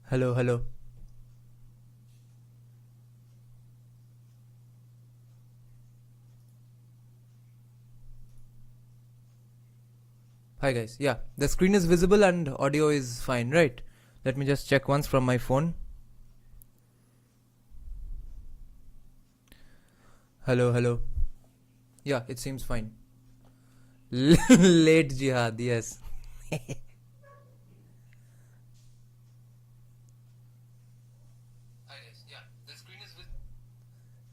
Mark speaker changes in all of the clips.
Speaker 1: Hello, hello. Hi guys. Yeah, the screen is visible and audio is fine, right? Let me just check once from my phone. Hello, hello. Yeah, it seems fine. Late jihad, yes.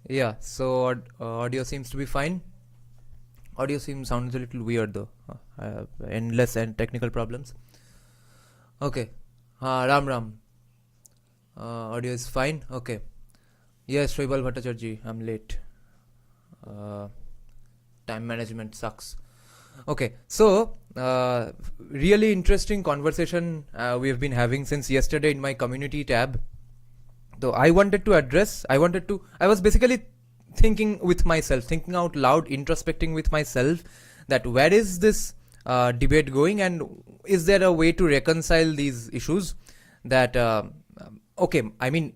Speaker 1: Yeah, so audio seems to be fine. Audio sounds a little weird though. Endless and technical problems. Okay. Ram Ram. Audio is fine. Okay. Yes, Shoibal Bhattacharjee. I'm late. Uh, Time management sucks. Okay, so really interesting conversation we have been having since yesterday in my community tab. So I was basically thinking with myself, thinking out loud, introspecting with myself that where is this debate going and is there a way to reconcile these issues that, okay, I mean,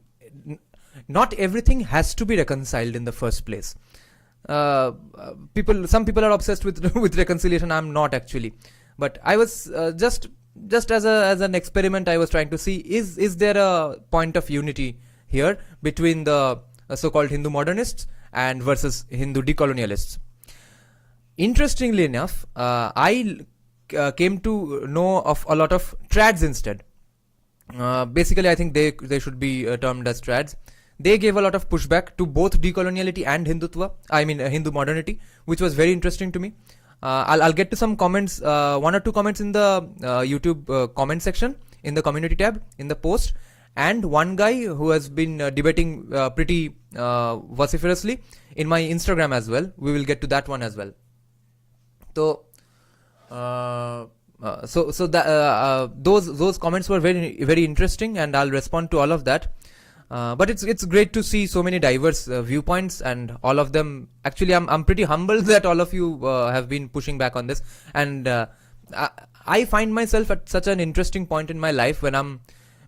Speaker 1: not everything has to be reconciled in the first place. Some people are obsessed with with reconciliation. I'm not actually, but I was just as an experiment. I was trying to see is there a point of unity here between the so-called Hindu modernists and versus Hindu decolonialists. Interestingly enough, I came to know of a lot of trads instead. Basically, I think they should be termed as trads. They gave a lot of pushback to both decoloniality and Hindutva. I mean Hindu modernity, which was very interesting to me. I'll get to some comments, one or two comments in the YouTube comment section in the community tab in the post, and one guy who has been debating pretty vociferously in my Instagram as well. We will get to that one as well. So, those comments were very interesting, and I'll respond to all of that. But it's great to see so many diverse viewpoints, and all of them. Actually, I'm pretty humbled that all of you have been pushing back on this, and I find myself at such an interesting point in my life when I'm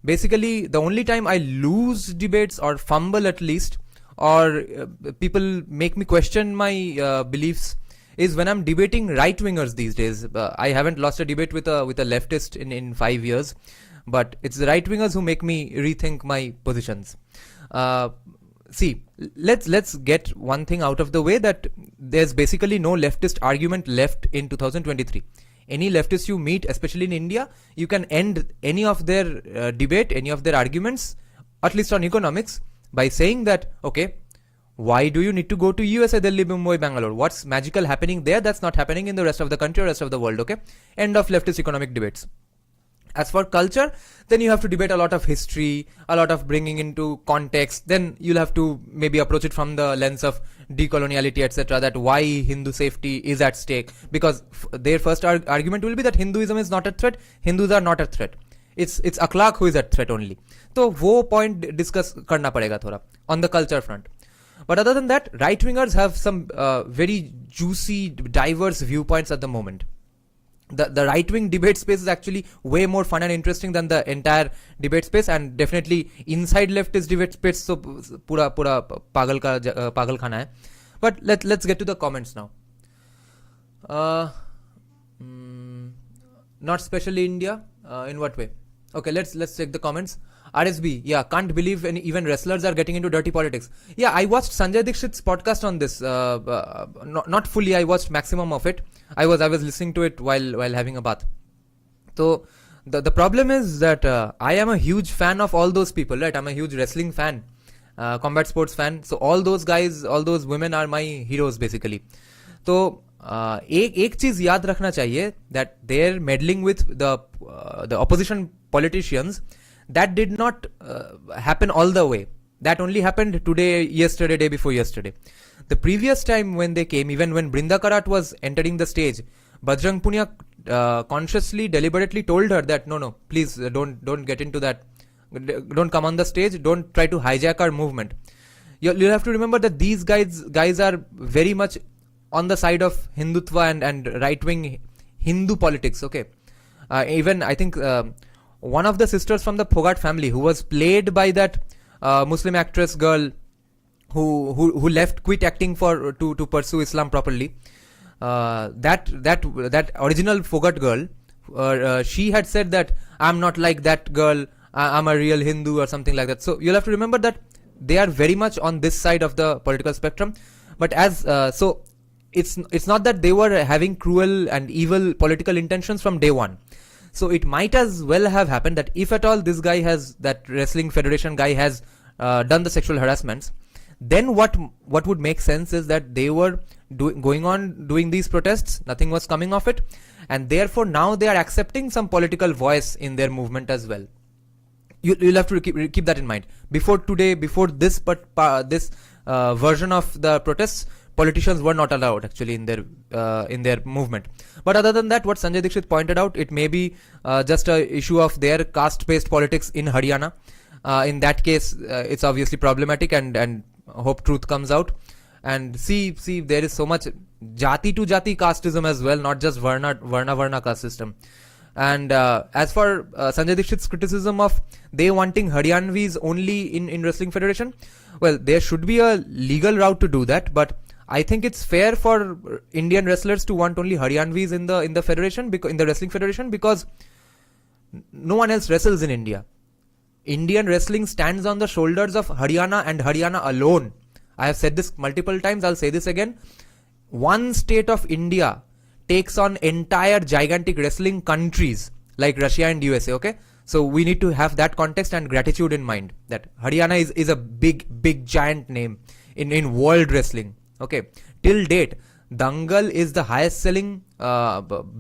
Speaker 1: basically the only time I lose debates or fumble at least, or people make me question my beliefs is when I'm debating right wingers these days. I haven't lost a debate with a leftist in 5 years. But it's the right wingers who make me rethink my positions. See, let's get one thing out of the way, that there's basically no leftist argument left in 2023. Any leftists you meet, especially in India, you can end any of their debate, any of their arguments, at least on economics, by saying that, okay, why do you need to go to USA, Delhi, Mumbai, Bangalore? What's magical happening there that's not happening in the rest of the country or rest of the world? Okay, end of leftist economic debates. As for culture, then you have to debate a lot of history, a lot of bringing into context. Then you'll have to maybe approach it from the lens of decoloniality, etc. That why Hindu safety is at stake. Because their first argument will be that Hinduism is not a threat, Hindus are not a threat. It's akhlaq who is at threat only. So wo point discuss karna padega thoda on the culture front. But other than that, right wingers have some very juicy, diverse viewpoints at the moment. The right-wing debate space is actually way more fun and interesting than the entire debate space, and definitely inside leftist debate space so pura pagal khana hai. But let's get to the comments now. Not especially India. In what way? Okay, let's check the comments. RSB, yeah, can't believe even wrestlers are getting into dirty politics. Yeah, I watched Sanjay Dixit's podcast on this. Not fully. I watched maximum of it. I was listening to it while having a bath. So the problem is that I am a huge fan of all those people, right? I'm a huge wrestling fan, combat sports fan. So all those guys, all those women are my heroes basically. So एक चीज याद रखना चाहिए that they're meddling with the opposition politicians. That did not happen all the way. That only happened today, yesterday, day before yesterday. The previous time when they came, even when Brinda Karat was entering the stage, Bajrang Punia consciously, deliberately told her that no, please don't get into that. Don't come on the stage. Don't try to hijack our movement. You have to remember that these guys are very much on the side of Hindutva and right-wing Hindu politics. Okay, even I think one of the sisters from the Phogat family, who was played by that Muslim actress girl who left, quit acting for to pursue Islam properly. That original Phogat girl, she had said that I'm not like that girl, I'm a real Hindu or something like that. So you'll have to remember that they are very much on this side of the political spectrum. But as so it's not that they were having cruel and evil political intentions from day one. So it might as well have happened that if at all this guy has, that wrestling federation guy has done the sexual harassments, then what would make sense is that they were going on doing these protests, nothing was coming of it, and therefore now they are accepting some political voice in their movement as well. You'll have to keep that in mind. Before today, before this version of the protests, politicians were not allowed actually in their movement. But other than that, what Sanjay Dixit pointed out, it may be just a issue of their caste-based politics in Haryana. In that case, it's obviously problematic, and hope truth comes out. And see, there is so much jati to jati casteism as well, not just varna caste system. And as for Sanjay Dixit's criticism of they wanting Haryanvis only in wrestling federation, well, there should be a legal route to do that, but I think it's fair for Indian wrestlers to want only Haryanvis in the federation, in the wrestling federation, because no one else wrestles in India. Indian wrestling stands on the shoulders of Haryana and Haryana alone. I have said this multiple times, I'll say this again. One state of India takes on entire gigantic wrestling countries like Russia and USA, okay? So we need to have that context and gratitude in mind, that Haryana is a big giant name in world wrestling, okay? Till date, Dangal is the highest selling,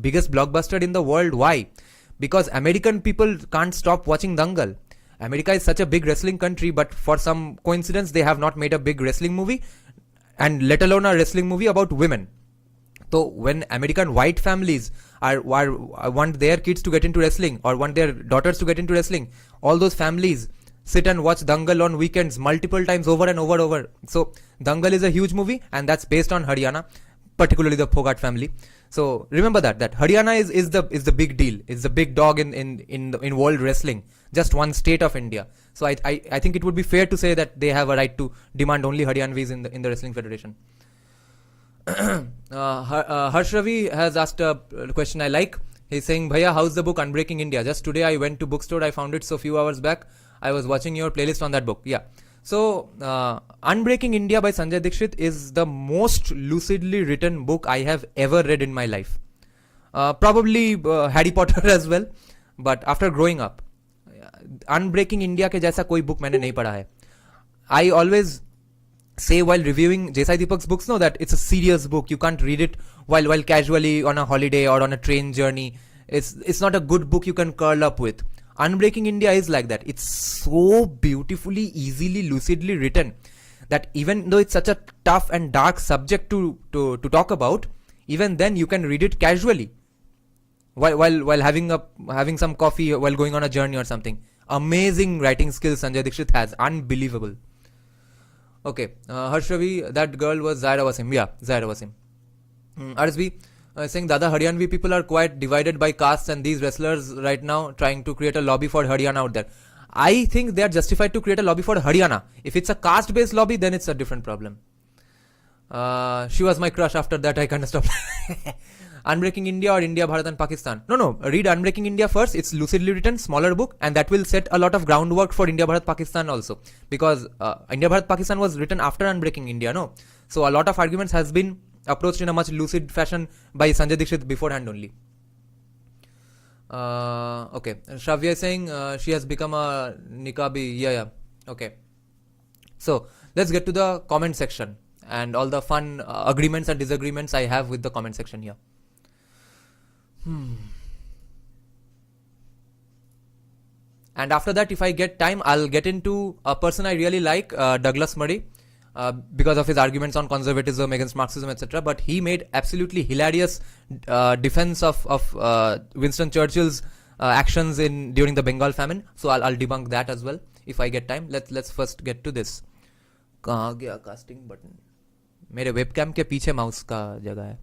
Speaker 1: biggest blockbuster in the world. Why? Because American people can't stop watching Dangal. America is such a big wrestling country, but for some coincidence, they have not made a big wrestling movie, and let alone a wrestling movie about women. So when American white families want their kids to get into wrestling, or want their daughters to get into wrestling, all those families sit and watch Dangal on weekends multiple times over and over. So Dangal is a huge movie, and that's based on Haryana, particularly the Phogat family. So remember that Haryana is the big deal, is the big dog in world wrestling, just one state of India. So I think it would be fair to say that they have a right to demand only Haryanvis in the wrestling federation. Harsh Ravi has asked a question I like. He's saying, Bhaiya, how's the book Unbreaking India? Just today I went to bookstore, I found it so few hours back. I was watching your playlist on that book. Yeah. So, Unbreaking India by Sanjay Dixit is the most lucidly written book I have ever read in my life. Probably Harry Potter as well. But after growing up, Unbreaking India के जैसा कोई book मैंने नहीं पढ़ा है. I always say while reviewing J Sai Deepak's books, that it's a serious book. You can't read it while casually on a holiday or on a train journey. It's not a good book you can curl up with. Unbreaking India is like that. It's so beautifully, easily, lucidly written that even though it's such a tough and dark subject to talk about, even then you can read it casually while having some coffee, while going on a journey or something. Amazing writing skills Sanjay Dixit has. Unbelievable. Okay, Harsh Ravi, that girl was Zaira Wasim. Yeah, Zaira Wasim. RSB saying Dada, Haryanvi people are quite divided by castes, and these wrestlers right now trying to create a lobby for Haryana out there. I think they are justified to create a lobby for Haryana. If it's a caste based lobby, then it's a different problem. She was my crush. After that I kind of stopped. Unbreaking India or India, Bharat and Pakistan? No, read Unbreaking India first. It's lucidly written, smaller book, and that will set a lot of groundwork for India, Bharat, Pakistan also, because India, Bharat, Pakistan was written after Unbreaking India, no? So a lot of arguments has been approached in a much lucid fashion by Sanjay Dixit beforehand only. Okay, Shravya is saying she has become a Niqabi. Yeah, okay. So let's get to the comment section and all the fun agreements and disagreements I have with the comment section here. And after that, if I get time, I'll get into a person I really like, Douglas Murray, because of his arguments on conservatism against Marxism, etc. But he made absolutely hilarious defense of Winston Churchill's actions during the Bengal famine. So I'll debunk that as well if I get time. Let's first get to this. कहाँ गया casting button? मेरे webcam के पीछे mouse का जगह है.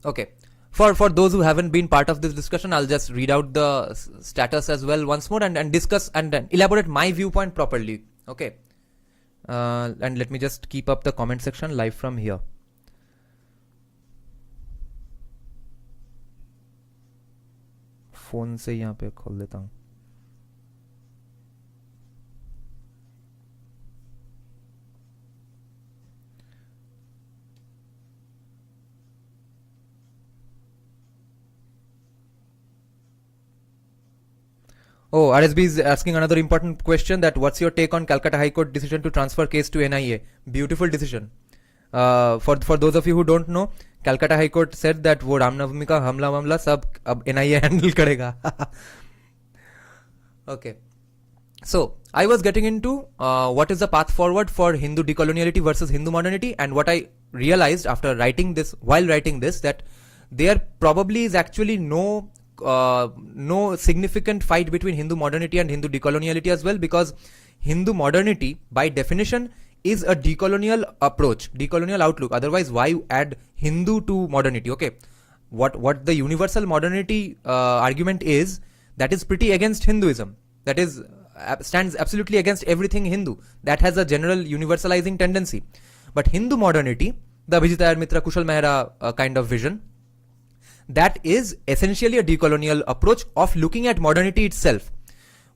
Speaker 1: Okay. For those who haven't been part of this discussion, I'll just read out the status as well once more and discuss and elaborate my viewpoint properly. Okay. And let me just keep up the comment section live from here. Phone से यहाँ पे खोल देता हूँ. Oh, RSB is asking another important question, that what's your take on Calcutta High Court decision to transfer case to NIA? Beautiful decision. For those of you who don't know, Calcutta High Court said that वो रामनवमी का हमला मामला सब अब NIA handle करेगा. Okay. So I was getting into what is the path forward for Hindu decoloniality versus Hindu modernity, and what I realized after writing this, that there probably is actually no significant fight between Hindu modernity and Hindu decoloniality as well, because Hindu modernity by definition is a decolonial approach, decolonial outlook. Otherwise, why add Hindu to modernity? Okay, what the universal modernity argument is, that is pretty against Hinduism. That is stands absolutely against everything Hindu. That has a general universalizing tendency. But Hindu modernity, the Abhijeet Iyer Mitra, Kushal Mehra kind of vision, that is essentially a decolonial approach of looking at modernity itself,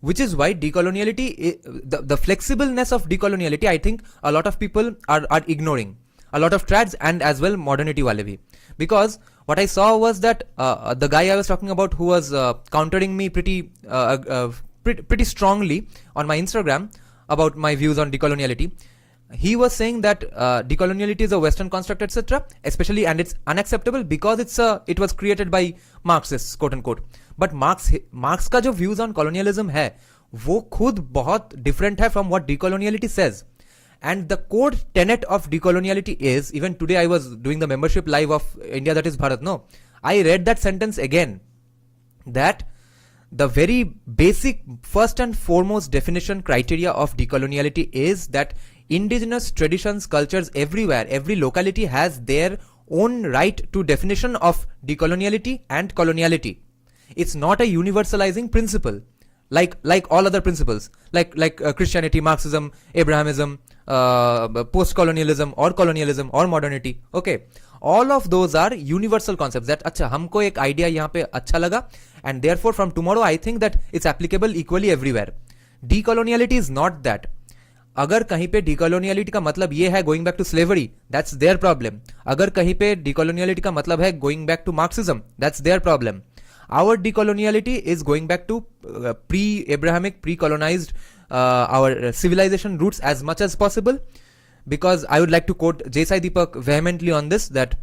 Speaker 1: which is why decoloniality, the flexibleness of decoloniality, I think a lot of people are ignoring, a lot of trads and as well modernity wale bhi. Because what I saw was that the guy I was talking about, who was countering me pretty strongly on my Instagram about my views on decoloniality, he was saying that decoloniality is a Western construct, etc. Especially, and it's unacceptable because it was created by Marxists, quote unquote. But Marx का जो views on colonialism है, वो खुद बहुत different है from what decoloniality says. And the core tenet of decoloniality is, even today I was doing the membership live of India That Is Bharat, no, I read that sentence again, that the very basic first and foremost definition criteria of decoloniality is that indigenous traditions, cultures everywhere, every locality has their own right to definition of decoloniality and coloniality. It's not a universalizing principle like all other principles, like Christianity, Marxism, Abrahamism, post-colonialism or modernity. Okay, all of those are universal concepts that अच्छा हमको एक idea यहाँ पे अच्छा लगा, and therefore from tomorrow I think that it's applicable equally everywhere. Decoloniality is not that. अगर कहीं पे decoloniality का मतलब ये है going back to slavery, that's their problem. अगर कहीं पे decoloniality का मतलब है going back to Marxism, that's their problem. Our decoloniality is going back to pre-Abrahamic, pre-colonized our civilization roots as much as possible. Because I would like to quote J Sai Deepak vehemently on this, that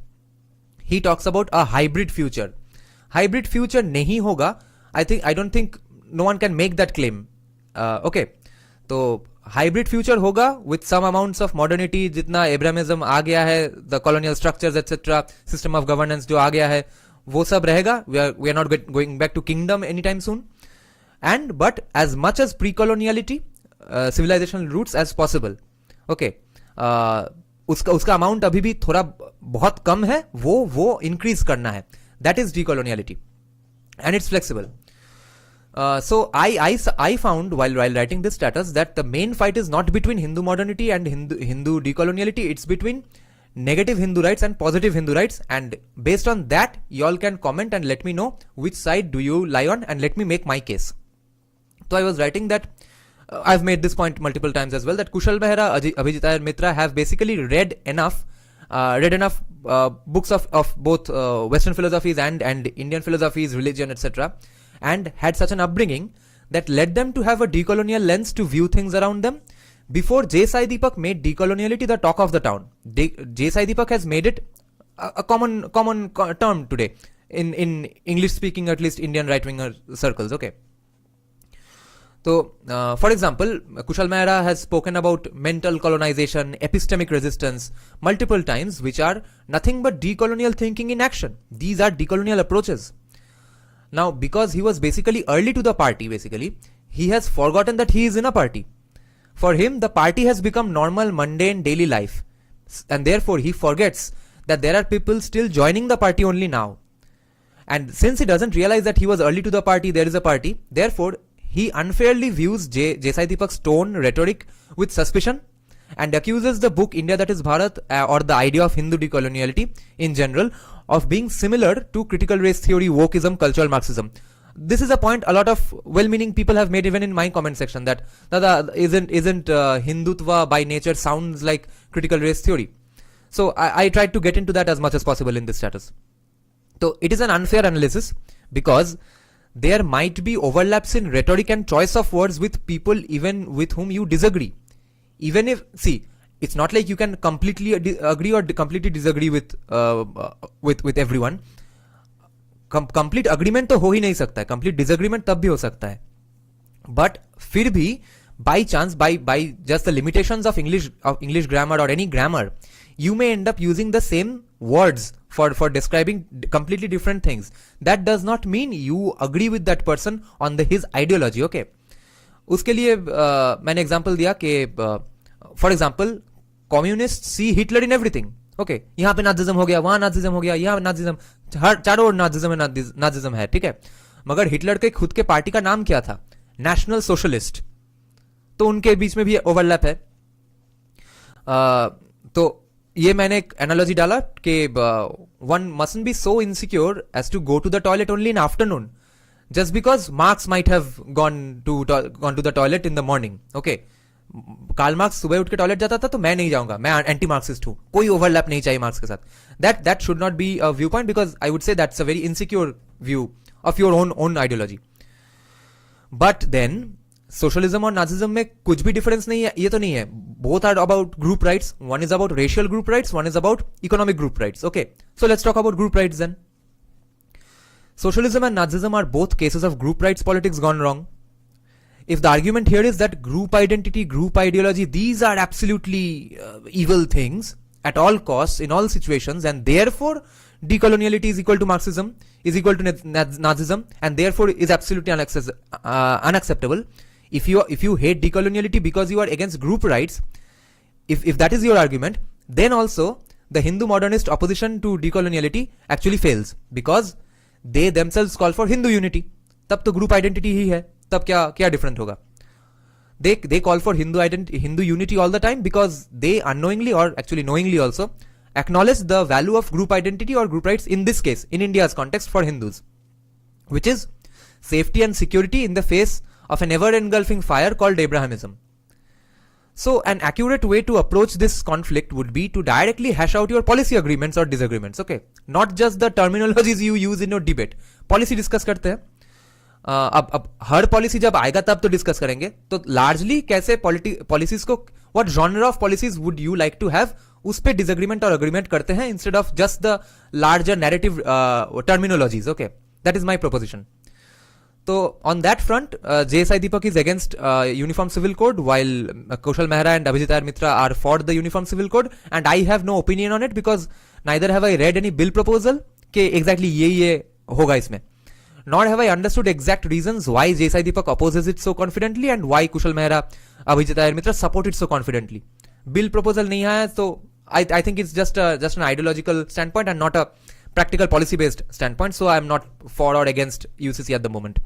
Speaker 1: he talks about a hybrid future. Hybrid future नहीं होगा. I don't think no one can make that claim. Okay, तो hybrid future होगा with some amounts of modernity, जितना Abrahamism आ गया है, the colonial structures etc., system of governance जो आ गया है, वो सब रहेगा. We are not going back to kingdom anytime soon. But as much as pre-coloniality, civilizational roots as possible. Okay, उसका amount अभी भी थोड़ा बहुत कम है, वो increase करना है. That is decoloniality, and it's flexible. So I found while writing this status that the main fight is not between Hindu modernity and Hindu decoloniality. It's between negative Hindu rights and positive Hindu rights, and based on that y'all can comment and let me know which side do you lie on, and let me make my case. So I was writing that I've made this point multiple times as well, that Kushal Mehra, Abhijeet Iyer Mitra have basically read enough books of both Western philosophies and Indian philosophies, religion, etc., and had such an upbringing that led them to have a decolonial lens to view things around them. Before J Sai Deepak made decoloniality the talk of the town, J Sai Deepak has made it a common term today in English speaking, at least Indian right winger circles. Okay, so for example, Kushal Mehra has spoken about mental colonization, epistemic resistance multiple times, which are nothing but decolonial thinking in action. These are decolonial approaches. Now, because he was basically early to the party, he has forgotten that he is in a party. For him, the party has become normal, mundane, daily life. And therefore, he forgets that there are people still joining the party only now. And since he doesn't realize that he was early to the party, there is a party, therefore he unfairly views J Sai Deepak's tone, rhetoric with suspicion and accuses the book India That Is Bharat or the idea of Hindu decoloniality in general of being similar to critical race theory, wokeism, cultural Marxism. This is a point a lot of well-meaning people have made even in my comment section, that Dada, isn't Hindutva by nature sounds like critical race theory. So I tried to get into that as much as possible in this status. So it is an unfair analysis because there might be overlaps in rhetoric and choice of words with people even with whom you disagree. Even if, see, it's not like you can completely agree or completely disagree with everyone. Complete agreement तो हो ही नहीं सकता है, complete disagreement तब भी हो सकता है. But फिर भी by chance, by just the limitations of English grammar or any grammar, you may end up using the same words for describing completely different things. That does not mean you agree with that person on his ideology. Okay. उसके लिए मैंने example दिया कि for example communist see Hitler in everything. Okay, यहाँ पे Nazism हो गया, वहां नाजिज्म हो गया, यहाँ नाजिज्म, चारों ओर नाजिज्म है, ठीक है. मगर हिटलर के खुद के पार्टी का नाम क्या था? National socialist. तो उनके बीच में भी ओवरलैप है. तो ये मैंने एक एनालॉजी डाला कि one mustn't be so insecure as to go to the toilet only in afternoon just because Marx might have gone to the toilet in the morning. Okay, Karl Marx सुबह उठ के टॉयलेट जाता था तो मैं नहीं जाऊंगा, मैं एंटी मार्क्सिस्ट हूं, कोई ओवरलैप नहीं चाहिए मार्क्स के साथ. That should not be a view point because I would say that's a very insecure view of your own ideology. But then socialism और नाजिज्म में कुछ भी डिफरेंस नहीं है, ये तो नहीं है. Both are about group rights. One is about racial group rights, one is about economic group rights. Okay, so let's talk about group rights then. Socialism and Nazism are both cases of group rights politics gone wrong. If the argument here is that group identity, group ideology, these are absolutely evil things at all costs, in all situations, and therefore decoloniality is equal to Marxism, is equal to Nazism, and therefore is absolutely unacceptable. If you hate decoloniality because you are against group rights, if that is your argument, then also the Hindu modernist opposition to decoloniality actually fails because they themselves call for Hindu unity. तब तो group identity ही है, तब क्या different होगा? They call for Hindu unity all the time because they unknowingly or actually knowingly also acknowledge the value of group identity or group rights in this case, in India's context for Hindus, which is safety and security in the face of an ever-engulfing fire called Abrahamism. So an accurate way to approach this conflict would be to directly hash out your policy agreements or disagreements. Okay, not just the terminologies you use in your debate. Policy discuss करते हैं. अब हर policy जब आएगा तब तो discuss करेंगे. तो largely कैसे पॉलिसीज को, what genre of policies would you like to have, उस पे डिसएग्रीमेंट और अग्रीमेंट करते हैं instead of just the larger narrative terminologies. Okay, that is my proposition. So on that front, J Sai Deepak is against uniform civil code, while Kushal Mehra and Abhijeet Iyer Mitra are for the uniform civil code, and I have no opinion on it because neither have I read any bill proposal कि exactly ये होगा इसमें, nor have I understood exact reasons why J Sai Deepak opposes it so confidently and why Kushal Mehra, Abhijeet Iyer Mitra support it so confidently. Bill proposal नहीं आया, so I think it's just an ideological standpoint and not a practical policy based standpoint, so I am not for or against UCC at the moment.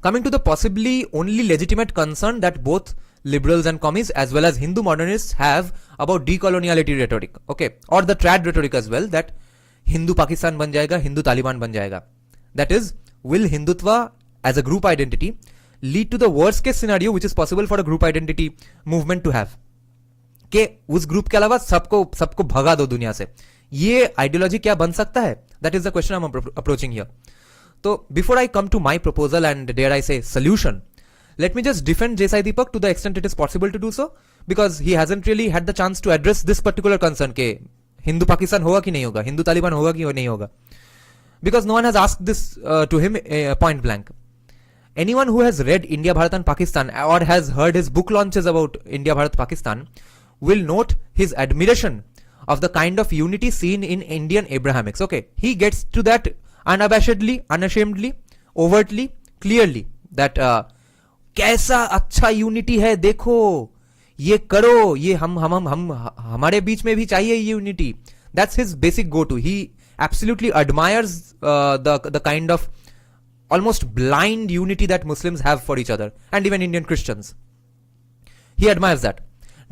Speaker 1: Coming to the possibly only legitimate concern that both liberals and commies as well as Hindu modernists have about decoloniality rhetoric, okay, or the trad rhetoric as well, that Hindu Pakistan ban jayega, Hindu Taliban ban jayega. That is, will Hindutva as a group identity lead to the worst case scenario which is possible for a group identity movement to have, के उस group के अलावा सबको भगा दो दुनिया से. ये आइडियोलॉजी क्या बन सकता है? That is the question I am approaching here. So before I come to my proposal and dare I say solution, let me just defend J Sai Deepak to the extent it is possible to do so, because he hasn't really had the chance to address this particular concern के हिंदू पाकिस्तान होगा कि नहीं होगा, हिंदू तालिबान होगा कि नहीं होगा, because no one has asked this to him point blank. Anyone who has read India, Bharat and Pakistan or has heard his book launches about India, Bharat, Pakistan will note his admiration of the kind of unity seen in Indian Abrahamics. Okay, he gets to that unabashedly, unashamedly, overtly, clearly that कैसा अच्छा unity है, देखो ये करो, ये हम हमारे बीच में भी चाहिए ये unity. That's his basic go-to. He absolutely admires the kind of almost blind unity that Muslims have for each other, and even Indian Christians. He admires that.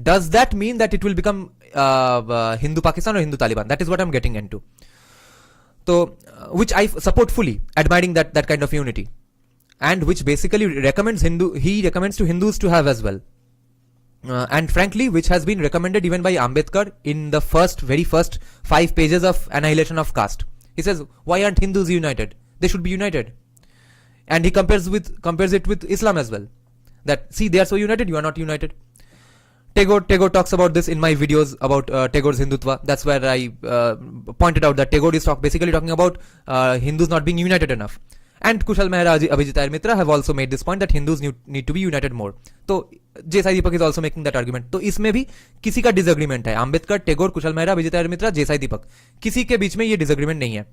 Speaker 1: Does that mean that it will become Hindu Pakistan or Hindu Taliban? That is what I'm getting into. So, which I support fully, admiring that kind of unity, and which basically he recommends to Hindus to have as well. And frankly, which has been recommended even by Ambedkar in the very first 5 pages of Annihilation of Caste. He says, why aren't Hindus united? They should be united. And he compares it with Islam as well. That, see, they are so united, you are not united. Tagore talks about this in my videos about Tagore's Hindutva. That's where I pointed out that Tagore is basically talking about Hindus not being united enough. And Kushal Mehra, Abhijeet Iyer Mitra have also made this point that Hindus need to be united more. So J Sai Deepak is also making that argument. तो इसमें भी किसी का disagreement है. Ambedkar, Tagore, Kushal Mehra, Abhijeet Iyer Mitra, J Sai Deepak. किसी के बीच में ये डिसएग्रीमेंट नहीं है.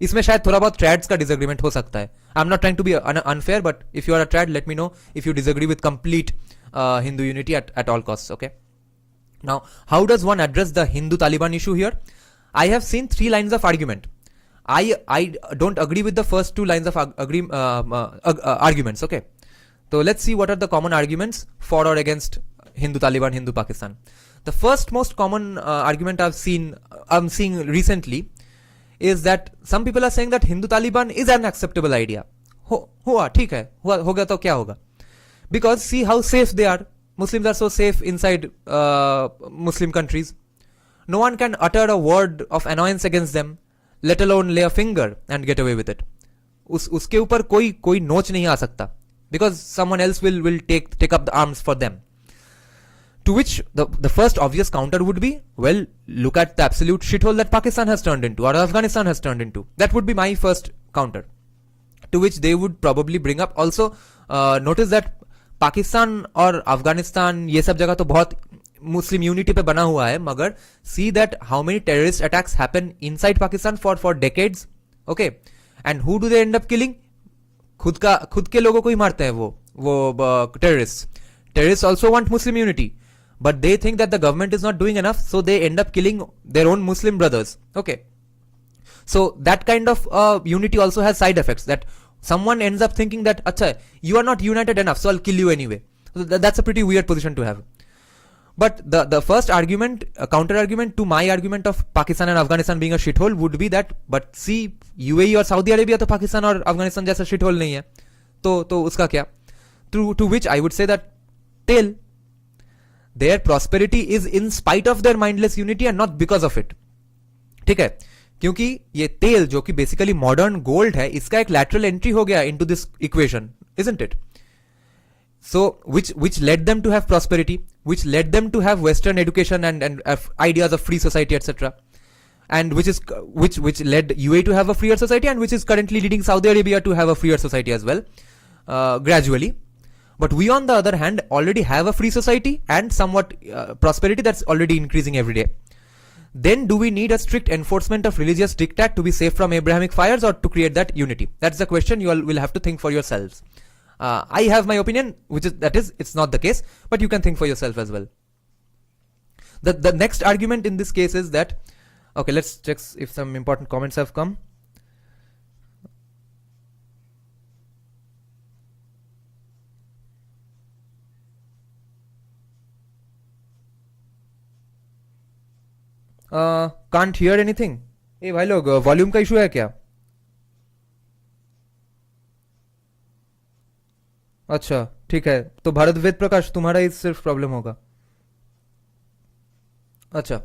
Speaker 1: इसमें शायद थोड़ा बहुत ट्रैड्स का डिसएग्रीमेंट हो सकता है. I am not trying to be unfair, but if you are a trad, let me know if you disagree with complete Hindu unity at all costs. Okay. Now, how does one address the Hindu Taliban issue here? I have seen 3 lines of argument. I don't agree with the first 2 lines of arguments. Okay. So let's see what are the common arguments for or against Hindu Taliban, Hindu Pakistan. The first most common argument I'm seeing recently is that some people are saying that Hindu Taliban is an acceptable idea. हुआ ठीक है, हो गया तो क्या होगा? Because see how safe they are. Muslims are so safe inside Muslim countries. No one can utter a word of annoyance against them, let alone lay a finger and get away with it. उसके ऊपर कोई नोच नहीं आ सकता. Because someone else will take up the arms for them. To which the first obvious counter would be, well, look at the absolute shithole that Pakistan has turned into, or Afghanistan has turned into. That would be my first counter. To which they would probably bring up also, notice that Pakistan और अफगानिस्तान ये सब जगह तो बहुत Muslim unity पे बना हुआ है, मगर see that how many terrorist attacks happen inside Pakistan for decades. Okay. And who do they and up killing? खुद के लोगों को ही मारते हैं वो terrorist also want Muslim unity, but they think that the government is not doing enough, so they and up killing their own Muslim brothers. Okay. So that kind of unity also has side effects, that someone ends up thinking that, acha, you are not united enough, so I'll kill you anyway. So that's a pretty weird position to have. But the first argument, counter argument to my argument of Pakistan and Afghanistan being a shithole would be that, but see, UAE और Saudi Arabia तो पाकिस्तान और अफगानिस्तान जैसा shithole नहीं है, तो उसका क्या? To which I would say that tail, their prosperity is in spite of their mindless unity and not because of it. ठीक है? क्योंकि ये तेल जो कि बेसिकली मॉडर्न गोल्ड है, इसका एक लैटरल एंट्री हो गया into this equation, isn't it? So which led them to have prosperity, which led them to have Western education and ideas of free society, etc. And which led UAE to have a freer society, and which is currently leading Saudi Arabia to have a freer society as well, gradually. But we, on the other hand, already have a free society and somewhat prosperity that's already increasing every day. Then do we need a strict enforcement of religious diktat to be safe from Abrahamic fires, or to create that unity? That's the question you all will have to think for yourselves. I have my opinion, which is it's not the case, but you can think for yourself as well. The next argument in this case is that, okay, let's check if some important comments have come. Can't hear anything. ए भाई लोग, volume का issue है क्या? अच्छा ठीक है, तो भारत वेद प्रकाश तुम्हारा ही सिर्फ प्रॉब्लम होगा. अच्छा.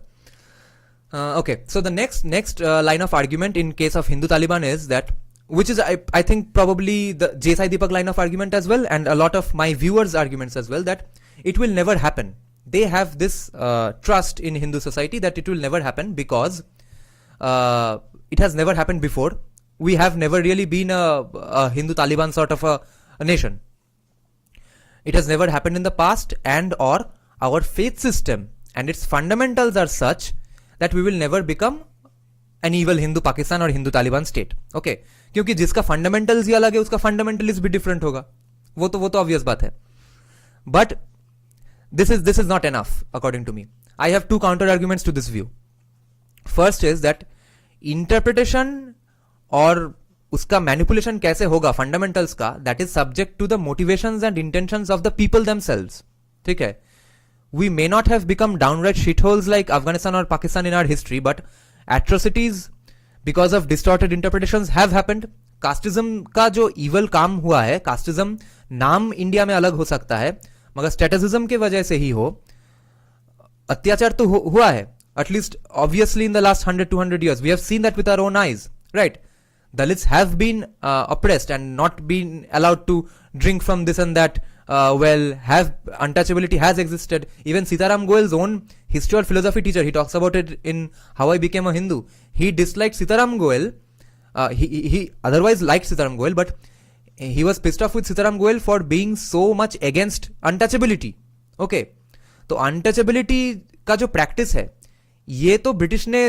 Speaker 1: Okay, so the next line of argument in case of Hindu Taliban is that, which is I think probably the J Sai Deepak line of argument as well, and a lot of my viewers' arguments as well, that it will never happen. They have this trust in Hindu society that it will never happen because it has never happened before. We have never really been a Hindu Taliban sort of a nation. It has never happened in the past, and or our faith system and its fundamentals are such that we will never become an evil Hindu Pakistan or Hindu Taliban state. Okay, क्योंकि जिसका fundamentals ही अलग है उसका fundamentalist भी different होगा, वो तो obvious बात है. But this is not enough according to me. I have two counter arguments to this view. First is that interpretation और उसका मैनिपुलेशन कैसे होगा फंडामेंटल्स का, that is subject to the motivations and intentions of the people themselves. ठीक है, we may not have become downright shitholes like Afghanistan or Pakistan in our history, but atrocities because of distorted interpretations have happened. Casteism का जो evil काम हुआ है, casteism नाम India में अलग हो सकता है मगर स्टैटिज्म के वजह से ही हो, अत्याचार तो हुआ है, at least obviously in the last 100-200 years. We have seen that with our own eyes, right? Dalits have been oppressed and not been allowed to drink from this and that. Untouchability has existed. Even Sitaram Goel's own history or philosophy teacher, he talks about it in How I Became a Hindu. He disliked Sitaram Goel. He otherwise liked Sitaram Goel, but he was pissed off with Sitaram Goel for being so much against untouchability. Okay, तो untouchability का जो practice है, ये तो British ने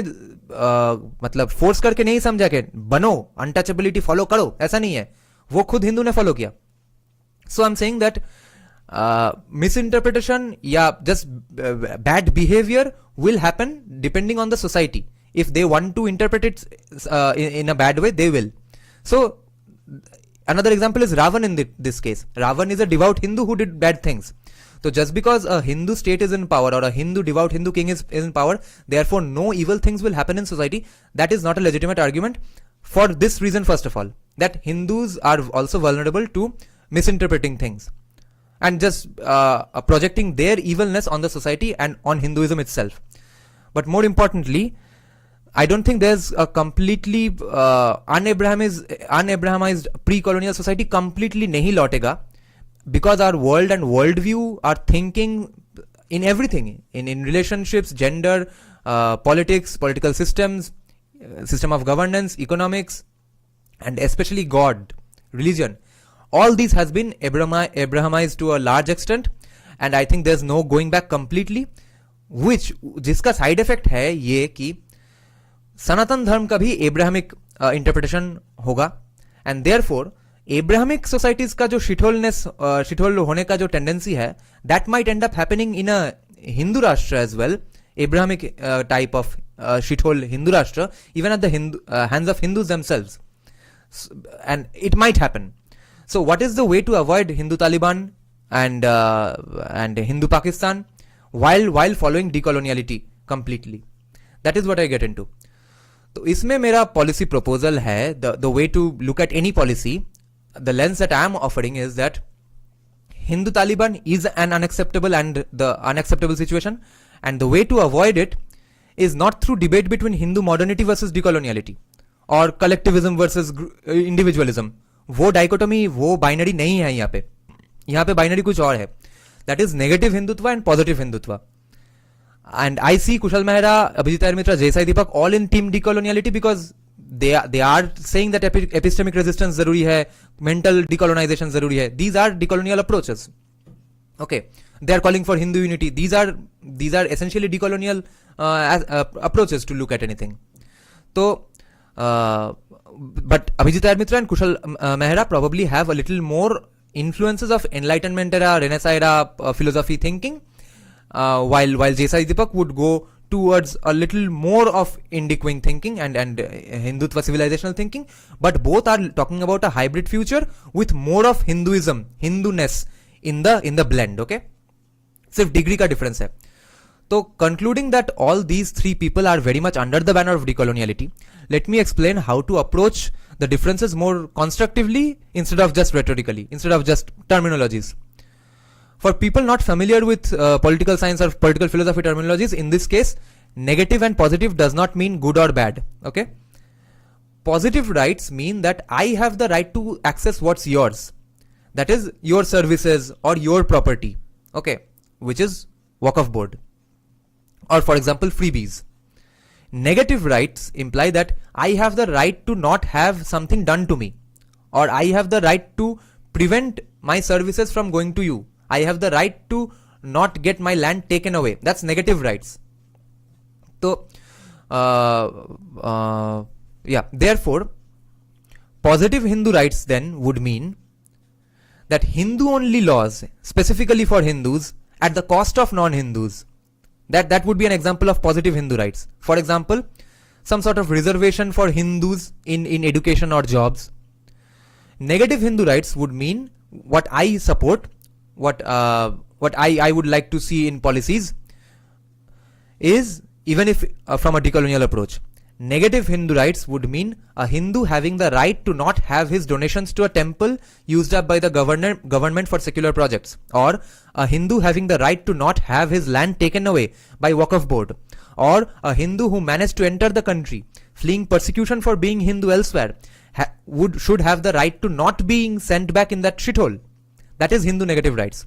Speaker 1: मतलब force करके नहीं समझा कि बनो, अनटचेबिलिटी फॉलो करो, ऐसा नहीं है, वो खुद हिंदू ने फॉलो किया. So I'm saying that misinterpretation, just bad behavior will happen depending on the society. If they want to interpret it in a bad way, they will. So another example is Ravan in this case. Ravan is a devout Hindu who did bad things. So just because a Hindu state is in power or a devout Hindu king is in power, therefore no evil things will happen in society, that is not a legitimate argument for this reason, first of all, that Hindus are also vulnerable to misinterpreting things and just projecting their evilness on the society and on Hinduism itself. But more importantly, I don't think there's a completely un-Abrahamized pre-colonial society completely nahi lautega, because our world and worldview, our thinking in everything, in relationships, gender, politics, political systems, system of governance, economics, and especially God, religion, all these has been Abrahamized to a large extent, and I think there's no going back completely, जिसका side effect है ये कि सनातन धर्म का भी Abrahamic interpretation होगा, and therefore Abrahamic societies का जो shithole होने का जो टेंडेंसी है, that might end up happening in a Hindu Rashtra as well, Abrahamic type of shithole Hindu Rashtra, even at the hands of Hindus themselves, and it might happen. So what is the way to avoid Hindu Taliban and Hindu Pakistan while following decoloniality completely? That is what I get into. तो इसमें मेरा policy proposal है, the way to look at any policy, the lens that I am offering is that Hindu Taliban is an unacceptable situation, and the way to avoid it is not through debate between Hindu modernity versus decoloniality or collectivism versus individualism. वो dichotomy, वो binary नहीं है यहाँ पे binary कुछ और है, that is negative Hindutva and positive Hindutva. And I see Kushal Mehra, Abhijit Iyer Mitra, Jai Sai Deepak all in team decoloniality, because they are saying that epistemic resistance जरूरी है, मेंटल डिकोलोनाइजेशन जरूरी है. These are decolonial approaches. Okay, they are calling for Hindu unity. These are essentially decolonial approaches to look at anything. So but Abhijeet Iyer Mitra and Kushal Mehra probably have a little more influences of Enlightenment era, Renaissance era philosophy thinking, while J Sai Deepak would go towards a little more of Indic wing thinking and Hindutva civilizational thinking, but both are talking about a hybrid future with more of Hinduism, Hinduness in the blend. Okay, सिर्फ degree का difference है. तो concluding that all these three people are very much under the banner of decoloniality, let me explain how to approach the differences more constructively instead of just rhetorically, instead of just terminologies. For people not familiar with political science or political philosophy terminologies, in this case, negative and positive does not mean good or bad. Okay, positive rights mean that I have the right to access what's yours, that is your services or your property. Okay, which is Waqf board, or for example freebies. Negative rights imply that I have the right to not have something done to me, or I have the right to prevent my services from going to you. I have the right to not get my land taken away. That's negative rights. So, therefore, positive Hindu rights then would mean that Hindu only laws, specifically for Hindus, at the cost of non-Hindus, That would be an example of positive Hindu rights. For example, some sort of reservation for Hindus in education or jobs. Negative Hindu rights would mean what I support, what I would like to see in policies is, even if from a decolonial approach, negative Hindu rights would mean a Hindu having the right to not have his donations to a temple used up by the government for secular projects, or a Hindu having the right to not have his land taken away by Waqf board, or a Hindu who managed to enter the country fleeing persecution for being Hindu elsewhere should have the right to not being sent back in that shithole. That is Hindu negative rights.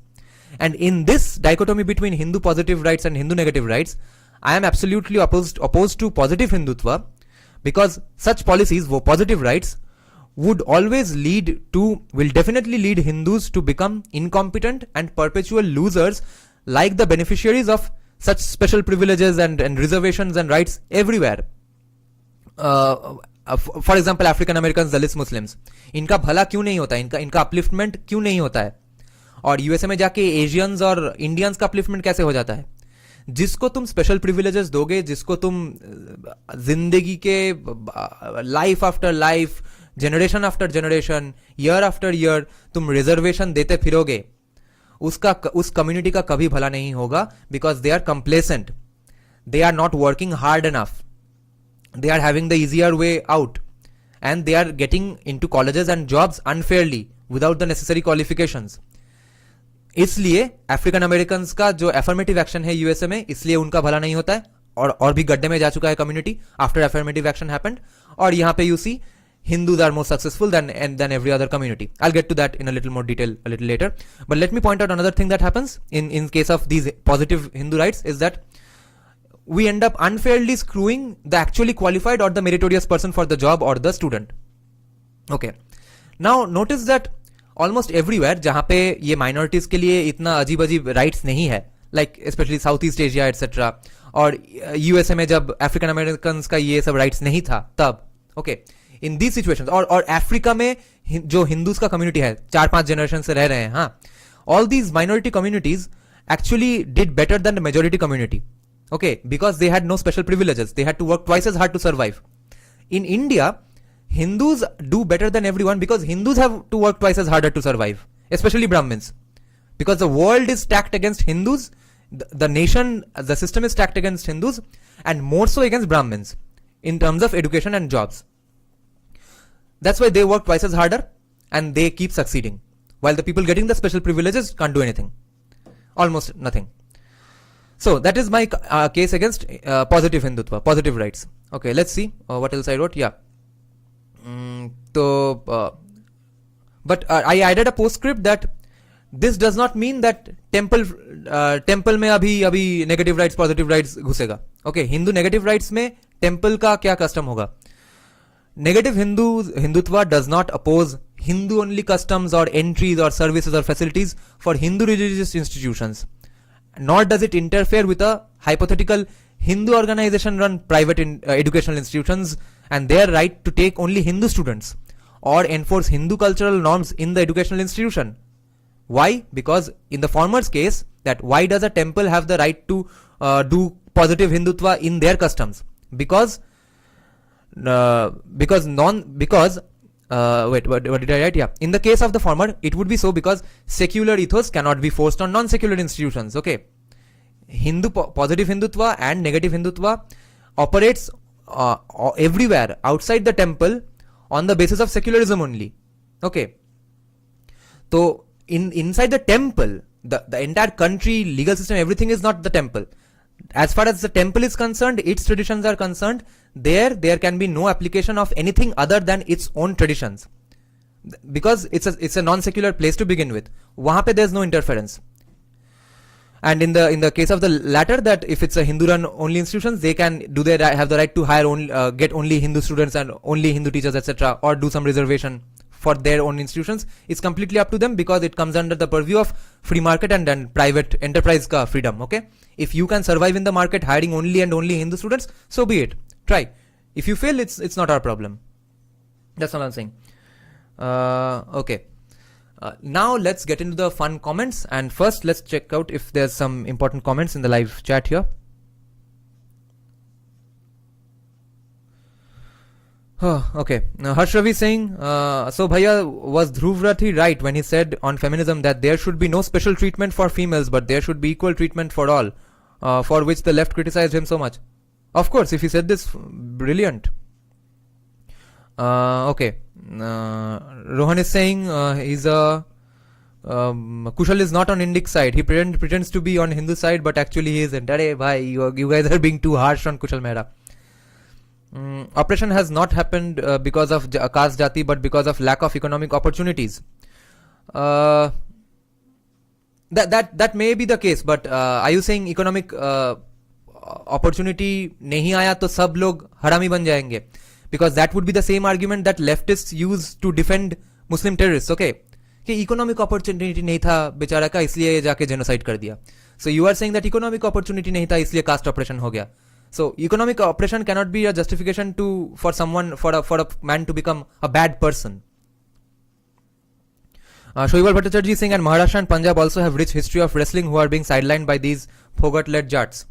Speaker 1: And in this dichotomy between Hindu positive rights and Hindu negative rights, I am absolutely opposed to positive Hindutva, because such policies, positive rights, will definitely lead Hindus to become incompetent and perpetual losers, like the beneficiaries of such special privileges and reservations and rights everywhere. For example, African Americans, Dalits, Muslims, इनका भला क्यों नहीं होता है, इनका upliftment क्यों नहीं होता है, और यूएसए में जाके एशियंस और इंडियंस का अपलिफ्टमेंट कैसे हो जाता है? जिसको तुम स्पेशल प्रिविलेजेस दोगे, जिसको तुम जिंदगी के life after life, generation after generation, year after year तुम रिजर्वेशन देते फिरोगे, उस कम्युनिटी का कभी भला नहीं होगा, because they are complacent, they are not working hard enough, they are having the easier way out, and they are getting into colleges and jobs unfairly without the necessary qualifications. इसलिए African American का जो affirmative action है USA में, इसलिए उनका भला नहीं होता है, और भी गड्ढे में जा चुका है community after affirmative action happened. और यहाँ पे you see Hindus are more successful than every other community. I'll get to that in a little more detail a little later. But let me point out another thing that happens in case of these positive Hindu rights is that we end up unfairly screwing the actually qualified or the meritorious person for the job or the student. Okay. Now notice that almost everywhere जहाँ पे ये minorities के लिए इतना अजीब अजीब rights नहीं है, like especially Southeast Asia etc. और USA में जब African Americans का ये सब rights नहीं था तब, okay, in these situations, और अफ्रीका में जो हिंदूज का कम्युनिटी है 4-5 जनरेशन से रह रहे हैं, हाँ, all these minority communities actually did better than the majority community. Okay, because they had no special privileges. They had to work twice as hard to survive. In India, Hindus do better than everyone because Hindus have to work twice as harder to survive, especially Brahmins. Because the world is stacked against Hindus, the nation, the system is stacked against Hindus, and more so against Brahmins in terms of education and jobs. That's why they work twice as harder and they keep succeeding. While the people getting the special privileges can't do anything. Almost nothing. So that is my case against positive Hindutva, positive rights. Okay, let's see what else I wrote. Yeah. But I added a postscript that this does not mean that temple में अभी negative rights, positive rights घुसेगा. Okay, Hindu negative rights में temple का क्या custom होगा? Negative Hindutva does not oppose Hindu only customs or entries or services or facilities for Hindu religious institutions. Nor does it interfere with a hypothetical Hindu organization run private educational institutions and their right to take only Hindu students or enforce Hindu cultural norms in the educational institution. Why? Because in the former's case, that why does a temple have the right to do positive Hindutva in their customs? Because what did I write? Yeah. In the case of the former, it would be so because secular ethos cannot be forced on non-secular institutions. Okay. Positive Hindutva and negative Hindutva operates everywhere outside the temple on the basis of secularism only. Okay. So inside the temple, the entire country, legal system, everything is not the temple. As far as the temple is concerned, its traditions are concerned, there can be no application of anything other than its own traditions, because it's a non-secular place to begin with. Wahan pe there's no interference. And in the case of the latter, that if it's a Hindu-run only institutions, they can have the right to hire get only Hindu students and only Hindu teachers, etc., or do some reservation for their own institutions. It's completely up to them because it comes under the purview of free market and then private enterprise ka freedom. Okay, if you can survive in the market hiring only and only Hindu students, so be it. Try. If you fail, it's not our problem. That's all I'm saying. Okay. Now let's get into the fun comments, and first let's check out if there's some important comments in the live chat here. Okay. Harsh Ravi saying, so Bhaiya, was Dhruv Rathi right when he said on feminism that there should be no special treatment for females, but there should be equal treatment for all, for which the left criticized him so much? Of course, if he said this, brilliant. Okay. Rohan is saying Kushal is not on Indic side. He pretends to be on Hindu side, but actually he isn't. Arey bhai, you guys are being too harsh on Kushal Mehra. Oppression has not happened because of caste jati, but because of lack of economic opportunities. That may be the case, but are you saying economic opportunity नहीं आया तो सब लोग हरामी बन जाएंगे? Because that would be the same argument that leftists use to defend Muslim terrorists. Okay, कि economic opportunity नहीं था बेचारा का, इसलिए जाके genocide कर दिया. So you are saying that economic opportunity नहीं था, इसलिए caste oppression हो गया. So economic oppression cannot be a justification for a man to become a bad person. Shoibal Bhattacharya saying, and Maharashtra and Punjab also have rich history of wrestling who are being sidelined by these Phogat-led jats.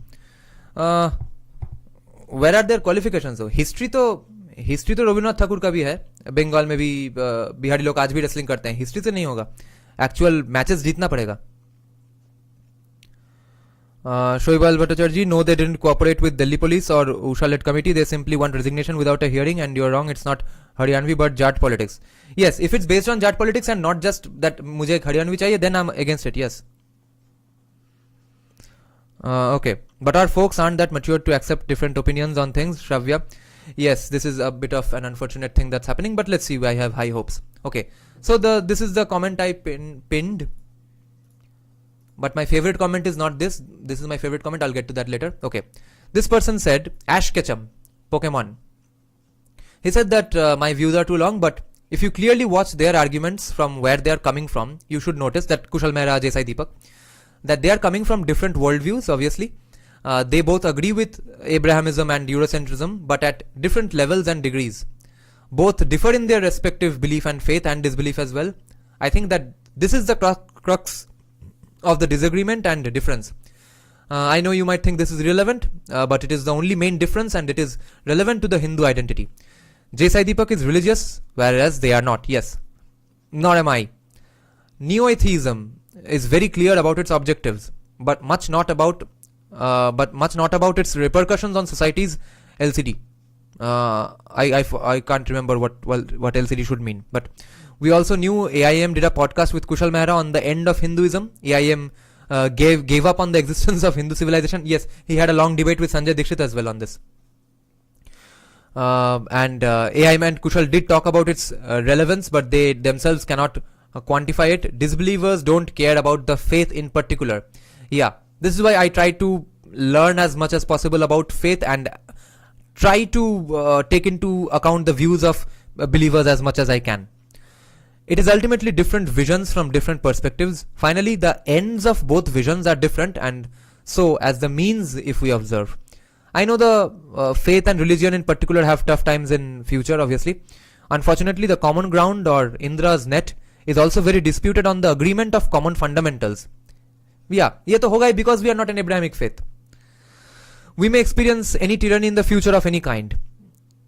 Speaker 1: Where are their qualifications? So history तो रविन्द्रनाथ ठाकुर का भी है, बंगाल में भी बिहारी लोग आज भी wrestling करते हैं. हिस्ट्री से नहीं होगा, एक्चुअल मैचेस जीतना पड़ेगा. Shoibal Bhattacharya, no, they didn't cooperate with Delhi police or Usha-led committee. They simply want resignation without a hearing, and you're wrong. It's not Haryanvi but Jat politics. Yes, if it's based on Jat politics and not just that मुझे Haryanvi चाहिए, then I'm against it. Yes. Okay, but our folks aren't that mature to accept different opinions on things. Shravya, yes, this is a bit of an unfortunate thing that's happening, but let's see. I have high hopes. Okay, so this is the comment I pinned. But my favorite comment is not this. This is my favorite comment. I'll get to that later. Okay. This person said, Ash Ketchum, Pokemon. He said that my views are too long, but if you clearly watch their arguments from where they are coming from, you should notice that Kushal Mehra, J Sai Deepak, that they are coming from different worldviews, obviously. They both agree with Abrahamism and Eurocentrism, but at different levels and degrees. Both differ in their respective belief and faith and disbelief as well. I think that this is the crux of the disagreement and difference. I know you might think this is irrelevant, but it is the only main difference, and it is relevant to the Hindu identity. J Sai Deepak is religious, whereas they are not. Yes, nor am I. Neo-atheism is very clear about its objectives, but much not about its repercussions on society's LCD. I can't remember what LCD should mean, but we also knew AIM did a podcast with Kushal Mehra on the end of Hinduism. AIM gave up on the existence of Hindu civilization. Yes, he had a long debate with Sanjay Dixit as well on this. And AIM and Kushal did talk about its relevance, but they themselves cannot quantify it. Disbelievers don't care about the faith in particular. Yeah, this is why I try to learn as much as possible about faith and try to take into account the views of believers as much as I can. It is ultimately different visions from different perspectives. Finally, the ends of both visions are different, and so as the means, if we observe. I know the faith and religion in particular have tough times in future, obviously. Unfortunately, the common ground, or Indra's net, is also very disputed on the agreement of common fundamentals. Yeah, ये तो होगा ही because we are not an Abrahamic faith. We may experience any tyranny in the future of any kind.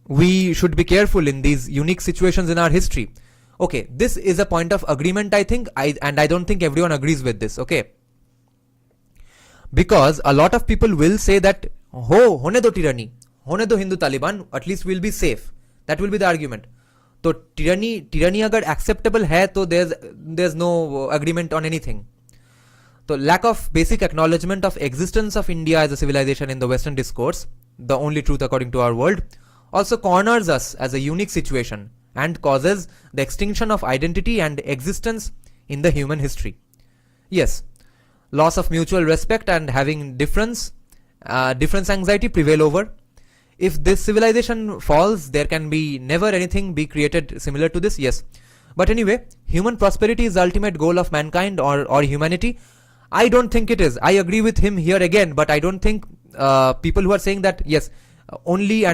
Speaker 1: We should be careful in these unique situations in our history. Okay, this is a point of agreement, I think, and I don't think everyone agrees with this, okay? Because a lot of people will say that, hone do tyranny, hone do Hindu Taliban, at least we'll be safe. That will be the argument. So tyranny agar acceptable hai, to there's no agreement on anything. So lack of basic acknowledgement of existence of India as a civilization in the Western discourse, the only truth according to our world, also corners us as a unique situation and causes the extinction of identity and existence in the human history. Yes, loss of mutual respect and having difference anxiety prevail over. If this civilization falls, there can be never anything be created similar to this. Yes, but anyway, human prosperity is the ultimate goal of mankind or humanity. I don't think it is. I agree with him here again, but I don't think people who are saying that, yes, only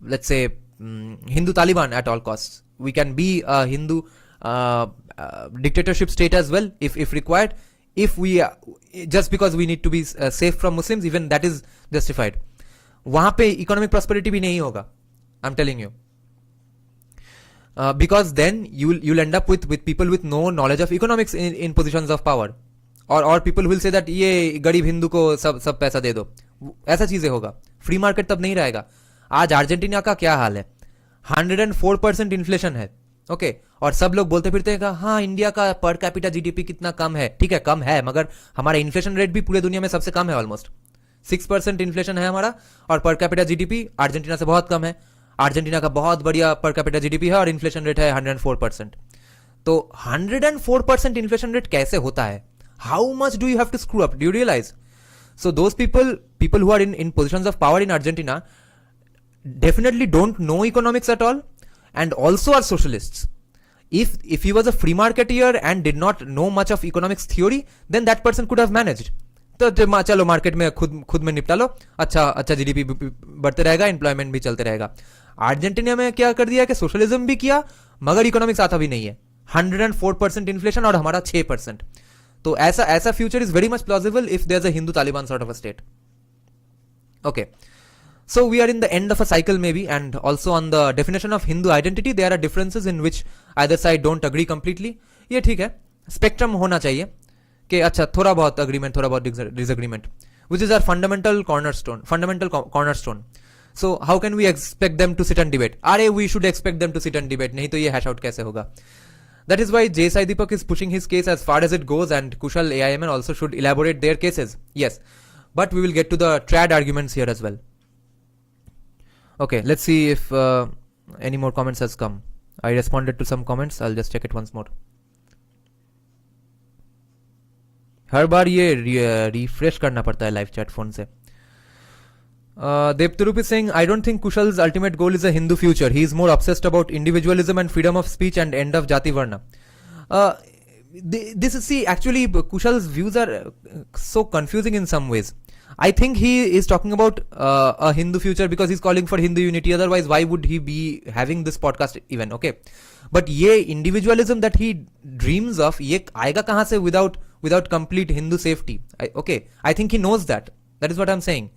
Speaker 1: let's say Hindu Taliban at all costs. We can be a Hindu dictatorship state as well if required. If we just because we need to be safe from Muslims, even that is justified. वहां पे economic prosperity भी नहीं होगा. I am telling you. Because then you'll end up with people with no knowledge of economics in positions of power, or people will say that ये गरीब हिंदू को सब पैसा दे दो. ऐसा चीजें होगा. फ्री मार्केट तब नहीं रहेगा. आज अर्जेंटीना का क्या हाल है? 104% इन्फ्लेशन है. ओके और सब लोग बोलते फिरते हैं हाँ इंडिया का पर कैपिटा जीडीपी कितना कम है. ठीक है कम है, मगर हमारा इन्फ्लेशन रेट भी पूरे दुनिया में सबसे कम है. ऑलमोस्ट 6% इन्फ्लेशन है हमारा, और पर कैपिटा जीडीपी अर्जेंटीना से बहुत कम है. अर्जेंटीना का बहुत बढ़िया पर कैपिटा जीडीपी है और इन्फ्लेशन रेट है 104%. तो 104% इन्फ्लेशन रेट कैसे होता है? How much do you have to screw up? Do you realize? So those people who are in positions of power in Argentina definitely don't know economics at all and also are socialists. If he was a free marketeer and did not know much of economics theory, then that person could have managed. तो चलो market में खुद में निपटा लो, अच्छा GDP बढ़ते रहेगा, employment भी चलते रहेगा. अर्जेंटीना में क्या कर दिया कि सोशलिज्म भी किया मगर इकोनॉमिक्स आता भी नहीं है. 104% इन्फ्लेशन और हमारा 6%. तो ऐसा future is very much plausible if there is a Hindu Taliban sort of a state. Okay. So we are in the end of a cycle maybe, and also on the definition of Hindu identity there are differences in which either side don't agree completely. ये ठीक है, spectrum होना चाहिए कि अच्छा थोड़ा बहुत agreement थोड़ा बहुत disagreement, which is our fundamental cornerstone. So how can we expect them to sit and debate? अरे we should expect them to sit and debate, नहीं तो ये hash out कैसे होगा? That is why J Sai Deepak is pushing his case as far as it goes, and Kushal AIMN also should elaborate their cases. Yes, but we will get to the trad arguments here as well. Okay, let's see if any more comments has come. I responded to some comments. I'll just check it once more. हर बार ये refresh करना पड़ता है live chat phone से. Devtarup is saying, I don't think Kushal's ultimate goal is a Hindu future. He is more obsessed about individualism and freedom of speech and end of Jati Varna. This is, see, actually Kushal's views are so confusing in some ways. I think he is talking about a Hindu future because he's calling for Hindu unity. Otherwise, why would he be having this podcast even? Okay, but ये individualism that he dreams of, ये आएगा कहाँ से without complete Hindu safety? Okay, I think he knows that. That is what I'm saying.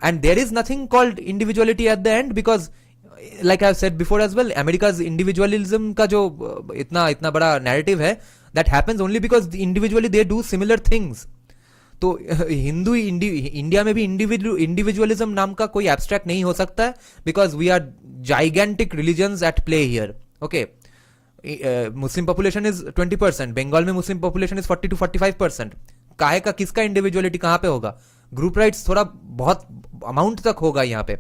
Speaker 1: And there is nothing called individuality at the end because, like I've said before as well, America's individualism का जो इतना बड़ा narrative है, that happens only because individually they do similar things. तो Hindu India में भी individualism नाम का कोई एब्स्ट्रैक्ट नहीं हो सकता है because we are gigantic religions at play here. Okay, Muslim population is 20%, Bengal में मुस्लिम पॉपुलेशन इज 40 to 45%. काहे का किसका इंडिविजुअलिटी कहाँ पे होगा? ग्रुप राइट्स थोड़ा बहुत अमाउंट तक होगा यहाँ पे.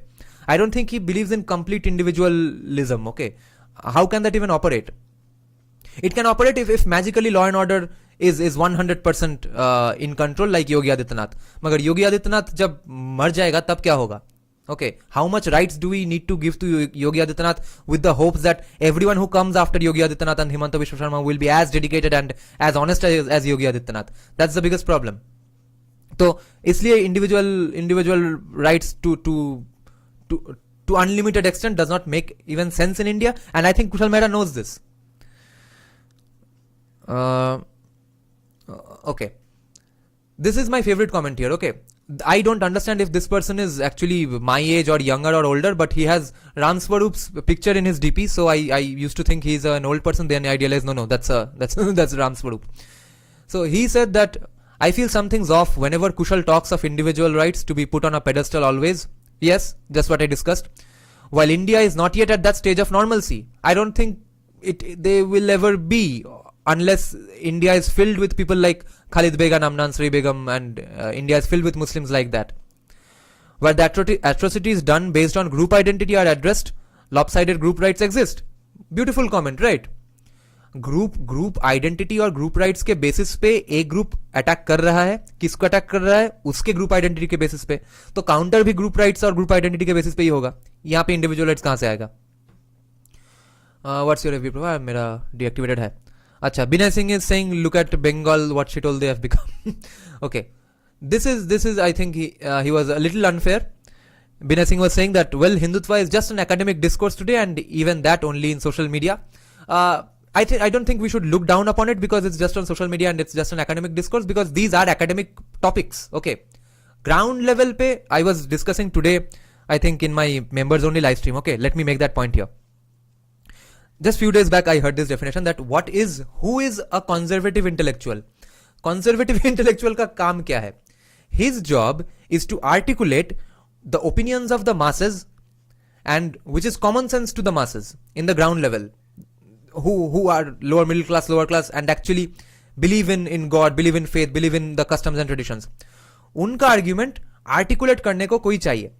Speaker 1: I don't think he believes in complete individualism. Okay, how can that even operate? It can operate if magically law and order is 100% in control like Yogi Adityanath. मगर योगी आदित्यनाथ जब मर जाएगा तब क्या होगा? Okay, how much rights do we need to give to Yogi Adityanath with the hopes that everyone who comes after Yogi Adityanath and Himanta Biswa Sharma will be as dedicated and as honest as Yogi Adityanath? That's the biggest problem. तो इसलिए individual rights to unlimited extent does not make even sense in India, and I think Kushal Mehra knows this. Okay, this is my favorite comment here. Okay, I don't understand if this person is actually my age or younger or older, but he has Ram Swarup's picture in his DP, so I used to think he's an old person. Then I realized no, that's Ram Swarup. So he said that I feel something's off whenever Kushal talks of individual rights to be put on a pedestal always. Yes, just what I discussed. While India is not yet at that stage of normalcy, I don't think they will ever be, unless India is filled with people like Khalid Begum, Amnan Sri Begum, and India is filled with Muslims like that. Where the atrocities done based on group identity are addressed, lopsided group rights exist. Beautiful comment, right? Group identity और group rights के basis पे एक group attack कर रहा है. किसको attack कर रहा है? उसके group identity के basis पे. तो counter भी group rights और group identity के basis पे ही होगा. यहाँ पे individual rights कहाँ से आएगा? What's your review? मेरा deactivated है. Acha, Binay Singh is saying, look at Bengal, what shithole they have become. Okay, this is I think he was a little unfair. Binay Singh was saying that, well, Hindutva is just an academic discourse today, and even that only in social media. I don't think we should look down upon it because it's just on social media and it's just an academic discourse, because these are academic topics. Okay, ground level pe, I was discussing today I think in my members only live stream. Okay, let me make that point here. Just few days back I heard this definition that who is a conservative intellectual. Conservative intellectual का काम क्या है? His job is to articulate the opinions of the masses, and which is common sense to the masses in the ground level, who are lower middle class, lower class, and actually believe in God, believe in faith, believe in the customs and traditions. उनका argument articulate करने को कोई चाहिए.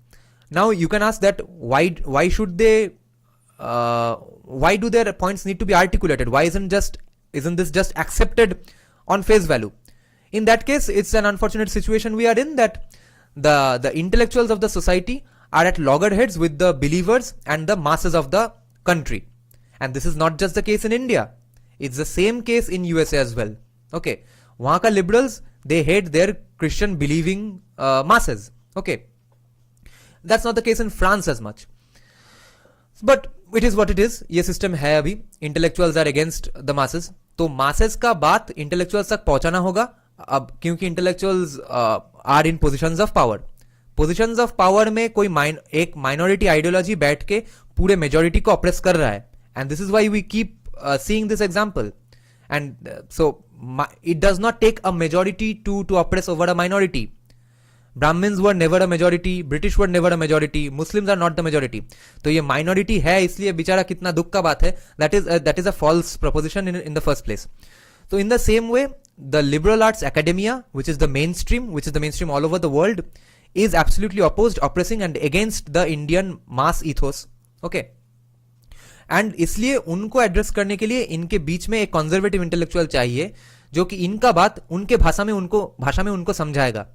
Speaker 1: Now you can ask that why should they why do their points need to be articulated? Why isn't this just accepted on face value? In that case, it's an unfortunate situation we are in, that the intellectuals of the society are at loggerheads with the believers and the masses of the country. And this is not just the case in India. It's the same case in USA as well. Okay. वहाँ का liberals, they hate their Christian believing masses. Okay. That's not the case in France as much. But it is what it is. ये system है अभी. Intellectuals are against the masses. तो masses का बात intellectuals तक पहुंचाना होगा. अब क्योंकि intellectuals are in positions of power. Positions of power में कोई एक minority ideology बैठ के पूरे majority को oppress कर रहा है. And this is why we keep seeing this example. And so it does not take a majority to oppress over a minority. Brahmins were never a majority, British were never a majority, Muslims are not the majority. तो ये minority है, इसलिए बेचारा कितना दुख का बात है. That is a false proposition in the first place. So in the same way, the liberal arts academia, which is the mainstream all over the world, is absolutely opposed, oppressing and against the Indian mass ethos. Okay. And इसलिए उनको address करने के लिए इनके बीच में एक conservative intellectual चाहिए जो कि इनका बात उनके भाषा में उनको समझाएगा.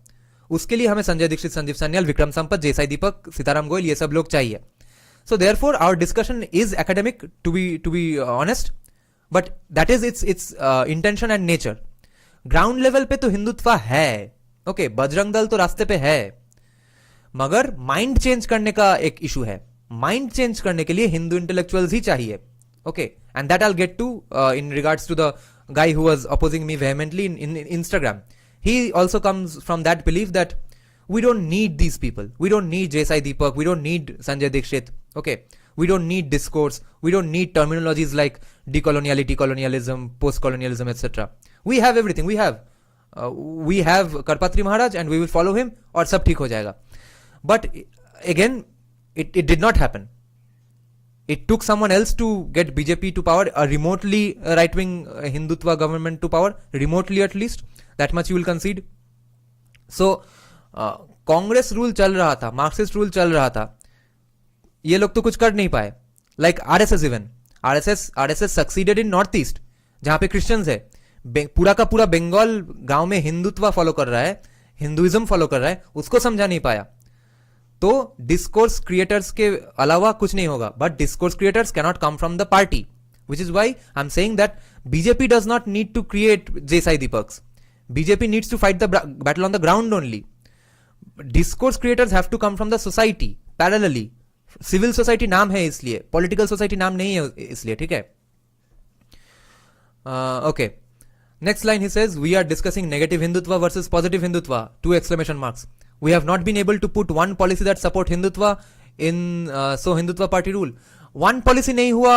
Speaker 1: उसके लिए हमें संजय दीक्षित, संजीव सान्याल, विक्रम संपत, जे साई दीपक, सीताराम गोयल, ये सब लोग चाहिए. So therefore our discussion is academic to be honest, but that is its intention and nature. Ground level पे तो हिंदुत्व है. ओके, बजरंग दल तो रास्ते पे है, मगर माइंड चेंज करने का एक इशू है. माइंड चेंज करने के लिए हिंदू इंटेलेक्चुअल्स ही चाहिए. Okay, and that I get to in regards to the guy who was opposing me vehemently in Instagram. He also comes from that belief that we don't need these people. We don't need J Sai Deepak. We don't need Sanjay Dixit. Okay. We don't need discourse. We don't need terminologies like decoloniality, colonialism, post-colonialism, etc. We have everything. We have Karpatri Maharaj and we will follow him और सब ठीक हो जाएगा. But again, it did not happen. It took someone else to get BJP to power, a remotely right-wing Hindutva government to power, remotely at least. That much you will concede. So, Congress rule चल रहा था, Marxist rule चल रहा था, ये लोग तो कुछ कर नहीं पाए. Like RSS even, RSS succeeded in north east, जहां पे क्रिश्चियंस है. पूरा का पूरा बंगाल गांव में हिंदुत्व फॉलो कर रहा है, हिंदुइज्म फॉलो कर रहा है, उसको समझा नहीं पाया. तो डिस्कोर्स क्रिएटर्स के अलावा कुछ नहीं होगा. But discourse creators cannot come from the party, which is why I am saying that BJP does not need to create J Sai Deepaks. BJP needs to fight the battle on the ground only. Discourse creators have to come from the society parallelly. Civil society नाम है इसलिए, political society नाम नहीं है इसलिए. ठीक है. Okay, next line he says we are discussing negative Hindutva versus positive Hindutva, 2 exclamation marks. We have not been able to put one policy that support Hindutva in so Hindutva party rule. One policy नहीं हुआ.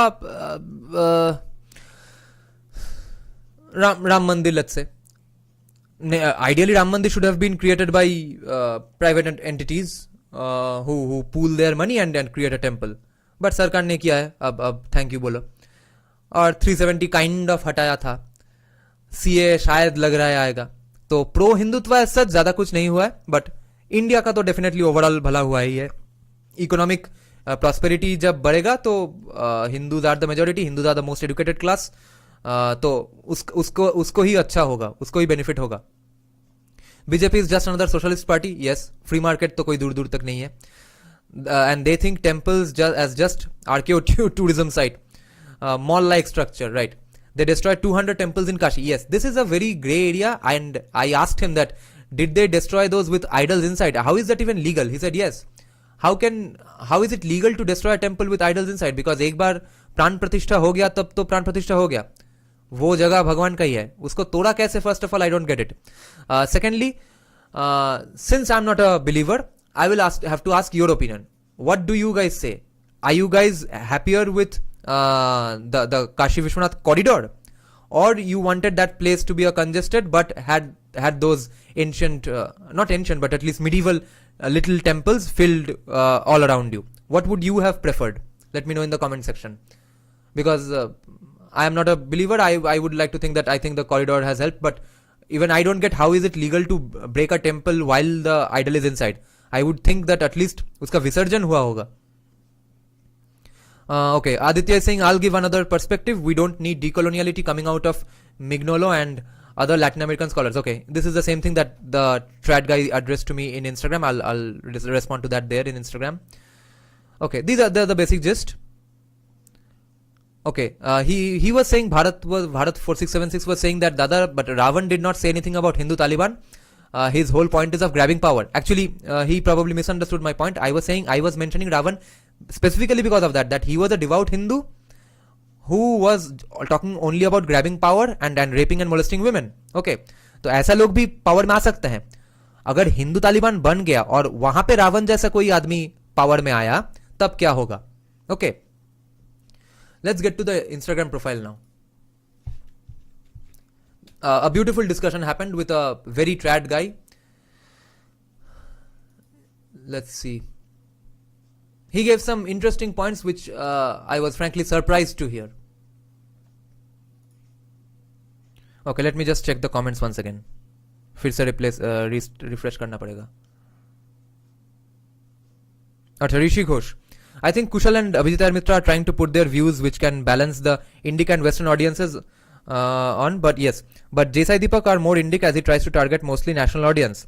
Speaker 1: Ram Mandir, let's say. Ideally, Ram Mandir should have been created by private entities who pool their money and create a temple. But सरकार ने किया है. अब thank you बोलो. और 370 kind of हटाया था. CA शायद लग रहा है आएगा. तो प्रो हिंदुत्व सच ज्यादा कुछ नहीं हुआ है. बट इंडिया का तो डेफिनेटली ओवरऑल भला हुआ ही है. इकोनॉमिक प्रॉस्पेरिटी जब बढ़ेगा तो Hindus are the majority, Hindus are the most educated class, तो उसको ही अच्छा होगा, उसको ही बेनिफिट होगा. BJP is just another socialist party. Yes, free market तो कोई दूर दूर तक नहीं है. And they think temples as just archaeo tourism site, mall like structure, right. They destroyed 200 temples in Kashi. Yes, this is a very gray area, and I asked him that, did they destroy those with idols inside? How is that even legal? He said yes. How is it legal to destroy a temple with idols inside? Because एक बार प्राण प्रतिष्ठा हो गया तब तो प्राण प्रतिष्ठा हो गया. वो जगह भगवान का ही है, उसको तोड़ा कैसे? First of all, I don't get it. Secondly, since I'm not a believer, I will have to ask your opinion. what do you guys say? Are you guys happier with the Kashi Vishwanath corridor, or you wanted that place to be a congested but had those ancient, not ancient but at least medieval little temples filled all around you? What would you have preferred? Let me know in the comment section, because I am not a believer. I would like to think that I think the corridor has helped, but even I don't get how is it legal to break a temple while the idol is inside. I would think that at least uska visarjan hua hoga. Okay, Aditya is saying, I'll give another perspective. We don't need decoloniality coming out of Mignolo and other Latin American scholars. Okay, this is the same thing that the trad guy addressed to me in Instagram. I'll respond to that there in Instagram. Okay, these are the basic gist. Okay, he was saying Bharat 4676 was saying that Dada, but Ravan did not say anything about Hindu Taliban. His whole point is of grabbing power. Actually, he probably misunderstood my point. I was mentioning Ravan specifically because of that he was a devout Hindu who was talking only about grabbing power and raping and molesting women. Okay, तो ऐसा लोग भी power में आ सकते हैं. अगर हिंदू तालिबान बन गया और वहां पे रावण जैसा कोई आदमी पावर में आया, तब क्या होगा? Okay, let's get to the Instagram profile now. A beautiful discussion happened with a very trad guy. Let's see. He gave some interesting points which I was frankly surprised to hear. Okay, let me just check the comments once again. फिर से refresh करना पड़ेगा. अच्छा, Rishi Ghosh. I think Kushal and Abhijeet Iyer Mitra are trying to put their views which can balance the Indic and Western audiences on, but yes. But J Sai Deepak are more Indic as he tries to target mostly national audience.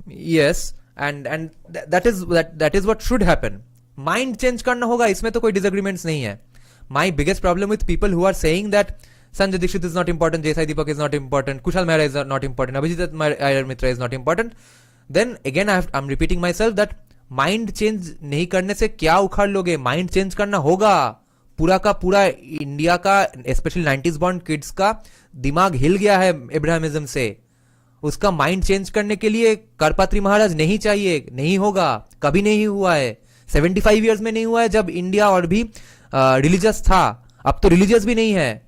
Speaker 1: Yes. And that is what should happen. Mind change करना होगा, इसमें तो कोई disagreements नहीं है. My biggest problem with people who are saying that Sanjay Dixit is not important, J Sai Deepak is not important, Kushal Mehra is not important, Abhijeet Iyer Mitra is not important. Then again I'm repeating myself that mind change नहीं करने से क्या उखाड़ लोगे? Mind change करना होगा. पूरा का पूरा इंडिया का especially 90s born kids का दिमाग हिल गया है इब्राहिमिज्म से. उसका माइंड चेंज करने के लिए करपात्री महाराज नहीं चाहिए, नहीं होगा, कभी नहीं हुआ है. 75 इयर्स में नहीं हुआ है जब इंडिया और भी रिलीजियस था. अब तो रिलीजियस भी नहीं है.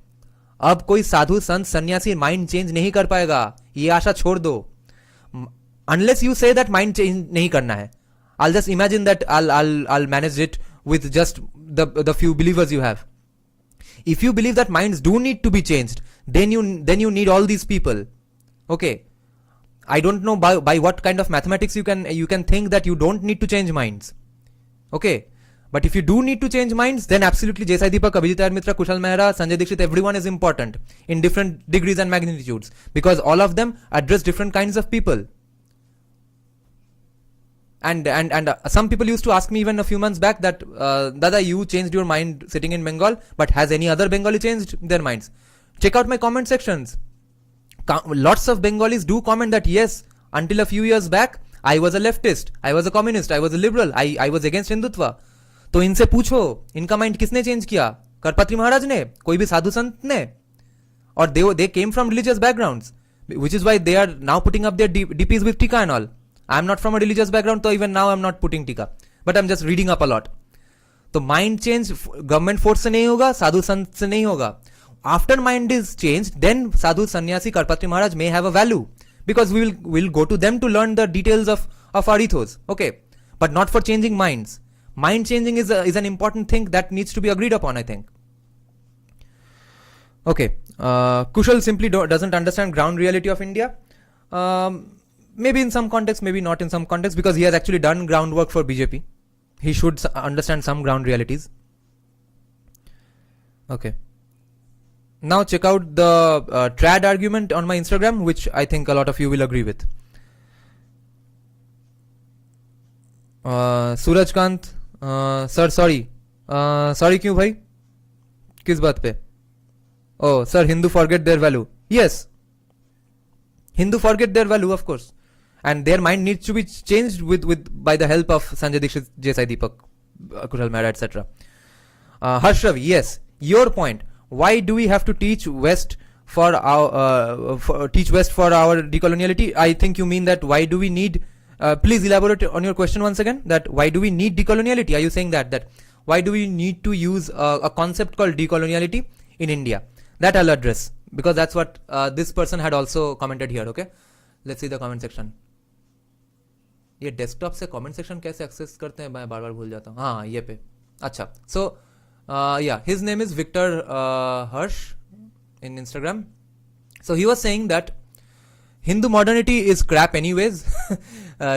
Speaker 1: अब कोई साधु संत सन्यासी माइंड चेंज नहीं कर पाएगा, ये आशा छोड़ दो. Unless you say that mind change नहीं करना है. I'll just imagine that I'll manage it with just the few believers you have. If you believe that minds do need to be changed, then you need all these people. Okay, I don't know by what kind of mathematics you can think that you don't need to change minds. Okay, but if you do need to change minds, then absolutely J Sai Deepak, Abhijeet Iyer Mitra, Kushal Mehra, Sanjay Dixit, everyone is important in different degrees and magnitudes, because all of them address different kinds of people. And some people used to ask me even a few months back that Dada, you changed your mind sitting in Bengal, but has any other Bengali changed their minds? Check out my comment sections. Lots of Bengalis do comment that yes, until a few years back I was a leftist, I was a communist, I was a liberal, I was against Hindutva. तो इनसे पूछो, इनका mind किसने change किया? करपात्री महाराज ने? कोई भी साधु संत ने? और they came from religious backgrounds, which is why they are now putting up their DPs with tika and all. I am not from a religious background, so even now I am not putting tika, but I am just reading up a lot. तो mind change government force से नहीं होगा, साधु संत से नहीं होगा. After mind is changed, then sadhu sannyasi Karpatri Maharaj may have a value, because we'll go to them to learn the details of our ethos. Okay, but not for changing minds. Mind changing is an important thing that needs to be agreed upon, I think. Okay, Kushal simply doesn't understand ground reality of India. Maybe in some context, maybe not in some context, because he has actually done groundwork for BJP. He should understand some ground realities. Okay. Now check out the trad argument on my Instagram, which I think a lot of you will agree with. Suraj Kant, sir, sorry. Sorry क्यों भाई? किस बात पे? Oh, sir, Hindu forget their value. Yes. Hindu forget their value, of course. And their mind needs to be changed by the help of Sanjay Dixit, J Sai Deepak, Kushal Mehra, etc. Harsh Ravi, yes. Your point. Why do we have to teach West for our decoloniality? I think you mean that why do we need Please elaborate on your question once again, that why do we need decoloniality? Are you saying that why do we need to use a concept called decoloniality in India? That I'll address, because that's what this person had also commented here. Okay, let's see the comment section. ये desktop से comment section कैसे access करते हैं, मैं बार बार भूल जाता हूँ. हाँ, ये पे. अच्छा, so yeah his name is Victor Harsh in Instagram. So he was saying that Hindu modernity is crap anyways.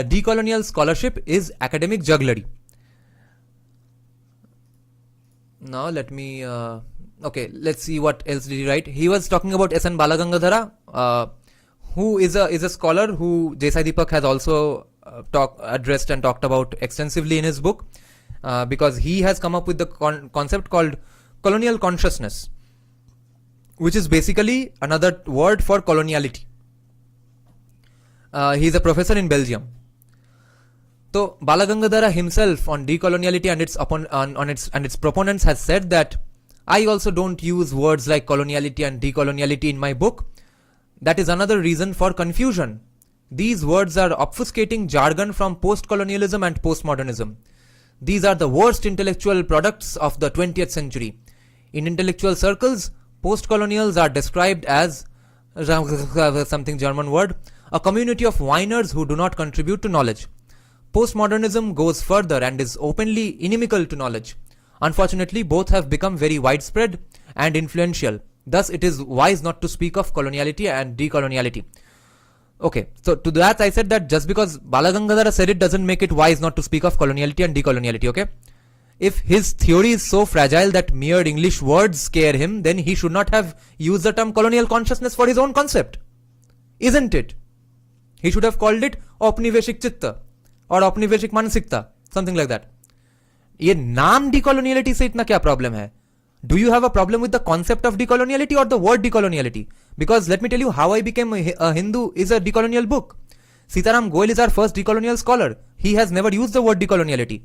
Speaker 1: Decolonial scholarship is academic jugglery. Now let me okay, let's see what else did he write. He was talking about S.N. Balagangadhara, who is a scholar who J Sai Deepak has also addressed and talked about extensively in his book, because he has come up with the concept called colonial consciousness, which is basically another word for coloniality. He's a professor in Belgium. So Balagangadhara himself on decoloniality and its proponents has said that I also don't use words like coloniality and decoloniality in my book. That is another reason for confusion. These words are obfuscating jargon from post-colonialism and postmodernism. These are the worst intellectual products of the 20th century. In intellectual circles, post-colonials are described as something German word, a community of whiners who do not contribute to knowledge. Postmodernism goes further and is openly inimical to knowledge. Unfortunately, both have become very widespread and influential. Thus, it is wise not to speak of coloniality and decoloniality. Okay, so to that I said that just because Balagangadhara said it doesn't make it wise not to speak of coloniality and decoloniality, okay? If his theory is so fragile that mere English words scare him, then he should not have used the term colonial consciousness for his own concept. Isn't it? He should have called it औपनिवेशिक चित्त or औपनिवेशिक मानसिकता, something like that. ये नाम decoloniality से इतना क्या problem है? Do you have a problem with the concept of decoloniality or the word decoloniality? Because let me tell you how I became a Hindu is a decolonial book. Sitaram Goel is our first decolonial scholar. He has never used the word decoloniality.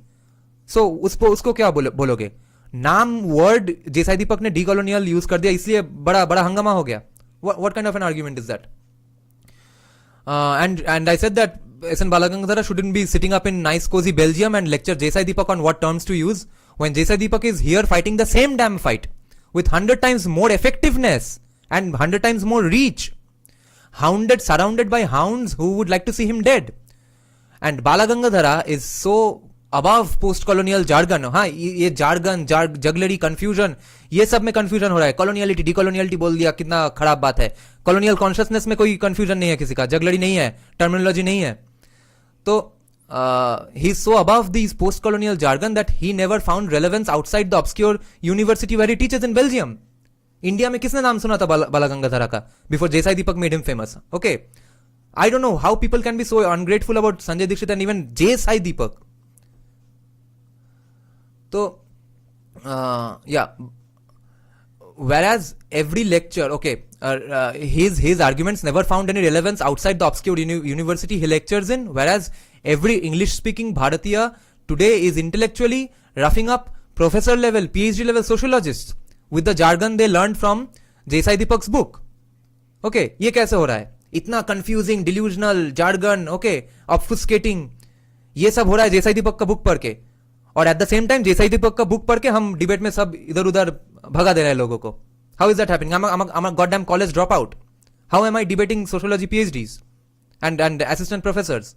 Speaker 1: So उसको क्या बोलोगे? नाम word J Sai Deepak ने decolonial use कर दिया, इसलिए बड़ा हंगामा हो गया. What kind of an argument is that? And I said that S.N. Balagangadhara shouldn't be sitting up in nice cozy Belgium and lecture J Sai Deepak on what terms to use, when J Sai Deepak is here fighting the same damn fight with 100 times more effectiveness and 100 times more reach, surrounded by hounds who would like to see him dead. And Balagangadhara is so above post-colonial jargon. हाँ, ये jargon, jugglery, confusion, ये सब में confusion हो रहा है. Coloniality, decoloniality बोल दिया, कितना खराब बात है. Colonial consciousness में कोई confusion नहीं है किसी का, jugglery नहीं है, terminology नहीं है. तो he's so above these post-colonial jargon that he never found relevance outside the obscure university where he teaches in Belgium. India में किसने नाम सुना था बालागंगाधरा का before J Sai Deepak made him famous? Okay, I don't know how people can be so ungrateful about Sanjay Dixit and even J Sai Deepak. So yeah, whereas every lecture, okay, his arguments never found any relevance outside the obscure university he lectures in, whereas every English speaking Bharatiya today is intellectually roughing up professor level, PhD level sociologists with the jargon they learned from J Sai Deepak's book. Okay, ये कैसे हो रहा है? इतना confusing, delusional, jargon, okay, obfuscating, ये सब हो रहा है J Sai Deepak का book पढ़ के. और at the same time J Sai Deepak का book पढ़ के हम debate में सब इधर उधर भगा दे रहे हैं लोगों को. How is that happening? I'm a goddamn college dropout. How am I debating sociology PhDs and assistant professors?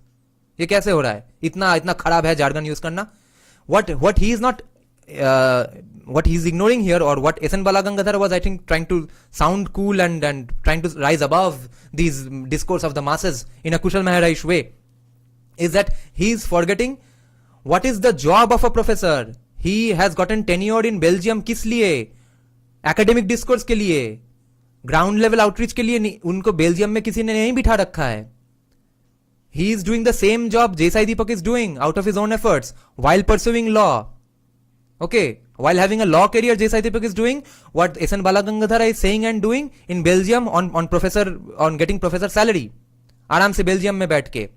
Speaker 1: ये कैसे हो रहा है? इतना खराब है jargon use करना. What he is not what he's ignoring here, or what S.N. Balagangadhara was, I think, trying to sound cool and trying to rise above these discourse of the masses in a Kushal Mehra-ish way, is that he's forgetting what is the job of a professor. He has gotten tenure in Belgium किस लिए? Academic discourse के लिए, ground level outreach के लिए उनको Belgium में किसी ने नहीं बिठा रखा है. He is doing the same job J Sai Deepak is doing out of his own efforts while pursuing law. Okay, while having a law career, J Sai Deepak is doing what S.N. Balagangadhara is saying and doing in Belgium on getting professor salary. आराम से Belgium में बैठ के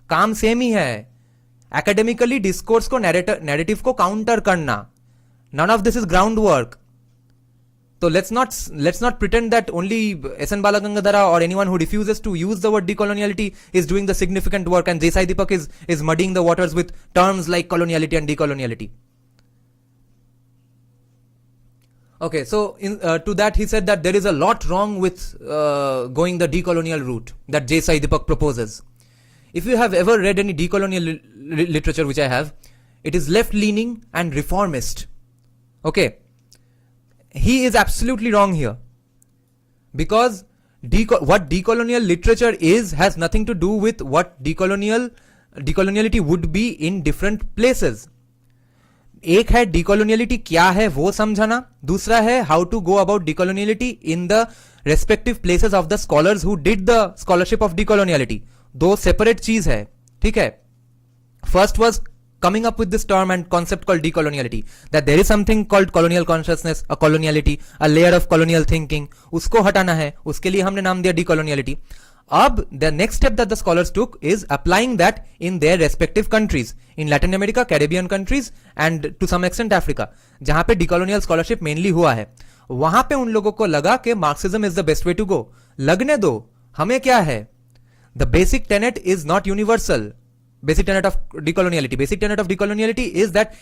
Speaker 1: काम same ही है. Academically discourse को narrative को counter करना. None of this is groundwork. So let's not pretend that only S.N. Balagangadhara or anyone who refuses to use the word decoloniality is doing the significant work, and J Sai Deepak is muddying the waters with terms like coloniality and decoloniality. Okay, so to that he said that there is a lot wrong with going the decolonial route that J Sai Deepak proposes. If you have ever read any decolonial literature, which I have, it is left-leaning and reformist. Okay. He is absolutely wrong here, because what decolonial literature is has nothing to do with what decoloniality would be in different places. एक है decoloniality क्या है वो समझाना, दूसरा है how to go about decoloniality in the respective places of the scholars who did the scholarship of decoloniality. दो separate चीज है, ठीक है. First was coming up with this term and concept called decoloniality, that there is something called colonial consciousness, a coloniality, a layer of colonial thinking, उसको हटाना है, उसके लिए हमने नाम दिया decoloniality. अब the next step that the scholars took is applying that in their respective countries, in Latin America, Caribbean countries and to some extent Africa, जहां पे decolonial scholarship mainly हुआ है. वहां पे उन लोगों को लगा कि Marxism is the best way to go. लगने दो, हमें क्या है? The basic tenet is not universal. Basic tenet of decoloniality is that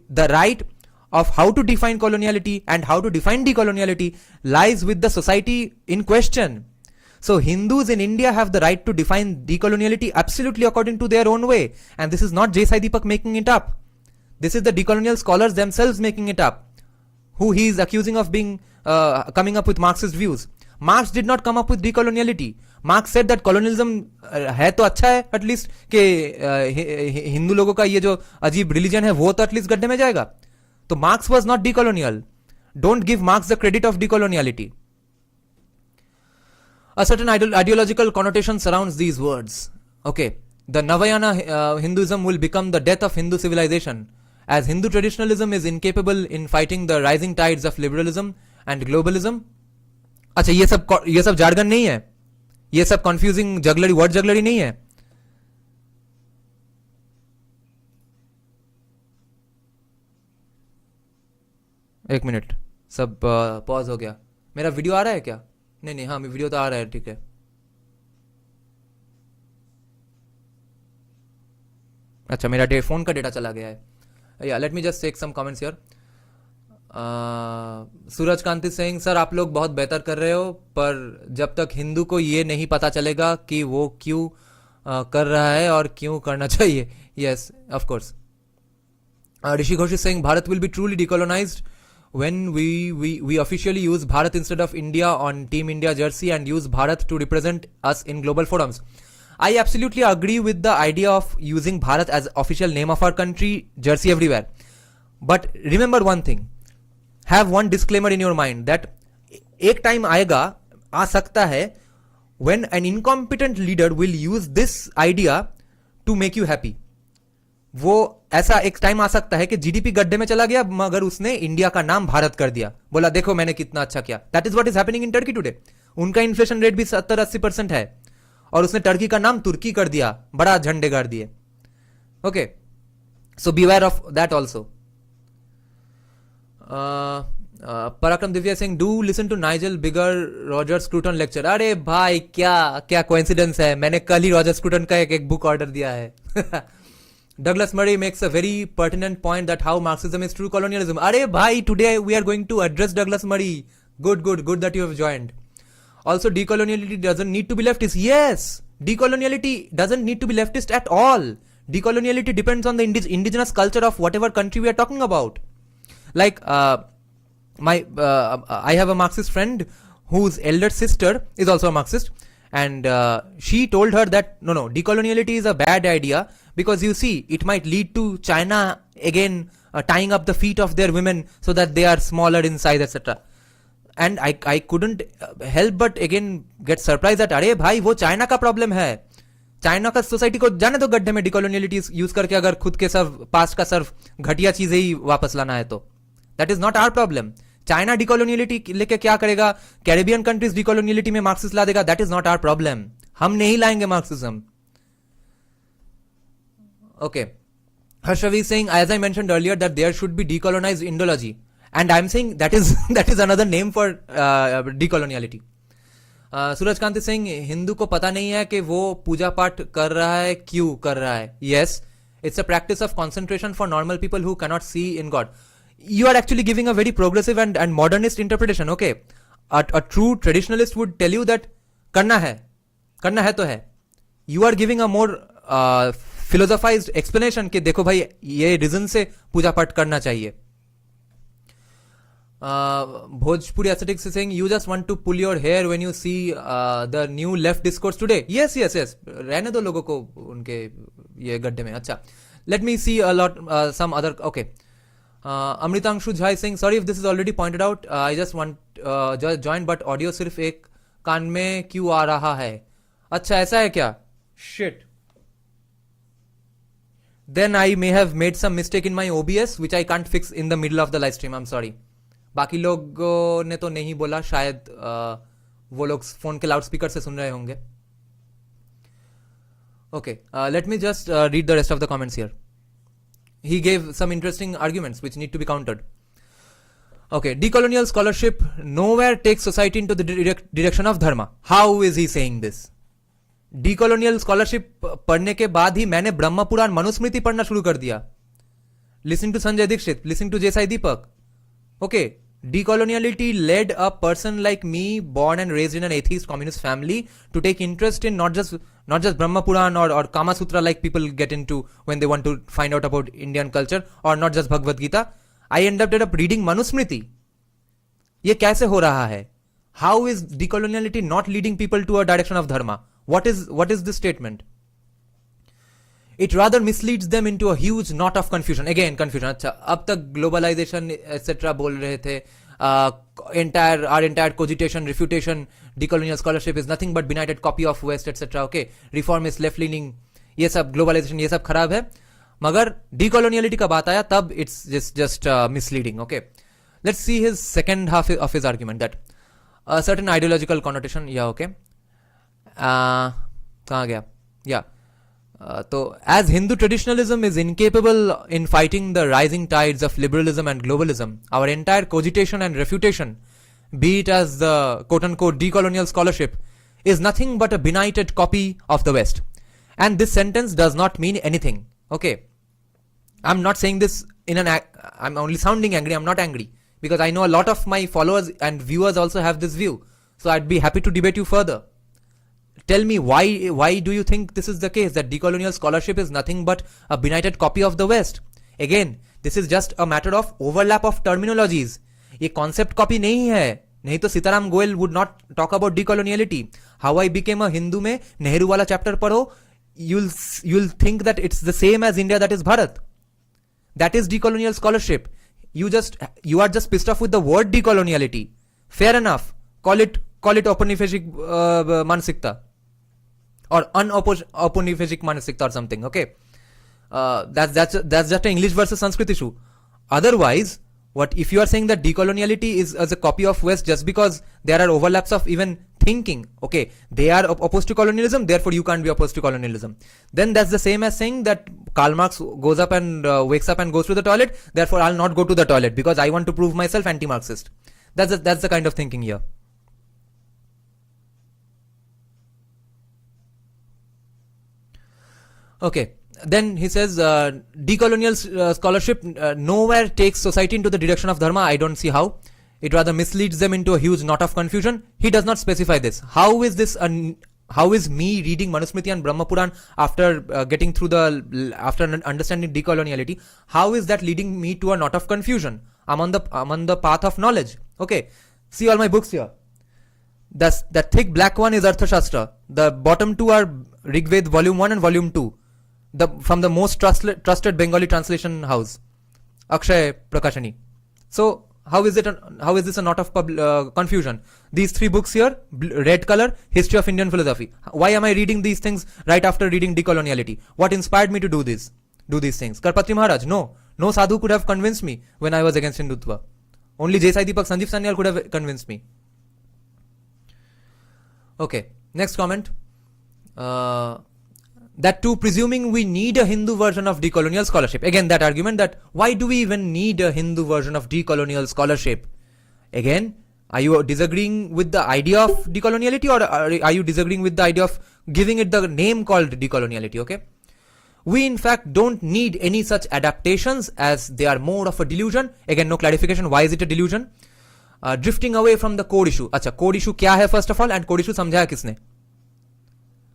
Speaker 1: the right of how to define coloniality and how to define decoloniality lies with the society in question. So Hindus in India have the right to define decoloniality absolutely according to their own way, and this is not J Sai Deepak making it up. This is the decolonial scholars themselves making it up, who he is accusing of being coming up with Marxist views. Marx did not come up with decoloniality. Marx said that colonialism है तो अच्छा है at least कि हिंदू लोगों का ये जो अजीब रिलीजन है वो तो एटलीस्ट गड्ढे में जाएगा. तो Marx was not decolonial. Don't give Marx the credit of decoloniality. A certain ideological connotation surrounds these words. Okay, the Navayana Hinduism will become the death of Hindu civilization, as Hindu traditionalism is incapable in fighting the rising tides of liberalism and globalism. अच्छा ये सब jargon नहीं है, ये सब confusing jugglery word jugglery नहीं है. एक मिनट, सब पॉज हो गया. मेरा वीडियो आ रहा है क्या? नहीं, हाँ वीडियो तो आ रहा है, ठीक है. अच्छा, मेरा फोन का डेटा चला गया है. Yeah let me just take some comments here. Suraj Kanti Singh, sir आप लोग बहुत बेहतर कर रहे हो, पर जब तक हिंदू को ये नहीं पता चलेगा कि वो क्यों कर रहा है और क्यों करना चाहिए. Yes, of course. Rishi Ghosh Singh, Bharat will be truly decolonised when we officially use Bharat instead of India on Team India jersey and use Bharat to represent us in global forums. I absolutely agree with the idea of using Bharat as official name of our country jersey everywhere. But remember one thing, have one disclaimer in your mind that एक time आएगा, आ सकता है, when an incompetent leader will use this idea to make you happy. वो ऐसा एक time आ सकता है कि जीडीपी गड्ढे में चला गया मगर उसने इंडिया का नाम भारत कर दिया, बोला देखो मैंने कितना अच्छा किया. That is what is happening in Turkey today. उनका इन्फ्लेशन रेट भी 70-80% है और उसने टर्की का नाम तुर्की कर दिया, बड़ा झंडे गाड़ दिए. Okay, so beware of that also. Parakram Divya Singh, do listen to Nigel Biggar Roger Scruton lecture. अरे भाई क्या कोइंसिडेंस है, मैंने कल ही रॉजर स्क्रूटन का एक बुक ऑर्डर दिया है. Douglas Murray makes a very pertinent point that how Marxism is true colonialism. Arey bhai, today we are going to address Douglas Murray. Good that you have joined. Also, decoloniality doesn't need to be leftist. Yes, decoloniality doesn't need to be leftist at all. Decoloniality depends on the indigenous culture of whatever country we are talking about. Like, I have a Marxist friend whose elder sister is also a Marxist. And she told her that no, decoloniality is a bad idea because you see, it might lead to China again tying up the feet of their women so that they are smaller in size, etc. And I couldn't help but again get surprised that अरे भाई वो China का problem है. China का society को जाने दो गड्ढे में डिकोलोनियलिटी यूज करके, अगर खुद के सब पास्ट का सर्व घटिया चीजें ही वापस लाना है तो. That is not our problem. China decoloniality लेके क्या करेगा, कैरिबियन कंट्रीज डिकोलोनियलिटी में मार्क्सिस्ट ला देगा, that is not our problem. हम नहीं लाएंगे Marxism. Okay, Harshvi Singh, as I mentioned earlier that there should be decolonised Indology And I'm saying that is that is another name for decoloniality. Surajkant Singh, Hindu को पता नहीं है कि वो पूजा पाठ कर रहा है, क्यों कर रहा है. Yes, it's a practice of concentration for normal people who cannot see in God. You are actually giving a very progressive and modernist interpretation. Okay, a true traditionalist would tell you that करना है तो है. You are giving a more philosophized explanation कि देखो भाई ये reason से पूजा पाठ करना चाहिए. Bhojpuri Aesthetics is saying, you just want to pull your hair when you see the new left discourse today. Yes. रहने दो लोगों को उनके ये गड्ढे में. अच्छा, let me see a lot some other. Okay, Amritangshu Jha is saying, sorry if this is already pointed out. I just want just join, but audio सिर्फ एक कान में क्यों आ रहा है. अच्छा, ऐसा है क्या? Shit. Then I may have made some mistake in my OBS, which I can't fix in the middle of the live stream. I'm sorry. बाकी लोगों ने तो नहीं बोला, शायद वो लोग फोन के लाउड स्पीकर से सुन रहे होंगे. Okay, let me just read the rest of the comments here. He gave some interesting arguments which need to be countered. Okay, decolonial scholarship nowhere takes society into the direction of dharma. How is he saying this? Decolonial scholarship पढ़ने के बाद ही मैंने ब्रह्म पुराण मनुस्मृति पढ़ना शुरू कर दिया. Listening to Sanjay Dixit, listening to J Sai Deepak. Okay, decoloniality led a person like me, born and raised in an atheist communist family, to take interest in not just Brahma Puran or Kama Sutra like people get into when they want to find out about Indian culture, or not just Bhagavad Gita. I ended up reading Manusmriti. ये कैसे हो रहा है? How is decoloniality not leading people to a direction of dharma? What is this statement? It rather misleads them into a huge knot of confusion. Again, confusion. अच्छा, अब तक globalization etc. बोल रहे थे. Our entire cogitation, refutation, decolonial scholarship is nothing but benighted copy of West etc. Okay, reformist, left leaning, ये सब globalization, ये सब खराब है. मगर decoloniality का बात आया तब it's just misleading. Okay, let's see his second half of his argument, that a certain ideological connotation. Yeah, okay. कहाँ गया? Yeah. So, as Hindu traditionalism is incapable in fighting the rising tides of liberalism and globalism, our entire cogitation and refutation, be it as the quote-unquote decolonial scholarship, is nothing but a benighted copy of the West. And this sentence does not mean anything. Okay, I'm not saying this I'm only sounding angry. I'm not angry, because I know a lot of my followers and viewers also have this view. So I'd be happy to debate you further. Tell me why do you think this is the case, that decolonial scholarship is nothing but a benighted copy of the West? Again, this is just a matter of overlap of terminologies. ये concept copy नहीं है. नहीं तो Sitaram Goyal would not talk about decoloniality. How I became a Hindu में नेहरू वाला chapter पढ़ो, you'll think that it's the same as India, that is Bharat. That is decolonial scholarship. You are just pissed off with the word decoloniality. Fair enough. Call it ঔপনিবেশিক মানসিকতা or unঔপনিবেশিক মানসিকতা or something. Okay, that's just an English versus Sanskrit issue. Otherwise, what if you are saying that decoloniality is as a copy of West just because there are overlaps of even thinking? Okay, they are opposed to colonialism, therefore you can't be opposed to colonialism. Then that's the same as saying that Karl Marx goes up and wakes up and goes to the toilet, therefore I'll not go to the toilet because I want to prove myself anti-Marxist. That's the kind of thinking here. Okay, then he says decolonial scholarship nowhere takes society into the direction of dharma. I don't see how. It rather misleads them into a huge knot of confusion. He does not specify this. How is me reading Manusmriti and Brahma Puran after getting through after understanding decoloniality, how is that leading me to a knot of confusion? I'm on the path of knowledge. Okay, see all my books here. The thick black one is Arthashastra. The bottom two are Rigved volume 1 and volume 2. From the most trusted Bengali translation house, Akshay Prakashani. So how is this a knot of confusion? These three books here, red color, History of Indian Philosophy. Why am I reading these things right after reading Decoloniality? What inspired me to do these things? Karpatri Maharaj, no sadhu could have convinced me when I was against Hindutva. Only J Sai Deepak, Sanjeev Sanyal could have convinced me. Okay, next comment. that too presuming we need a Hindu version of decolonial scholarship. Again, that argument that why do we even need a Hindu version of decolonial scholarship? Again, are you disagreeing with the idea of decoloniality, or are you disagreeing with the idea of giving it the name called decoloniality? Okay. We in fact don't need any such adaptations, as they are more of a delusion. Again, no clarification. Why is it a delusion? Drifting away from the core issue. अच्छा, core issue क्या है first of all, and core issue समझाया किसने?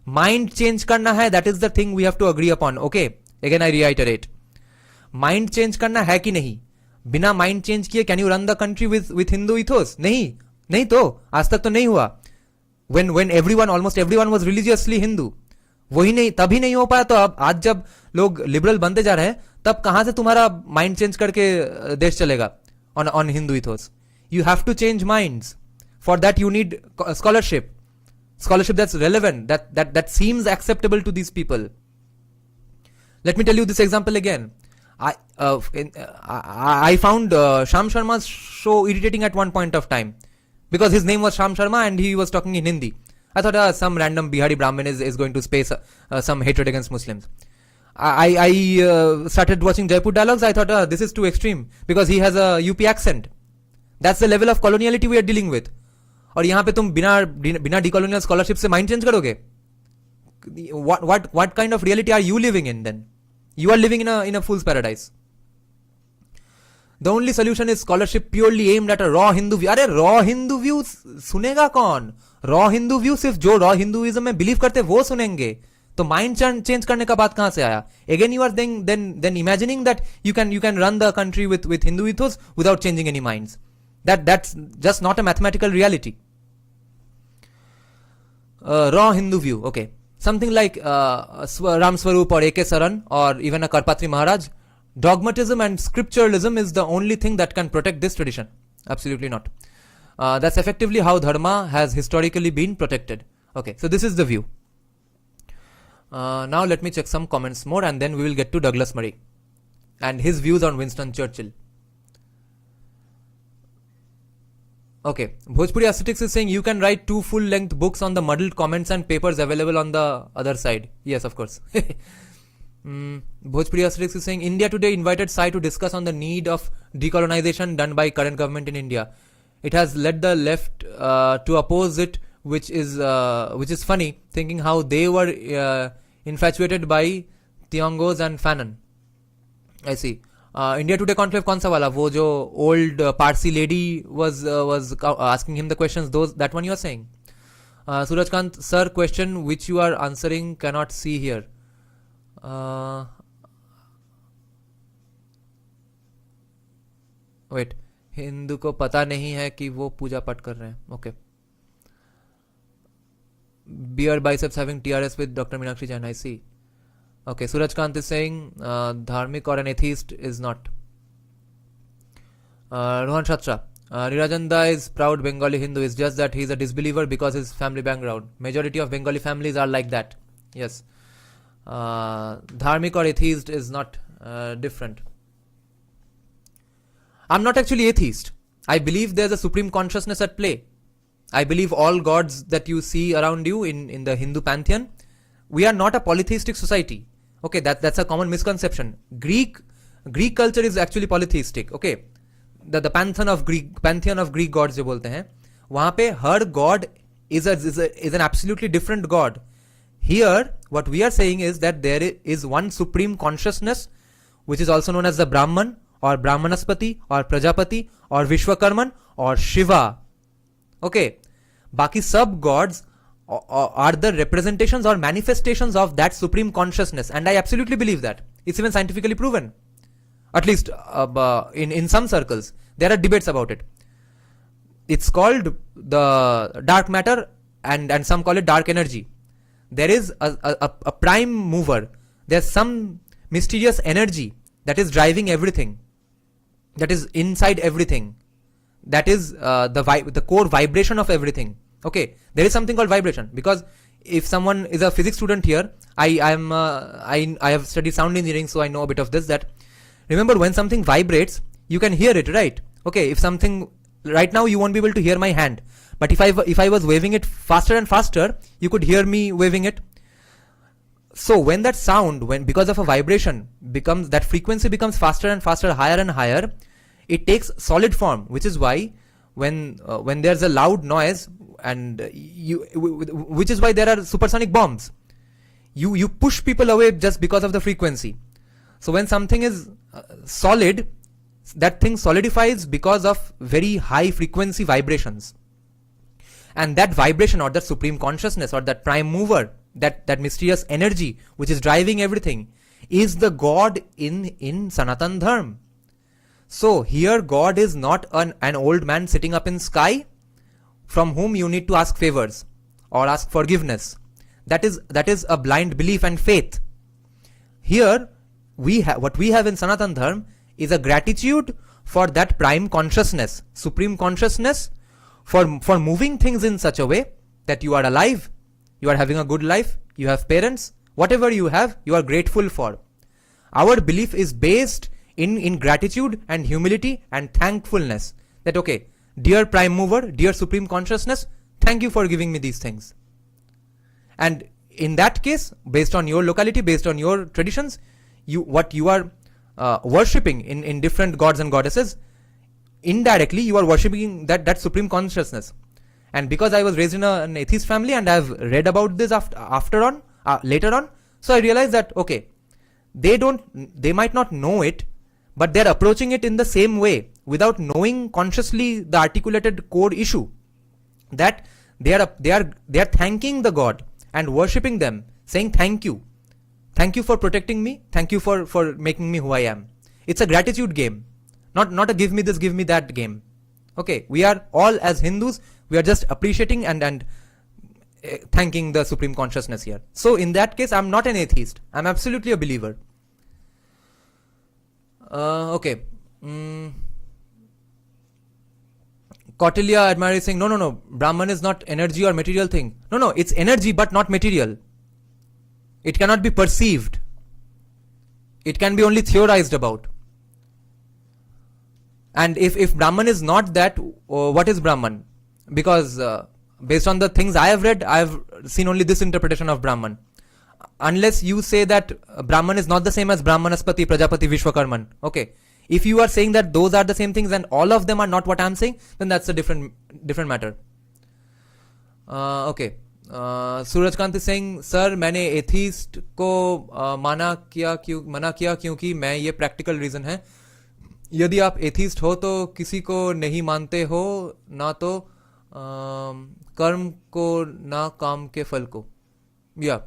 Speaker 1: Mind change करना है, that is the thing we have to agree upon. Okay. Again, I reiterate. Mind change करना है कि नहीं? बिना माइंड चेंज किए can you run the country with Hindu ethos? नहीं तो आज तक तो नहीं हुआ. when everyone, almost everyone was religiously Hindu, वही नहीं, तभी नहीं हो पाया. तो अब आज जब लोग लिबरल बनते जा रहे हैं, तब कहां से तुम्हारा माइंड चेंज करके देश चलेगा on Hindu ethos? You have to change minds. For that you need scholarship that's relevant, that seems acceptable to these people. Let me tell you this example again. I found Sham Sharma's show irritating at one point of time, because his name was Sham Sharma and he was talking in Hindi. I thought some random Bihari Brahmin is going to space some hatred against Muslims. I started watching Jaipur Dialogues. I thought this is too extreme, because he has a UP accent. That's the level of coloniality we are dealing with. और यहाँ पे तुम बिना decolonial scholarship से mind change करोगे? What kind of reality are you living in then? You are living in a fool's paradise. The only solution is scholarship purely aimed at a raw Hindu view. अरे raw Hindu view सुनेगा कौन? Raw Hindu view सिर्फ जो raw Hinduism में believe करते वो सुनेंगे. तो mind change करने का बात कहाँ से आया? Again, you are then imagining that you can run the country with Hindu ethos without changing any minds. That's just not a mathematical reality. Raw Hindu view, okay. Something like Ram Swarup or A.K. Saran or even a Karpatri Maharaj, dogmatism and scripturalism is the only thing that can protect this tradition. Absolutely not. That's effectively how dharma has historically been protected. Okay, so this is the view. Now let me check some comments more, and then we will get to Douglas Murray and his views on Winston Churchill. Okay, Bhojpuri Aesthetics is saying you can write 2 full-length books on the muddled comments and papers available on the other side. Yes, of course. Bhojpuri Aesthetics is saying India Today invited Sai to discuss on the need of decolonization done by current government in India. It has led the left to oppose it, which is funny, thinking how they were infatuated by Tiongos and Famine. I see. India Today conclave कौन सा वाला? वो जो old Parsi lady was asking him the questions, that one you are saying. Surajkant sir, question which you are answering cannot see here. Wait, Hindu को पता नहीं है कि वो पूजा पाठ कर रहे हैं. Okay. Beer biceps having TRS with Dr. Meenakshi Jain, I see. Okay, Surajkant is saying dharmic or an atheist is not. Rohan Shatra, Nirajanda is proud Bengali Hindu. It's just that he's a disbeliever because his family background. Majority of Bengali families are like that. Yes. Dharmic or atheist is not different. I'm not actually atheist. I believe there's a supreme consciousness at play. I believe all gods that you see around you in the Hindu pantheon. We are not a polytheistic society. Okay, that's a common misconception. Greek culture is actually polytheistic. Okay, the pantheon of Greek gods जो बोलते हैं, वहाँ पे हर god is an absolutely different god. Here, what we are saying is that there is one supreme consciousness, which is also known as the Brahman or Brahmanaspati or Prajapati or Vishwakarman or Shiva. Okay, बाकी सब gods are the representations or manifestations of that supreme consciousness, and I absolutely believe that. It's even scientifically proven. At least in some circles, there are debates about it. It's called the dark matter, and some call it dark energy. There is a prime mover. There's some mysterious energy that is driving everything, that is inside everything, that is the core vibration of everything. Okay, there is something called vibration, because if someone is a physics student here, I have studied sound engineering, so I know a bit of this. That remember, when something vibrates, you can hear it, right? Okay, if something right now you won't be able to hear my hand, but if I was waving it faster and faster, you could hear me waving it. So when that sound, because of a vibration, that frequency becomes faster and faster, higher and higher, it takes solid form, which is why when there's a loud noise, and which is why there are supersonic bombs. You push people away just because of the frequency. So when something is solid, that thing solidifies because of very high frequency vibrations. And that vibration, or that supreme consciousness, or that prime mover, that mysterious energy which is driving everything, is the God in Sanatan Dharma. So here God is not an old man sitting up in sky from whom you need to ask favors or ask forgiveness. That is a blind belief and faith. Here what we have in Sanatan Dharma is a gratitude for that prime consciousness, supreme consciousness, for moving things in such a way that you are alive, you are having a good life, you have parents, whatever you have, you are grateful for. Our belief is based in gratitude and humility and thankfulness. That okay, dear prime mover, dear supreme consciousness, thank you for giving me these things. And in that case, based on your locality, based on your traditions, what you are worshipping in different gods and goddesses, indirectly you are worshipping that supreme consciousness. And because I was raised in an atheist family and I have read about this later on, so I realized that okay, they might not know it, but they're approaching it in the same way without knowing consciously the articulated core issue, that they are thanking the God and worshipping them, saying thank you for protecting me, thank you for making me who I am. It's a gratitude game, not a give me this, give me that game. Okay, we are all, as Hindus, we are just appreciating and thanking the supreme consciousness here. So in that case, I'm not an atheist, I'm absolutely a believer. Okay. Kautilya admirer is saying, no, Brahman is not energy or material thing. No, it's energy but not material. It cannot be perceived. It can be only theorized about. And if Brahman is not that, what is Brahman? Because based on the things I have read, I have seen only this interpretation of Brahman. Unless you say that Brahman is not the same as Brahmanaspati, Prajapati, Vishwakarman. Okay. If you are saying that those are the same things and all of them are not what I am saying, then that's a different matter. Okay. Surajkant is saying, sir, मैंने atheist को मना किया क्योंकि मैं ये practical reason है. यदि आप एथीस्ट हो तो किसी को नहीं मानते हो, ना तो कर्म को ना काम के फल को. या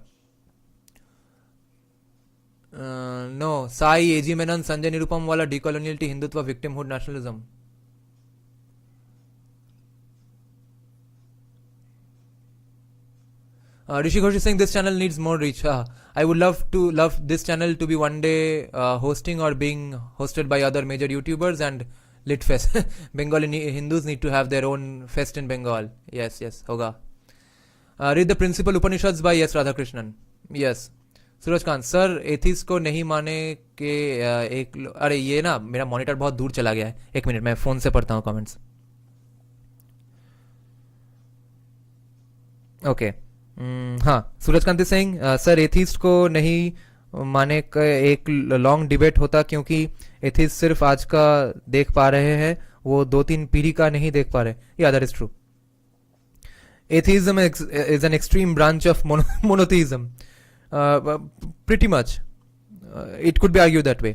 Speaker 1: नो, साई, एजी मेनन, संजय निरुपम वाला decoloniality, Hindutva, victimhood, nationalism. Rishi Ghosh is saying this channel needs more reach. I would love this channel to be one day hosting or being hosted by other major YouTubers and lit fest. Bengali Hindus need to have their own fest in Bengal. Yes, hoga. Read the Principal Upanishads by S. Radhakrishnan. Yes. Suraj Kant sir, atheist को नहीं माने के अरे ये ना मेरा monitor बहुत दूर चला गया है, एक मिनट मैं फोन से पढ़ता हूँ कमेंट्स. ओके. हाँ, सूरज कांत सिंह, सर एथिस्ट को नहीं माने का एक लॉन्ग डिबेट होता क्योंकि एथिस्ट सिर्फ आज का देख पा रहे हैं, वो 2-3 पीढ़ी का नहीं देख पा रहे. या that is true. Atheism is an extreme branch of monotheism. Pretty much. It could be argued that way.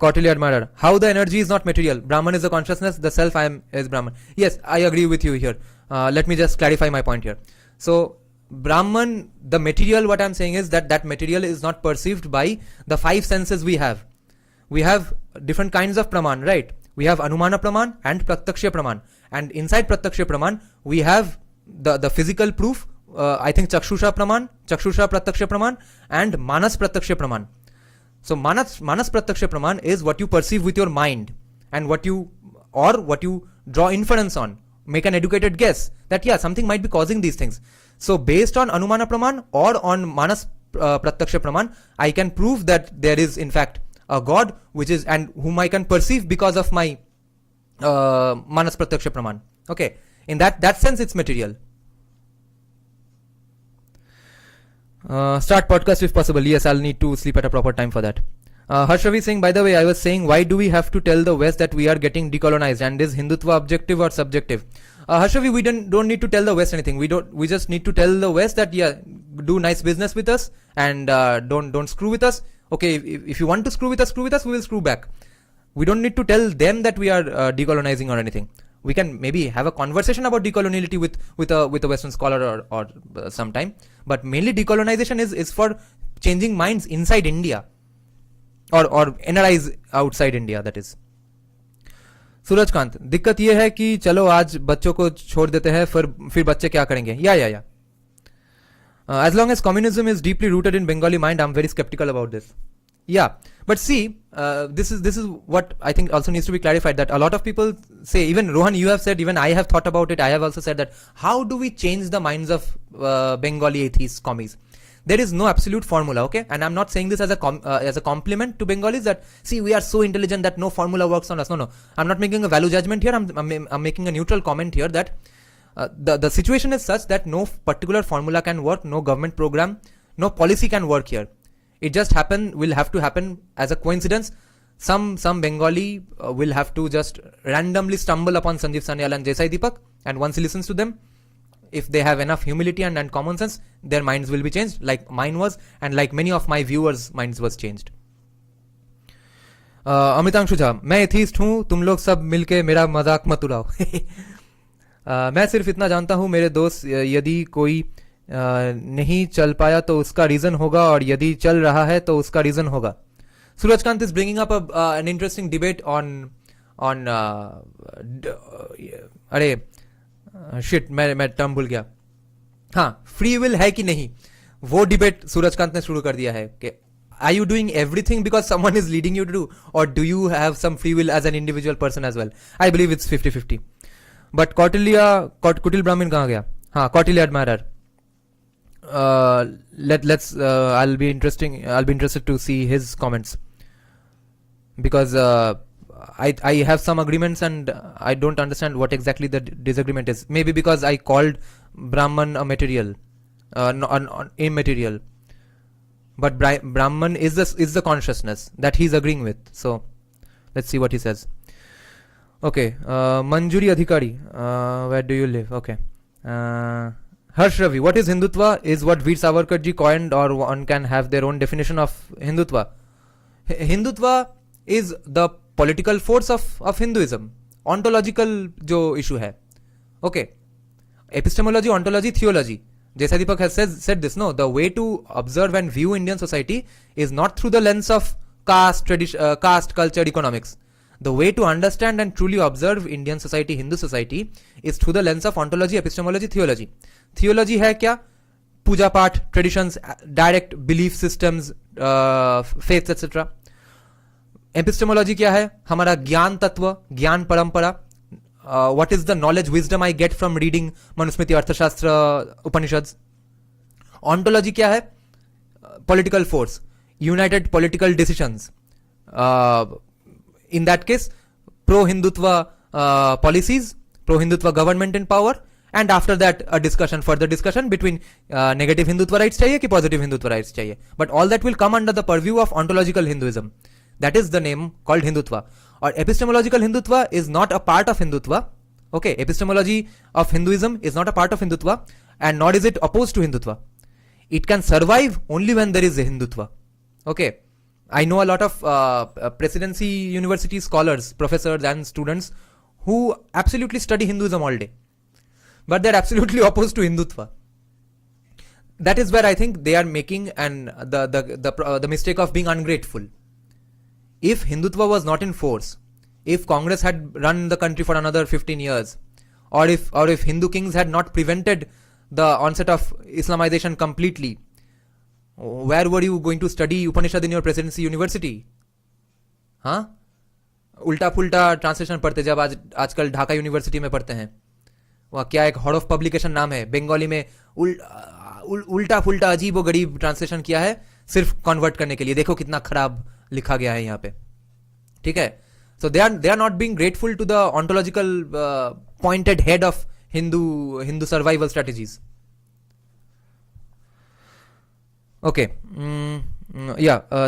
Speaker 1: Kautilya admirer, how the energy is not material. Brahman is the consciousness, the self I am is Brahman. Yes, I agree with you here. Let me just clarify my point here. So, Brahman, the material, what I am saying is that material is not perceived by the 5 senses we have. We have different kinds of Praman, right? We have Anumana Praman and Pratyaksha Praman. And inside Pratyaksha Praman, we have the physical proof, I think Chakshusha Pratyaksha Praman and Manas Pratyaksha Praman. So Manas Pratyaksha Praman is what you perceive with your mind and what you draw inference on, make an educated guess that yeah, something might be causing these things. So based on Anumana Praman or on Manas Pratyaksha Praman, I can prove that there is in fact a God which is, and whom I can perceive because of my Manas Pratyaksha Praman. Okay. In that sense, it's material. Start podcast if possible. Yes, I'll need to sleep at a proper time for that. Harshavi saying, by the way, I was saying, why do we have to tell the West that we are getting decolonized, and is Hindutva objective or subjective? Harshavi, we don't need to tell the West anything. We just need to tell the West that, yeah, do nice business with us and don't screw with us. Okay, if you want to screw with us, we will screw back. We don't need to tell them that we are decolonizing or anything. We can maybe have a conversation about decoloniality with a Western scholar or sometime, but mainly decolonization is for changing minds inside India or NRIs outside India, that is. सूरज कांत, दिक्कत ये है कि चलो आज बच्चों को छोड़ देते हैं, फिर बच्चे क्या करेंगे? या as long as communism is deeply rooted in Bengali mind, I'm very skeptical about this. Yeah, but see, this is what I think also needs to be clarified, that a lot of people say, even Rohan, you have said, even I have thought about it, I have also said that how do we change the minds of Bengali atheists, commies? There is no absolute formula, okay? And I'm not saying this as a compliment to Bengalis that, see, we are so intelligent that no formula works on us. No. I'm not making a value judgment here. I'm making a neutral comment here that the situation is such that no particular formula can work, no government program, no policy can work here. It just will have to happen as a coincidence. Some Bengali will have to just randomly stumble upon Sanjeev Sanyal and J Sai Deepak, and once he listens to them, if they have enough humility and common sense, their minds will be changed, like mine was, and like many of my viewers' minds was changed. अमितांशु Jha, मैं atheist हूँ, तुम लोग सब मिलके मेरा मजाक मत उड़ाओ. मैं सिर्फ इतना जानता हूँ, मेरे दोस्त, यदि कोई नहीं चल पाया तो उसका रीजन होगा, और यदि चल रहा है तो उसका रीजन होगा. Surajkant is bringing up an interesting debate on अरे शिट, मैं टर्म भूल गया. हाँ, फ्री विल है कि नहीं, वो डिबेट सूरजकांत ने शुरू कर दिया है कि are you doing everything because someone is leading you to do, or do you have some free will as an individual person as well? I believe it's 50-50. But Kutil Brahmin कहाँ गया? हाँ, Kautilya admirer. Let's I'll be interested to see his comments, because I have some agreements and I don't understand what exactly the disagreement is. Maybe because I called Brahman a material, immaterial. But Brahman is the consciousness that he's agreeing with. So let's see what he says. Okay, Manjuri Adhikari, where do you live? Okay. Harsh Ravi, what is Hindutva? Is what Veer Savarkar ji coined, or one can have their own definition of Hindutva? Hindutva is the political force of Hinduism. Ontological जो issue है. Okay. Epistemology, ontology, theology. J Sai Deepak has said this, no? The way to observe and view Indian society is not through the lens of caste, culture, economics. The way to understand and truly observe Indian society, Hindu society, is through the lens of ontology, epistemology, theology. Theology है क्या? पूजा पाठ, traditions, direct belief systems, faiths, etc. Epistemology क्या है? हमारा ज्ञान तत्व, ज्ञान परंपरा. What is the knowledge, wisdom I get from reading Manusmriti, Arthashastra, Upanishads? Ontology क्या है? Political force, united political decisions. In that case, pro-Hindutva policies, pro-Hindutva government in power, and after that a further discussion between negative Hindutva rights चाहिए कि positive Hindutva rights चाहिए. But all that will come under the purview of ontological Hinduism. That is the name called Hindutva. Or epistemological Hindutva is not a part of Hindutva. Okay, epistemology of Hinduism is not a part of Hindutva, and nor is it opposed to Hindutva. It can survive only when there is a Hindutva. Okay, I know a lot of presidency university scholars, professors and students who absolutely study Hinduism all day, but they're absolutely opposed to Hindutva. That is where I think they are making the mistake of being ungrateful. If Hindutva was not in force, if Congress had run the country for another 15 years, or if Hindu kings had not prevented the onset of Islamization completely, where were you going to study Upanishad in your presidency university? हाँ, उल्टा पुल्टा translation पढ़ते जब आजकल Dhaka university में पढ़ते हैं. वहाँ क्या एक हॉर्ड ऑफ पब्लिकेशन नाम है, बंगाली में उल्टा पुल्टा अजीब व गरीब ट्रांसलेशन किया है सिर्फ कन्वर्ट करने के लिए. देखो कितना खराब लिखा गया है यहाँ पे. ठीक है. So they are not being grateful to the ontological pointed head of Hindu survival strategies. Okay.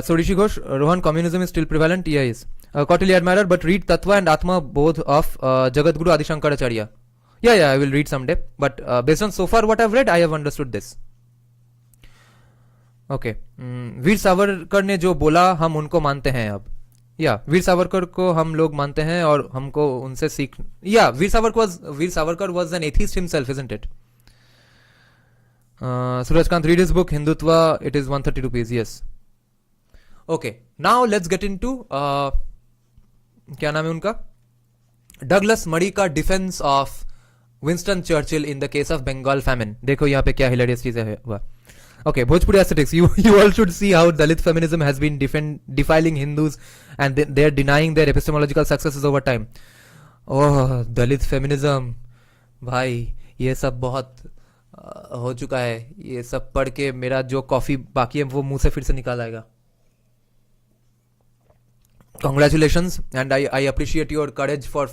Speaker 1: So Rishi Ghosh, Rohan, communism is still prevalent? Yeah, is. Quarterly admirer, but read Tattva and Atma both of Jagadguru Adi Shankaracharya. Yeah, I will read someday. But based on so far what I've read, I have understood this. Okay. Veer Savarkar ने जो बोला हम उनको मानते हैं अब. या वीर सावरकर को हम लोग मानते हैं और हमको उनसे सीख. या Veer Savarkar was an atheist himself, isn't it? Surajkant, read his book Hindutva. It is 130 rupees. Yes. Okay. Now let's get into क्या नाम है उनका? Douglas Murray का defense of Winston Churchill in the case of Bengal famine. देखो यहाँ पे क्या hilarious चीज़ है हुआ. Okay, Bhojpuri aesthetics. You all should see how Dalit feminism has been defiling Hindus, and they're denying their epistemological successes over time. Oh, Dalit feminism, भाई ये सब बहुत हो चुका है. ये सब पढ़ के मेरा जो कॉफी बाकी है वो मुंह से फिर से निकाल आएगा. Congratulations, and I appreciate your courage for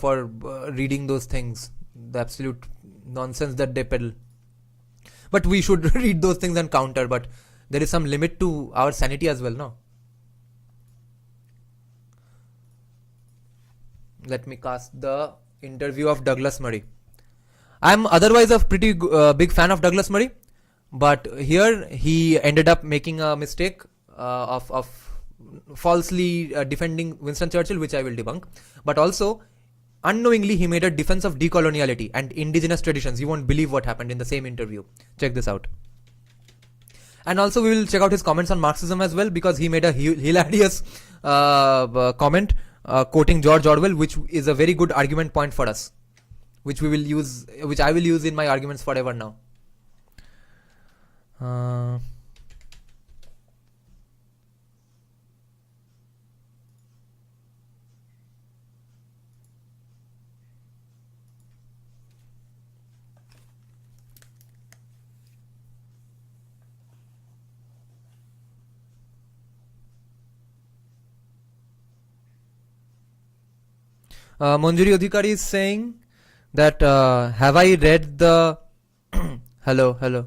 Speaker 1: reading those things. The absolute nonsense that they peddle. But we should read those things and counter. But there is some limit to our sanity as well, no? Let me cast the interview of Douglas Murray. I'm otherwise a pretty big fan of Douglas Murray, but here he ended up making a mistake of falsely defending Winston Churchill, which I will debunk. But also, unknowingly, he made a defense of decoloniality and indigenous traditions. You won't believe what happened in the same interview. Check this out. And also, we will check out his comments on Marxism as well, because he made a hilarious comment quoting George Orwell, which is a very good argument point for us, which I will use in my arguments forever now. Manjuri Adhikari is saying that have I read the hello.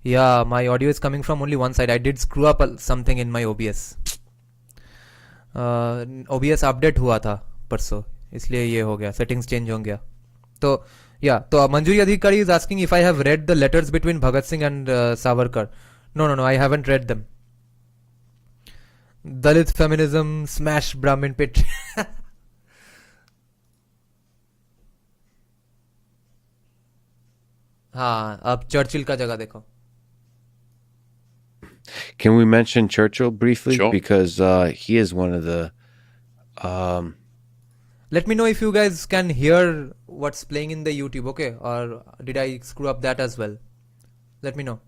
Speaker 1: Yeah, my audio is coming from only one side. I did screw up something in my OBS. OBS update हुआ था परसों, इसलिए ये हो गया, settings change हो गया. तो Manjuri Adhikari is asking if I have read the letters between Bhagat Singh and Savarkar. No, I haven't read them. Dalit feminism smash Brahmin pit. हाँ, अब चर्चिल का जगह देखो.
Speaker 2: Can we mention Churchill briefly?
Speaker 3: Sure.
Speaker 2: Because he is one of the...
Speaker 1: Let me know if you guys can hear what's playing in the YouTube, okay? Or did I screw up that as well? Let me know.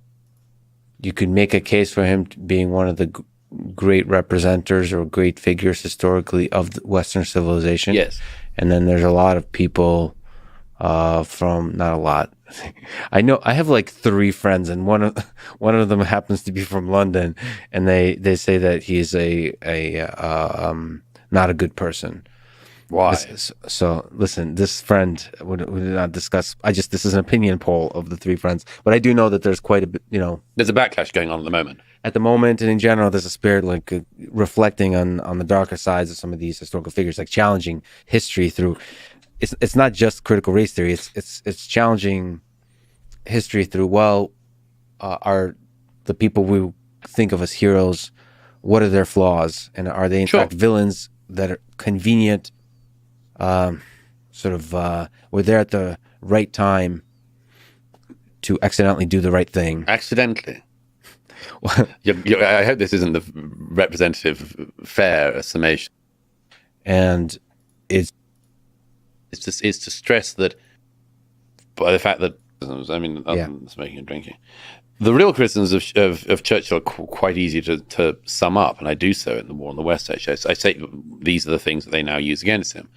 Speaker 2: You could make a case for him being one of the great representatives or great figures historically of the Western civilization.
Speaker 3: Yes.
Speaker 2: And then there's a lot of people from, not a lot. I know I have like 3 friends, and one of them happens to be from London, and they say that he's not a good person.
Speaker 3: Why?
Speaker 2: So listen, this friend we did not discuss. This is an opinion poll of the 3 friends, but I do know that there's quite a bit.
Speaker 3: There's a backlash going on at the moment.
Speaker 2: At the moment, and in general, there's a spirit like reflecting on the darker sides of some of these historical figures, like challenging history through. It's not just critical race theory. It's challenging history through. Are the people we think of as heroes? What are their flaws, and are they in fact villains that are convenient? Were there at the right time to accidentally do the right thing.
Speaker 3: Accidentally. I hope this isn't the representative, fair summation.
Speaker 2: And it's
Speaker 3: to stress that by the fact that, I mean, smoking and drinking. The real criticisms of Churchill are quite easy to sum up, and I do so in The War on the West. Actually, I say these are the things that they now use against him.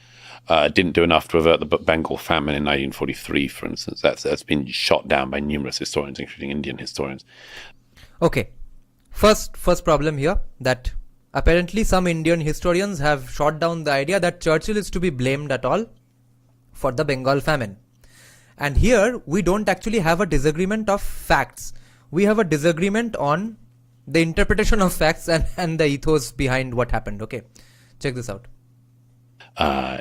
Speaker 3: Didn't do enough to avert the Bengal famine in 1943, for instance. That's been shot down by numerous historians, including Indian historians.
Speaker 1: Okay, first problem here, that apparently some Indian historians have shot down the idea that Churchill is to be blamed at all for the Bengal famine. And here we don't actually have a disagreement of facts. We have a disagreement on the interpretation of facts and the ethos behind what happened. Okay, check this out.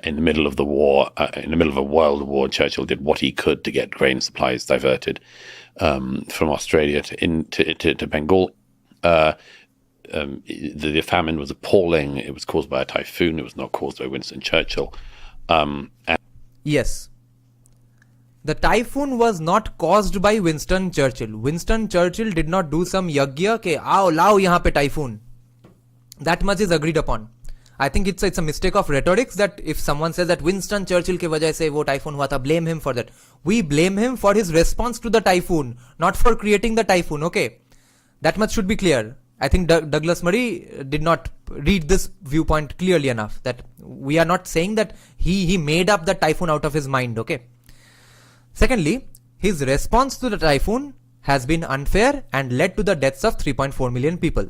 Speaker 3: In the middle of the war, in the middle of a world war, Churchill did what he could to get grain supplies diverted from Australia to Bengal. The famine was appalling. It was caused by a typhoon. It was not caused by Winston Churchill.
Speaker 1: Yes. The typhoon was not caused by Winston Churchill. Winston Churchill did not do some yagya ke aao lao yahan pe typhoon. That much is agreed upon. I think it's a mistake of rhetorics that if someone says that Winston Churchill ke wajah se wo typhoon hua tha, blame him for that. We blame him for his response to the typhoon, not for creating the typhoon. Okay, that much should be clear. I think Douglas Murray did not read this viewpoint clearly enough, that we are not saying that he made up the typhoon out of his mind. Okay. Secondly, his response to the typhoon has been unfair and led to the deaths of 3.4 million people.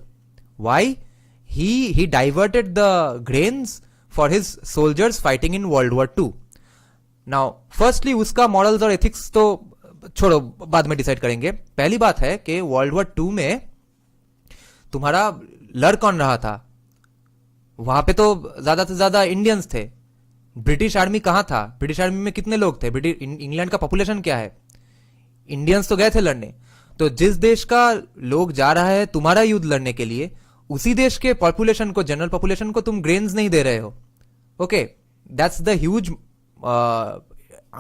Speaker 1: Why? He diverted the grains for his soldiers fighting in World War II. Now, firstly, उसका morals और ethics तो छोड़ो, बाद में decide करेंगे. पहली बात है कि World War II में तुम्हारा लड़ कौन रहा था? वहां पे तो ज्यादा से ज्यादा इंडियंस थे. ब्रिटिश आर्मी कहां था? ब्रिटिश आर्मी में कितने लोग थे? इंग्लैंड का पॉपुलेशन क्या है? इंडियंस तो गए थे लड़ने. तो जिस देश का लोग जा रहा है तुम्हारा युद्ध लड़ने के लिए, उसी देश के पॉपुलेशन को, जनरल पॉपुलेशन को तुम ग्रेन्स नहीं दे रहे हो. Okay, that's the huge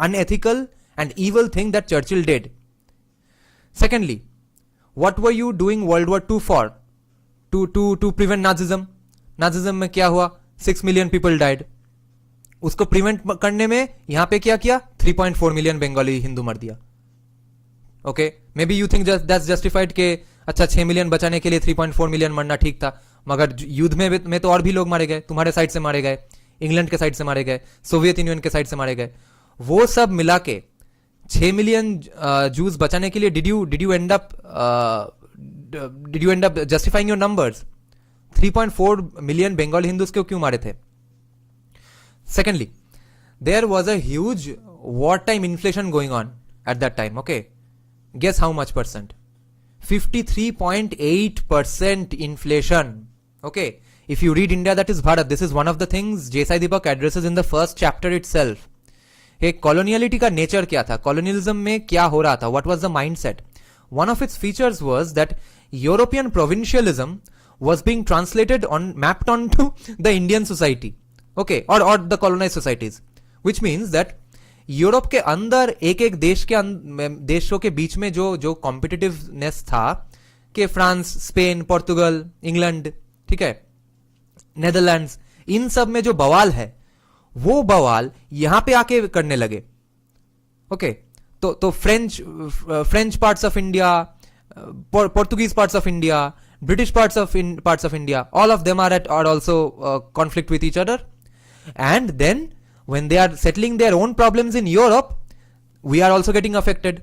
Speaker 1: unethical and evil thing that Churchill did. Secondly, what were you doing World War II for? To prevent Nazism. Nazism में क्या हुआ? 6 million people died. उसको प्रिवेंट करने में यहां पे क्या किया? 3.4 मिलियन बंगाली हिंदू मर दिया. Okay, may be you think that's justified के अच्छा 6 मिलियन बचाने के लिए 3.4 मिलियन मरना ठीक था, मगर युद्ध में तो और भी लोग मारे गए. तुम्हारे साइड से मारे गए, इंग्लैंड के साइड से मारे गए, सोवियत यूनियन के साइड से मारे गए. वो सब मिला के 6 मिलियन जूस बचाने के लिए did you and up justifying your numbers? 3.4 million Bengali Hindus को क्यों मारे थे? Secondly, there was a huge wartime inflation going on at that time. Okay, guess how much percent? 53.8% inflation. Okay, if you read India, that is Bharat. This is one of the things J Sai Deepak addresses in the first chapter itself. Hey, coloniality का nature क्या था? Colonialism में क्या हो रहा था? What was the mindset? One of its features was that European provincialism was being mapped onto the Indian society. Okay, or the colonized societies, which means that Europe के अंदर एक एक देशों के बीच में जो कॉम्पिटिटिवनेस था कि फ्रांस, स्पेन, पोर्तुगल, इंग्लैंड, ठीक है, नेदरलैंड्स, इन सब में जो बवाल है वो बवाल यहां पे आके करने लगे. ओके, तो French parts of India, Portuguese parts of India, British parts of India, all of them are also conflict with each other. And then when they are settling their own problems in Europe, we are also getting affected.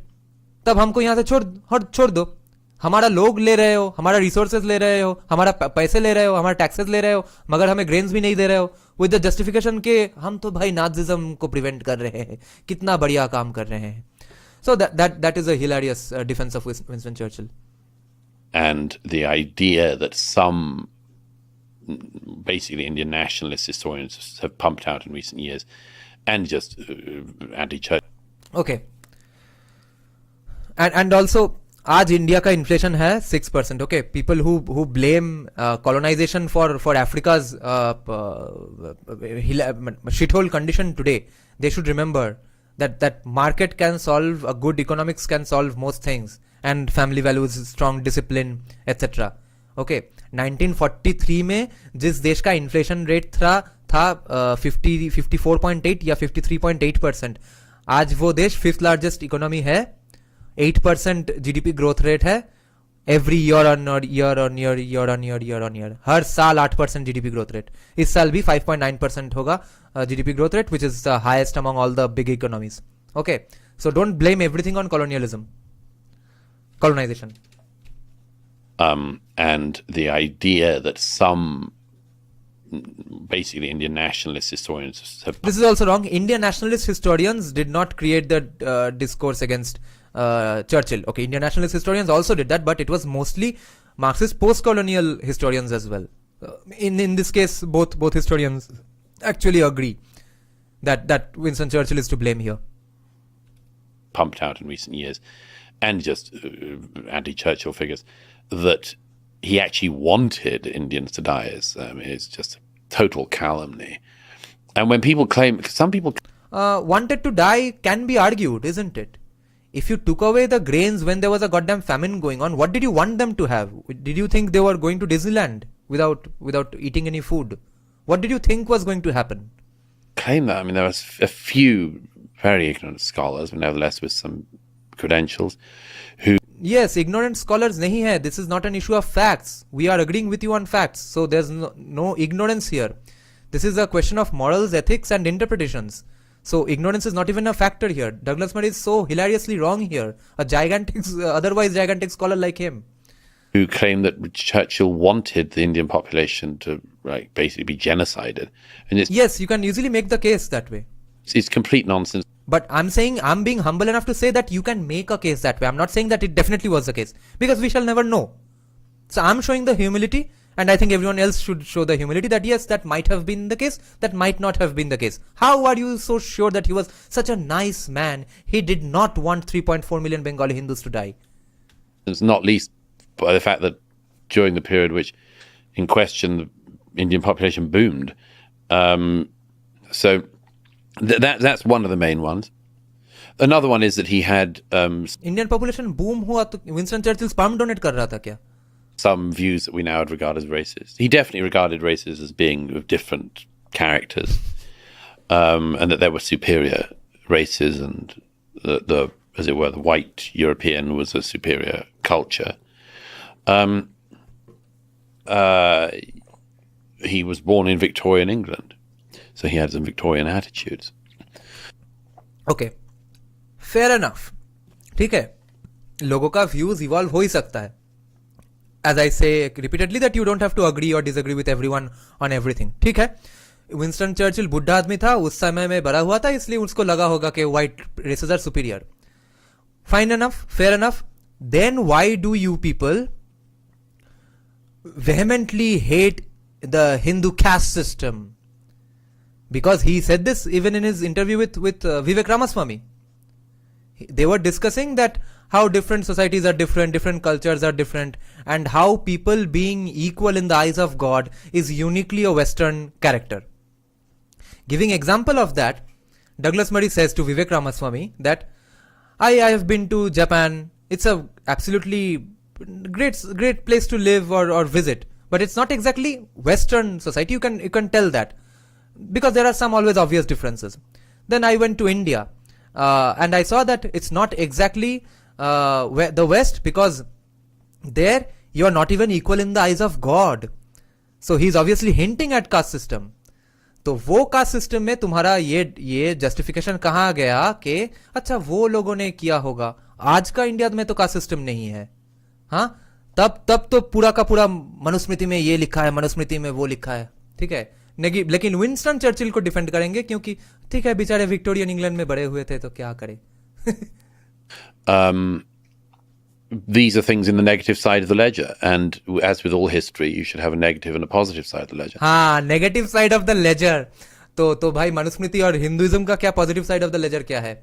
Speaker 1: तब हमको यहां से छोड़ दो. हमारा लोग ले रहे हो, हमारा रिसोर्सेज ले रहे हो, हमारा पैसे ले रहे हो, हमारा टैक्सेस ले रहे हो, मगर हमें ग्रेन्स भी नहीं दे रहे हो, विद द जस्टिफिकेशन के हम तो भाई नाजिज्म को प्रिवेंट कर रहे हैं, कितना बढ़िया काम कर रहे हैं. So that is a hilarious defense of Winston Churchill.
Speaker 3: And the idea that some basically Indian nationalist historians have pumped out in recent years, and just anti-church.
Speaker 1: Okay. And also, आज इंडिया का inflation है 6%. Okay, people who blame colonization for Africa's shithole condition today, they should remember that market can solve, a good economics can solve most things, and family values, strong discipline, etc. Okay, 1943 में जिस देश का inflation rate था 54.8 या 53.8%, आज वो देश 5th largest economy है, 8% जीडीपी ग्रोथ रेट है, एवरी ईयर ऑन ईयर, हर साल 8% जीडीपी ग्रोथ रेट. इस साल भी 5.9% होगा GDP growth rate, which is the highest among all the big economies. Okay, so don't blame everything on colonization.
Speaker 3: And the idea that some basically Indian nationalist historians have.
Speaker 1: This is also wrong. Indian nationalist historians did not create the discourse against Churchill. Okay, Indian nationalist historians also did that, but it was mostly Marxist post-colonial historians as well. In this case, both historians actually agree that Winston Churchill is to blame here.
Speaker 3: Pumped out in recent years, and just anti-Churchill figures, that he actually wanted Indians to die is just a total calumny. And when people claim, some people
Speaker 1: wanted to die can be argued, isn't it? If you took away the grains when there was a goddamn famine going on, what did you want them to have? Did you think they were going to Disneyland without eating any food? What did you think was going to happen?
Speaker 3: Claim that. I mean, there was a few very ignorant scholars, but nevertheless with some credentials, who...
Speaker 1: Yes, ignorant scholars nahi hai. This is not an issue of facts. We are agreeing with you on facts. So there's no ignorance here. This is a question of morals, ethics and interpretations. So ignorance is not even a factor here. Douglas Murray is so hilariously wrong here. A gigantic, otherwise gigantic scholar like him,
Speaker 3: who claim that Churchill wanted the Indian population to basically be genocided. And
Speaker 1: yes, you can easily make the case that way.
Speaker 3: It's complete nonsense.
Speaker 1: But I'm saying, I'm being humble enough to say that you can make a case that way. I'm not saying that it definitely was the case, because we shall never know. So I'm showing the humility, and I think everyone else should show the humility that yes, that might have been the case, that might not have been the case. How are you so sure that he was such a nice man? He did not want 3.4 million Bengali Hindus to die.
Speaker 3: It's not least by the fact that during the period which in question the Indian population boomed. So that's one of the main ones. Another one is that he had
Speaker 1: Indian population boom hua to Winston Churchill sperm donate kar raha tha kya?
Speaker 3: Some views that we now would regard as racist. He definitely regarded races as being of different characters, and that there were superior races, and the as it were, the white European was a superior culture. He was born in Victorian England, so he had some Victorian attitudes.
Speaker 1: Okay, fair enough. ठीक है, लोगों का views evolve हो ही सकता है. As I say repeatedly that you don't have to agree or disagree with everyone on everything. ठीक है, Winston Churchill बुढ़ा आदमी था, उस समय में बड़ा हुआ था, इसलिए उसको लगा होगा कि white races are superior. Fine enough, fair enough. Then why do you people vehemently hate the Hindu caste system? Because he said this even in his interview with Vivek Ramaswamy. They were discussing that how different societies are different, different cultures are different, and how people being equal in the eyes of God is uniquely a Western character. Giving example of that, Douglas Murray says to Vivek Ramaswamy that I have been to Japan. It's a absolutely great place to live or visit, but it's not exactly Western society. You can tell that because there are some always obvious differences. Then I went to India, and I saw that it's not exactly the West, because there you are not even equal in the eyes of God. So he's obviously hinting at caste system. तो वो caste system में तुम्हारा ये justification कहाँ गया कि अच्छा वो लोगों ने किया होगा, आज का इंडिया में तो कास्ट सिस्टम नहीं है. हाँ, तब तो पूरा का पूरा मनुस्मृति में ये लिखा है, मनुस्मृति में वो लिखा है. ठीक है, लेकिन विंस्टन चर्चिल को डिफेंड करेंगे क्योंकि ठीक है बेचारे विक्टोरियन इंग्लैंड में बड़े हुए थे तो क्या करे.
Speaker 3: These are things in the negative side of the ledger, and as with all history, you should have a negative and a positive side of the ledger.
Speaker 1: हाँ, negative side of the ledger. तो भाई मनुस्मृति और हिंदुइज्म का क्या positive side of the ledger क्या है?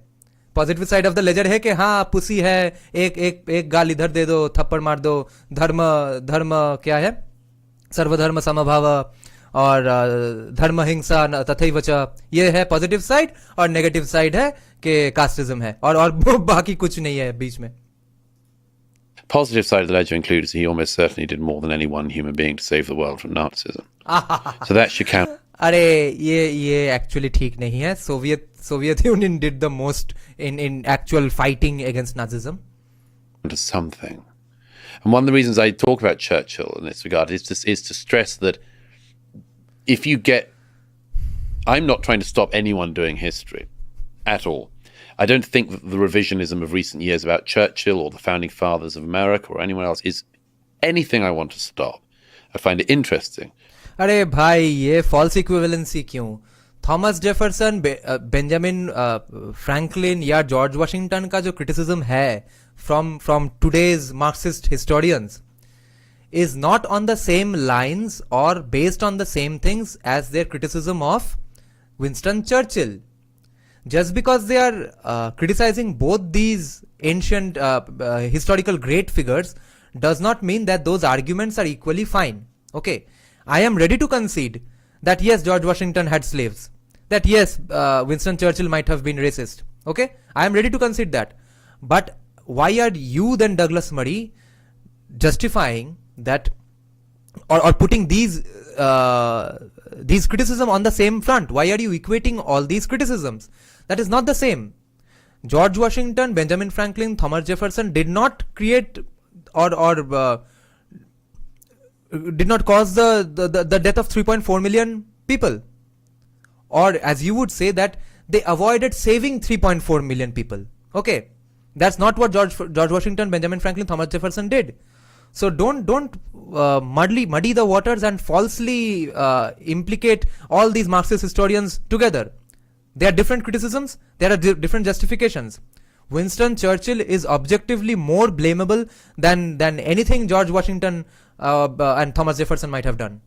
Speaker 1: Positive side of the ledger है कि हाँ पुसी है, एक गाल इधर दे दो, थप्पड़ मार दो, धर्म क्या है, सर्वधर्म समभाव और धर्म हिंसा तथैव च, ये है पॉजिटिव साइड. और नेगेटिव साइड है कि कास्टिज्म है और बाकी कुछ नहीं है बीच में.
Speaker 3: Positive side of the ledger includes he almost certainly did more than any one human being to save the world from Nazism. So that should count.
Speaker 1: अरे ये एक्चुअली ठीक नहीं है. Soviet union did the most in actual fighting against Nazism.
Speaker 3: To something. And one of the reasons I talk about Churchill in this regard is to stress that if you get, I'm not trying to stop anyone doing history at all. I don't think that the revisionism of recent years about Churchill or the founding fathers of America or anyone else is anything I want to stop. I find it interesting.
Speaker 1: अरे भाई ये false equivalency क्यों? Thomas Jefferson, Benjamin Franklin या George Washington का जो criticism है from today's Marxist historians is not on the same lines or based on the same things as their criticism of Winston Churchill. Just because they are criticizing both these ancient historical great figures does not mean that those arguments are equally fine. Okay, I am ready to concede that yes, George Washington had slaves, that yes, Winston Churchill might have been racist. Okay, I am ready to concede that. But why are you then, Douglas Murray, justifying that or putting these criticism on the same front? Why are you equating all these criticisms? That is not the same. George Washington, Benjamin Franklin, Thomas Jefferson did not create or did not cause the death of 3.4 million people, or as you would say that they avoided saving 3.4 million people. Okay, that's not what George Washington, Benjamin Franklin, Thomas Jefferson did. So don't muddy the waters and falsely implicate all these Marxist historians together. There are different criticisms, there are different justifications. Winston Churchill is objectively more blamable than anything George Washington and Thomas Jefferson might have done.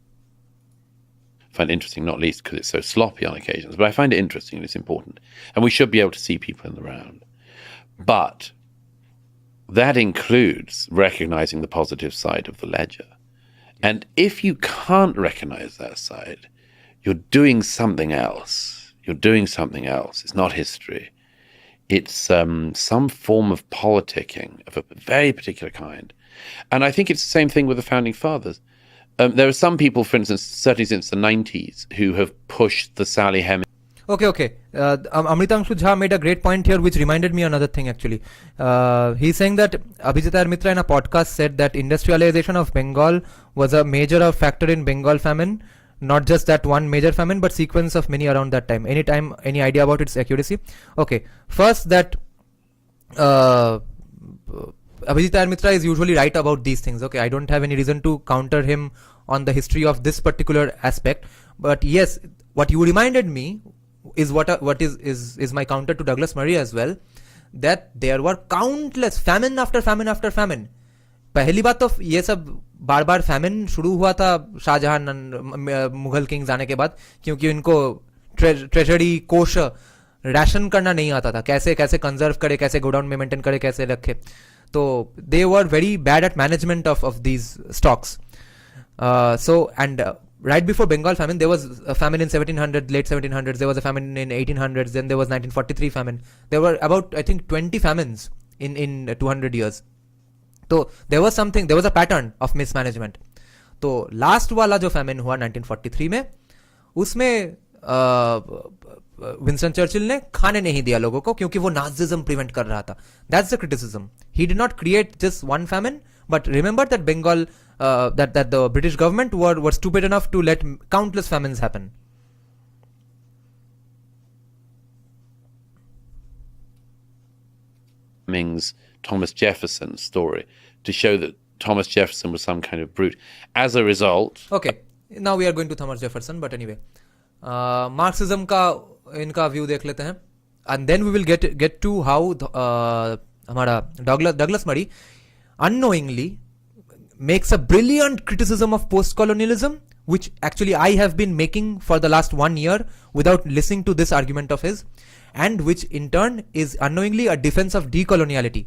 Speaker 3: I find it interesting, not least because it's so sloppy on occasions, but I find it interesting and it's important. And we should be able to see people in the round. But that includes recognizing the positive side of the ledger. And if you can't recognize that side, you're doing something else. You're doing something else. It's not history. It's some form of politicking of a very particular kind. And I think it's the same thing with the Founding Fathers. There are some people, for instance, certainly since the 90s, who have pushed the Sally Hemings.
Speaker 1: Okay. Amritangshu Jha made a great point here, which reminded me another thing actually. He's saying that Abhijeet Iyer Mitra in a podcast said that industrialization of Bengal was a major factor in Bengal famine. Not just that one major famine, but sequence of many around that time. Any idea about its accuracy? Okay, first that Abhijeet Iyer Mitra is usually right about these things. Okay, I don't have any reason to counter him on the history of this particular aspect. But yes, what you reminded me is what is my counter to Douglas Murray as well. That there were countless famine after famine after famine. पहली बात तो ये सब बार बार famine शुरू हुआ था Shahjahan Mughal Kings आने के बाद, क्योंकि इनको ट्रेजरी कोष राशन करना नहीं आता था, कैसे कैसे कंजर्व करे, कैसे गोडाउन में मेंटेन करे, कैसे रखे. तो they were very bad at management of these stocks. So and right before Bengal famine, there was a famine in 1700s, late 1700s. There was a famine in 1800s. Then there was 1943 famine. There were about, I think, 20 famines in 200 years. So there was a pattern of mismanagement. तो last वाला जो famine हुआ 1943 में, उसमें Winston Churchill ने खाने नहीं दिया लोगों को, क्योंकि वो नाजिज्म प्रिवेंट कर रहा था. That's the criticism. He did not create just one famine, but remember that Bengal, that the British government were stupid enough to let countless famines happen.
Speaker 3: Thomas Jefferson story to show that Thomas Jefferson was some kind of brute. As a result...
Speaker 1: Okay, now we are going to Thomas Jefferson, but anyway. Marxism का इनका view देख लेते हैं. And then we will get to how हमारा Douglas Murray unknowingly makes a brilliant criticism of post-colonialism, which actually I have been making for the last 1 year without listening to this argument of his, and which in turn is unknowingly a defense of decoloniality.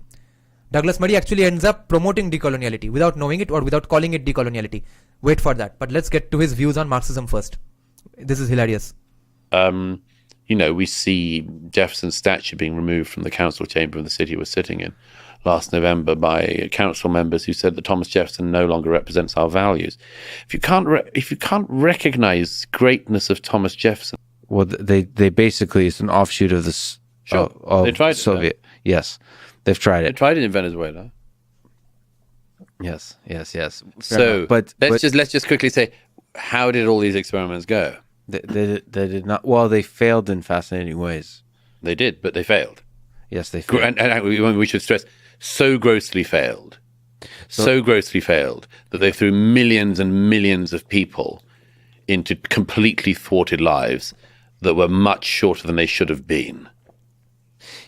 Speaker 1: Douglas Murray actually ends up promoting decoloniality without knowing it or without calling it decoloniality. Wait for that. But let's get to his views on Marxism first. This is hilarious.
Speaker 3: We see Jefferson's statue being removed from the council chamber of the city he was sitting in last November by council members who said that Thomas Jefferson no longer represents our values. If you can't recognize greatness of Thomas Jefferson,
Speaker 2: well, they basically, it's an offshoot of this.
Speaker 3: Sure. They tried
Speaker 2: Soviet. Yes, they've tried it.
Speaker 3: They tried it in Venezuela.
Speaker 2: Yes.
Speaker 3: So, but let's just quickly say, how did all these experiments go?
Speaker 2: They did not. Well, they failed in fascinating ways.
Speaker 3: They did, but they failed.
Speaker 2: Yes, they failed.
Speaker 3: And we should stress, so grossly failed that they threw millions and millions of people into completely thwarted lives that were much shorter than they should have been.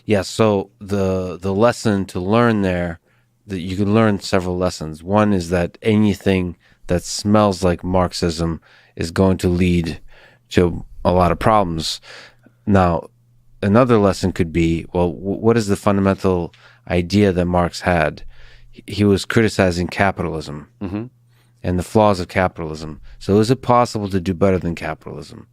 Speaker 2: Yeah, so the lesson to learn there, that you can learn several lessons. One is that anything that smells like Marxism is going to lead to a lot of problems. Now, another lesson could be, well, what is the fundamental idea that Marx had? He was criticizing capitalism and the flaws of capitalism. So is it possible to do better than capitalism?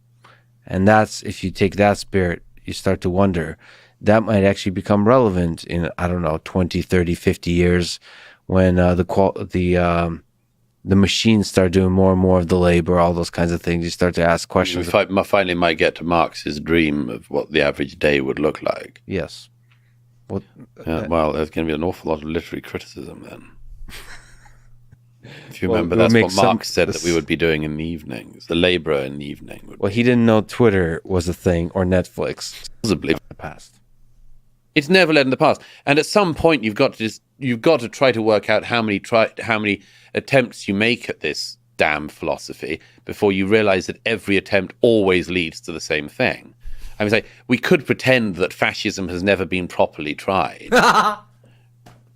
Speaker 2: And that's, if you take that spirit, you start to wonder, that might actually become relevant in, I don't know, 20, 30, 50 years when the machines start doing more and more of the labor, all those kinds of things. You start to ask questions.
Speaker 3: We finally might get to Marx's dream of what the average day would look like.
Speaker 2: Yes. Well,
Speaker 3: there's going to be an awful lot of literary criticism then. If you remember, that's what Marx said that we would be doing in the evenings. The laborer in the evening.
Speaker 2: He didn't know Twitter was a thing or Netflix.
Speaker 3: Possibly
Speaker 2: In the past.
Speaker 3: It's never led in the past. And at some point, you've got to try to work out how many attempts you make at this damn philosophy before you realize that every attempt always leads to the same thing. I mean, we could pretend that fascism has never been properly tried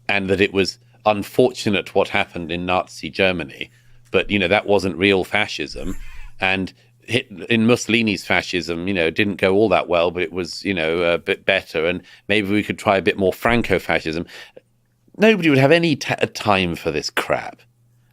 Speaker 3: and that it was unfortunate what happened in Nazi Germany, but, that wasn't real fascism. And in Mussolini's fascism, it didn't go all that well, but it was, a bit better. And maybe we could try a bit more Franco-fascism. Nobody would have any time for this crap,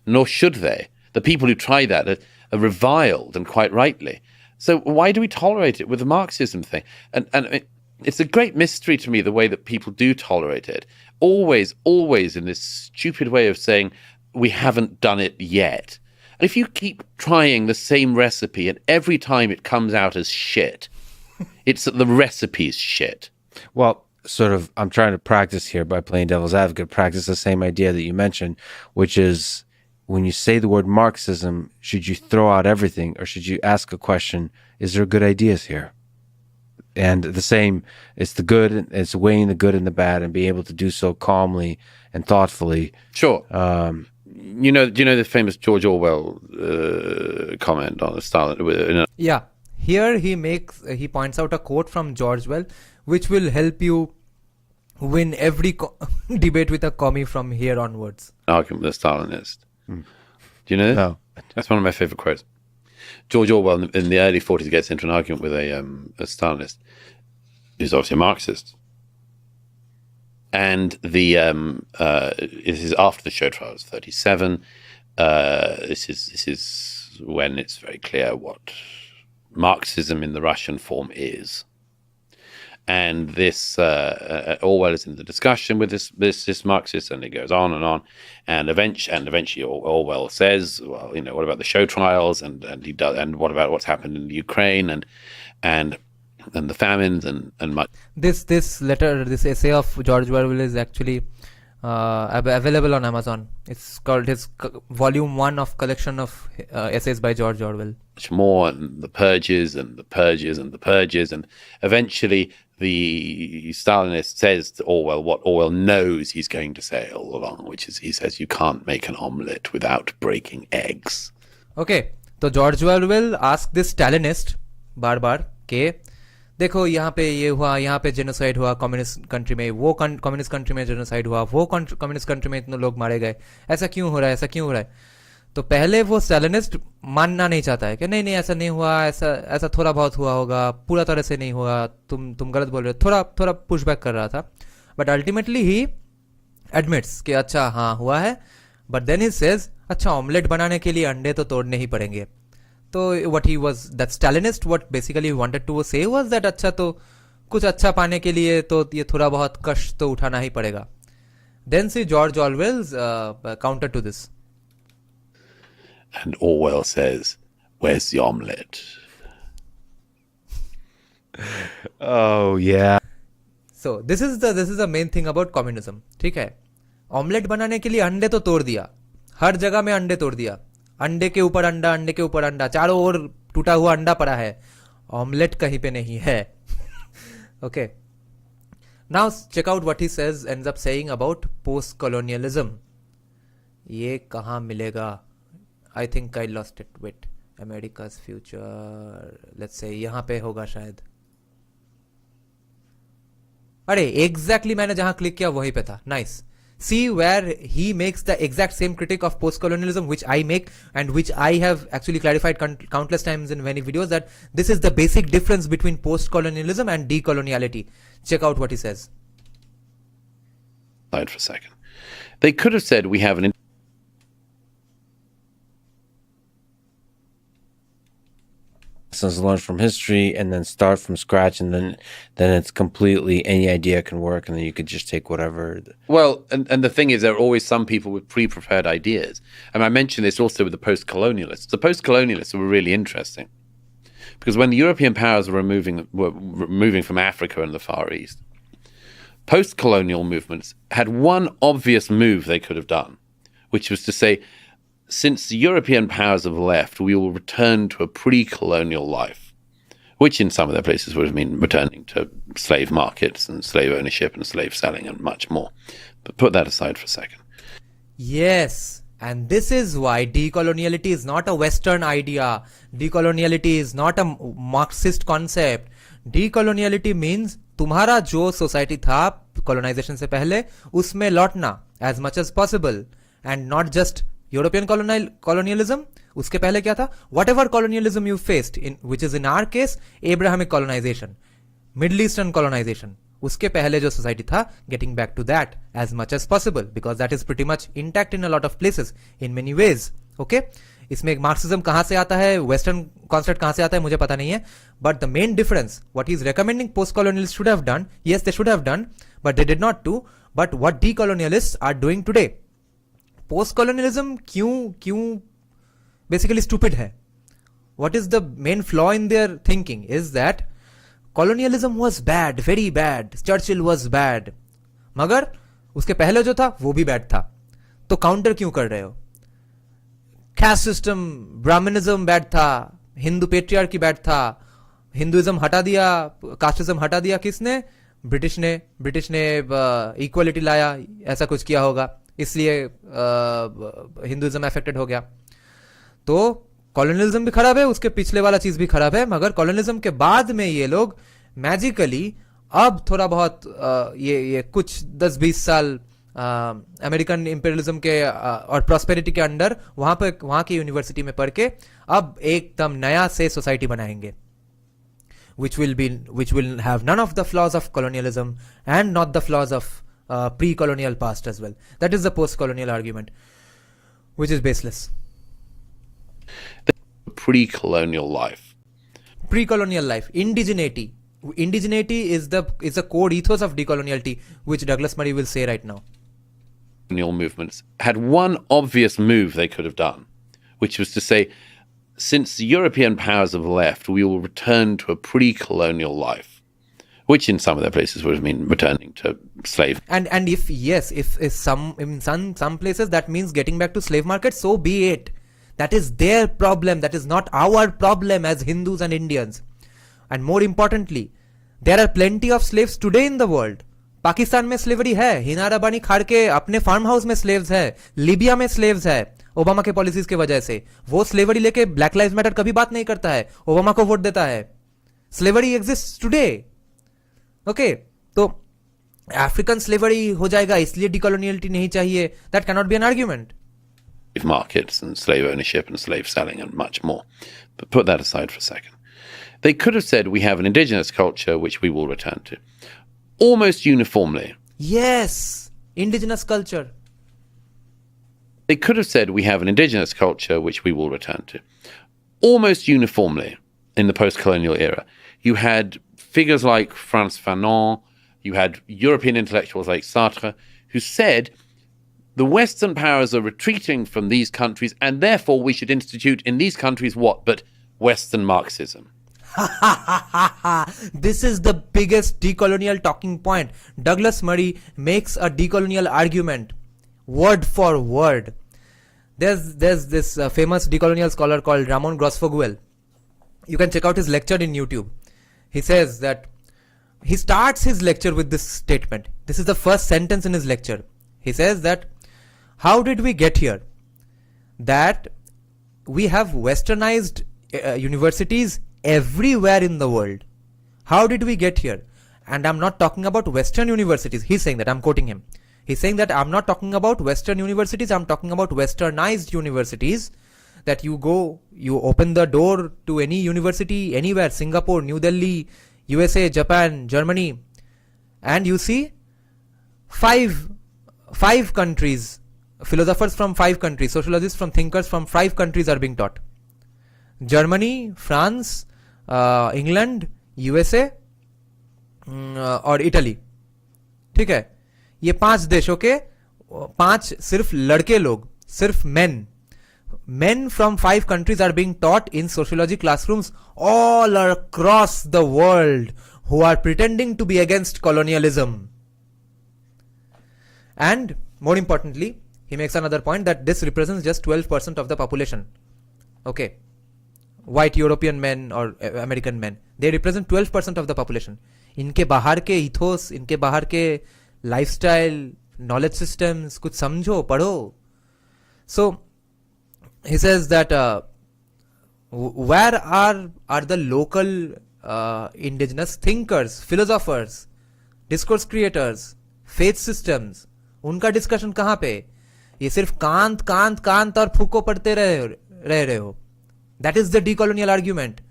Speaker 3: nor should they. The people who try that are reviled, and quite rightly. So why do we tolerate it with the Marxism thing? And it's a great mystery to me, the way that people do tolerate it. Always in this stupid way of saying, we haven't done it yet. And if you keep trying the same recipe and every time it comes out as shit, it's that the recipe's shit.
Speaker 2: Well, sort of, I'm trying to practice here by playing devil's advocate, practice the same idea that you mentioned, which is when you say the word Marxism, should you throw out everything or should you ask a question, is there good ideas here? And the same, it's the good, it's weighing the good and the bad and being able to do so calmly and thoughtfully.
Speaker 3: Sure. Do you know the famous George Orwell comment on the Stalin?
Speaker 1: Yeah. Here he points out a quote from George Orwell, which will help you win every debate with a commie from here onwards.
Speaker 3: Argument with a Stalinist. Do you know that?
Speaker 2: No.
Speaker 3: That's one of my favorite quotes. George Orwell in the early 40s gets into an argument with a Stalinist who's obviously a Marxist. And this is after the show trials, 37. This is when it's very clear what Marxism in the Russian form is. And this Orwell is in the discussion with this Marxist, and it goes on and on, and eventually Orwell says, well, what about the show trials, and he does, and what about what's happened in the Ukraine and the famines and much. This
Speaker 1: essay of George Orwell is actually available on Amazon. It's called his volume 1 of collection of essays by George Orwell.
Speaker 3: Much more, and the purges and the purges and the purges, and eventually the Stalinist says to Orwell what Orwell knows he's going to say all along, which is he says you can't make an omelette without breaking eggs.
Speaker 1: Okay, so George Orwell asked this Stalinist बार के देखो यहाँ पे ये हुआ, यहाँ पे genocide हुआ communist country में, वो कम्युनिस्ट कंट्री में जेनोसाइड हुआ, वो कम्युनिस्ट कंट्री में इतने लोग मारे गए, ऐसा क्यों हो रहा है, ऐसा क्यों हो रहा है. तो पहले वो स्टालिनिस्ट मानना नहीं चाहता है कि नहीं ऐसा नहीं हुआ, ऐसा थोड़ा बहुत हुआ होगा, पूरा तरह से नहीं हुआ, तुम गलत बोल रहे हो, थोड़ा पुश बैक कर रहा था. बट अल्टीमेटली ही एडमिट्स कि अच्छा हाँ हुआ है. बट देन ही सेज अच्छा ऑमलेट बनाने के लिए अंडे तो तोड़ने ही पड़ेंगे. तो what he was, that Stalinist, what basically he wanted to say was that अच्छा तो कुछ अच्छा पाने के लिए तो ये थोड़ा बहुत कष्ट तो उठाना ही पड़ेगा. Then see George Orwell's counter to this.
Speaker 3: And Orwell says, where's the omelette?
Speaker 2: Oh yeah.
Speaker 1: So this is the main thing about communism. ठीक है, ऑमलेट बनाने के लिए अंडे तो तोड़ दिया, हर जगह में अंडे तोड़ दिया, अंडे के ऊपर अंडा, चारों ओर टूटा हुआ अंडा पड़ा है, ऑमलेट कहीं पे नहीं है. Okay. Now check out what he says, ends up saying about post-colonialism. ये कहाँ मिलेगा? I think I lost it. Wait. America's future, let's say यहाँ पे होगा शायद. अरे एग्जैक्टली मैंने जहां क्लिक किया वहीं पे था. Nice. See where he makes the exact same critique of post-colonialism which I make and which I have actually clarified countless times in many videos, that this is the basic difference between post-colonialism and decoloniality. Check out what he says.
Speaker 3: For a second. They could have said we have an
Speaker 2: lessons learned from history and then start from scratch, and then it's completely any idea can work, and then you could just take whatever.
Speaker 3: Well, and the thing is, there are always some people with pre-prepared ideas. And I mentioned this also with the post-colonialists. The post-colonialists were really interesting because when the European powers were moving from Africa and the Far East, post-colonial movements had one obvious move they could have done, which was to say, since the European powers have left, we will return to a pre-colonial life, which in some of their places would have meant returning to slave markets and slave ownership and slave selling and much more. But put that aside for a second.
Speaker 1: Yes, and this is why decoloniality is not a Western idea. Decoloniality is not a Marxist concept. Decoloniality means तुम्हारा जो society था colonization से पहले उसमें लौटना as much as possible, and not just European colonialism. उसके पहले क्या था? Whatever colonialism you faced, which is in our case Abrahamic colonization, Middle Eastern colonization, उसके पहले जो सोसाइटी था, getting back to that as much as possible, because that is pretty much intact in a lot of places in many ways. Okay, इसमें Marxism कहाँ से आता है, western concept कहाँ से आता है, मुझे पता नहीं है. But the main difference, what he is recommending post colonialist should have done, yes they should have done, but they did not do. But what decolonialists are doing today, post colonialism क्यों basically stupid है, what is the main flaw in their thinking is that colonialism was bad, very bad, Churchill was bad, मगर उसके पहले जो था वो भी bad था. तो काउंटर क्यों कर रहे हो? कैस्ट सिस्टम, ब्राह्मणिज्म बैड था, हिंदू पेट्रियार्की बैड था, हिंदुइज्म हटा दिया, कास्टिज्म हटा दिया किसने? ब्रिटिश ने इक्वलिटी लाया, ऐसा कुछ किया होगा, इसलिए हिंदुइज्म अफेक्टेड हो गया. तो कॉलोनियलिज्म भी खराब है, उसके पिछले वाला चीज भी खराब है, मगर कॉलोनियलिज्म के बाद में ये लोग मैजिकली अब थोड़ा बहुत ये कुछ 10-20 साल अमेरिकन इंपीरियलिज्म के और प्रॉस्पेरिटी के अंडर वहां की यूनिवर्सिटी में पढ़ के अब एकदम नया से सोसाइटी बनाएंगे, which will have none of the flaws of colonialism and not the flaws of pre-colonial past as well. That is the post-colonial argument, which is baseless.
Speaker 3: Pre-colonial life.
Speaker 1: Pre-colonial life. Indigeneity. Indigeneity is a core ethos of decoloniality, which Douglas Murray will say right now.
Speaker 3: Colonial movements had one obvious move they could have done, which was to say, since the European powers have left, we will return to a pre-colonial life, which in some of their places would have meant returning to slave.
Speaker 1: And if in some places that means getting back to slave market, so be it. That is their problem. That is not our problem as Hindus and Indians. And more importantly, there are plenty of slaves today in the world. Pakistan में slavery है, हिना रबानी खाड़ के अपने farm house में slaves है, Libya में slaves है, Obama के पॉलिसीज के वजह से. वो स्लेवरी लेके ब्लैक लाइव्स मैटर कभी बात नहीं करता है, ओबामा को वोट देता है. Slavery exist today. ओके, तो अफ्रीकन स्लेवरी हो जाएगा इसलिए डिकोलोनियलिटी नहीं चाहिए, that can not be an argument.
Speaker 3: Markets and slave ownership and slave selling and much more. But put that aside for a second. They could have said we have an indigenous culture which we will return to. Almost uniformly.
Speaker 1: Yes, indigenous culture.
Speaker 3: They could have said we have an indigenous culture which we will return to. Almost uniformly in the post-colonial era. You had figures like Frantz Fanon, you had European intellectuals like Sartre, who said the Western powers are retreating from these countries, and therefore we should institute in these countries what but Western Marxism.
Speaker 1: This is the biggest decolonial talking point. Douglas Murray makes a decolonial argument, word for word. There's this famous decolonial scholar called Ramon Grosfoguel. You can check out his lecture in YouTube. He says that he starts his lecture with this statement. This is the first sentence in his lecture. He says that how did we get here? That we have westernized universities everywhere in the world. How did we get here? And I'm not talking about Western universities. He's saying that, I'm quoting him. He's saying that I'm not talking about Western universities, I'm talking about westernized universities. That you go, you open the door to any university anywhere, Singapore, New Delhi, USA, Japan, Germany, and you see five countries, philosophers from 5 countries, sociologists from thinkers from 5 countries are being taught. Germany, France, England, USA और Italy. ठीक है, ये 5 देशों के 5 सिर्फ लड़के लोग, सिर्फ men from 5 countries are being taught in sociology classrooms all across the world, who are pretending to be against colonialism. And more importantly, he makes another point that this represents just 12% of the population. Okay, white European men or American men, they represent 12% of the population. इनके बाहर के ethos, इनके बाहर के lifestyle, knowledge systems, कुछ समझो, पढ़ो. So he says that where are the local indigenous thinkers, philosophers, discourse creators, faith systems, उनका discussion कहाँ पे? ये सिर्फ कांत और फूको पढ़ते रहे हो. That is the decolonial argument.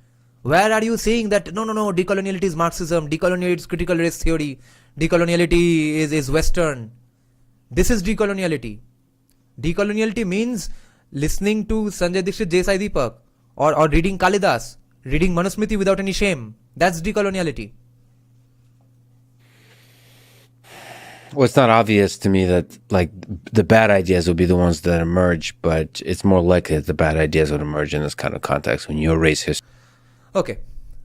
Speaker 1: Where are you saying that no, decoloniality is Marxism, decoloniality is critical race theory, decoloniality is Western? This is decoloniality. Decoloniality means listening to Sanjay Dixit, J Sai Deepak, or reading Kalidas, reading Manusmriti without any shame. That's decoloniality.
Speaker 2: Well, it's not obvious to me that like the bad ideas will be the ones that emerge, but it's more likely that the bad ideas would emerge in this kind of context when you erase history.
Speaker 1: Okay.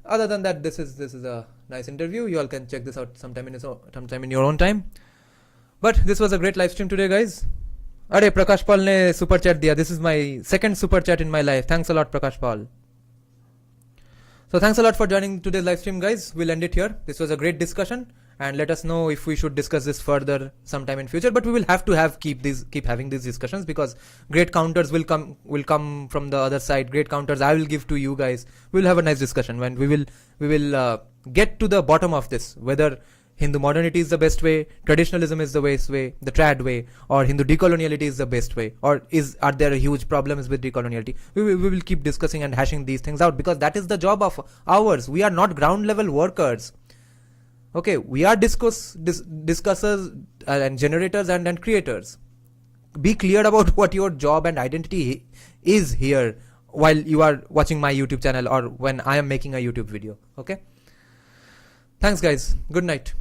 Speaker 1: Other than that, this is a nice interview. You all can check this out sometime in your own time. But this was a great live stream today, guys. अरे प्रकाश पाल ने super chat दिया. This is my second super chat in my life. Thanks a lot, Prakash Paul. So thanks a lot for joining today's live stream, guys. We'll end it here. This was a great discussion, and let us know if we should discuss this further sometime in future. But we will have to keep having these discussions, because great counters will come from the other side. Great counters I will give to you guys. We'll have a nice discussion when we will get to the bottom of this, whether Hindu modernity is the best way, traditionalism is the best way, the trad way, or Hindu decoloniality is the best way, or are there huge problems with decoloniality? We will keep discussing and hashing these things out, because that is the job of ours. We are not ground level workers. Okay, we are discussers and generators and creators. Be clear about what your job and identity is here while you are watching my YouTube channel or when I am making a YouTube video. Okay? Thanks, guys. Good night.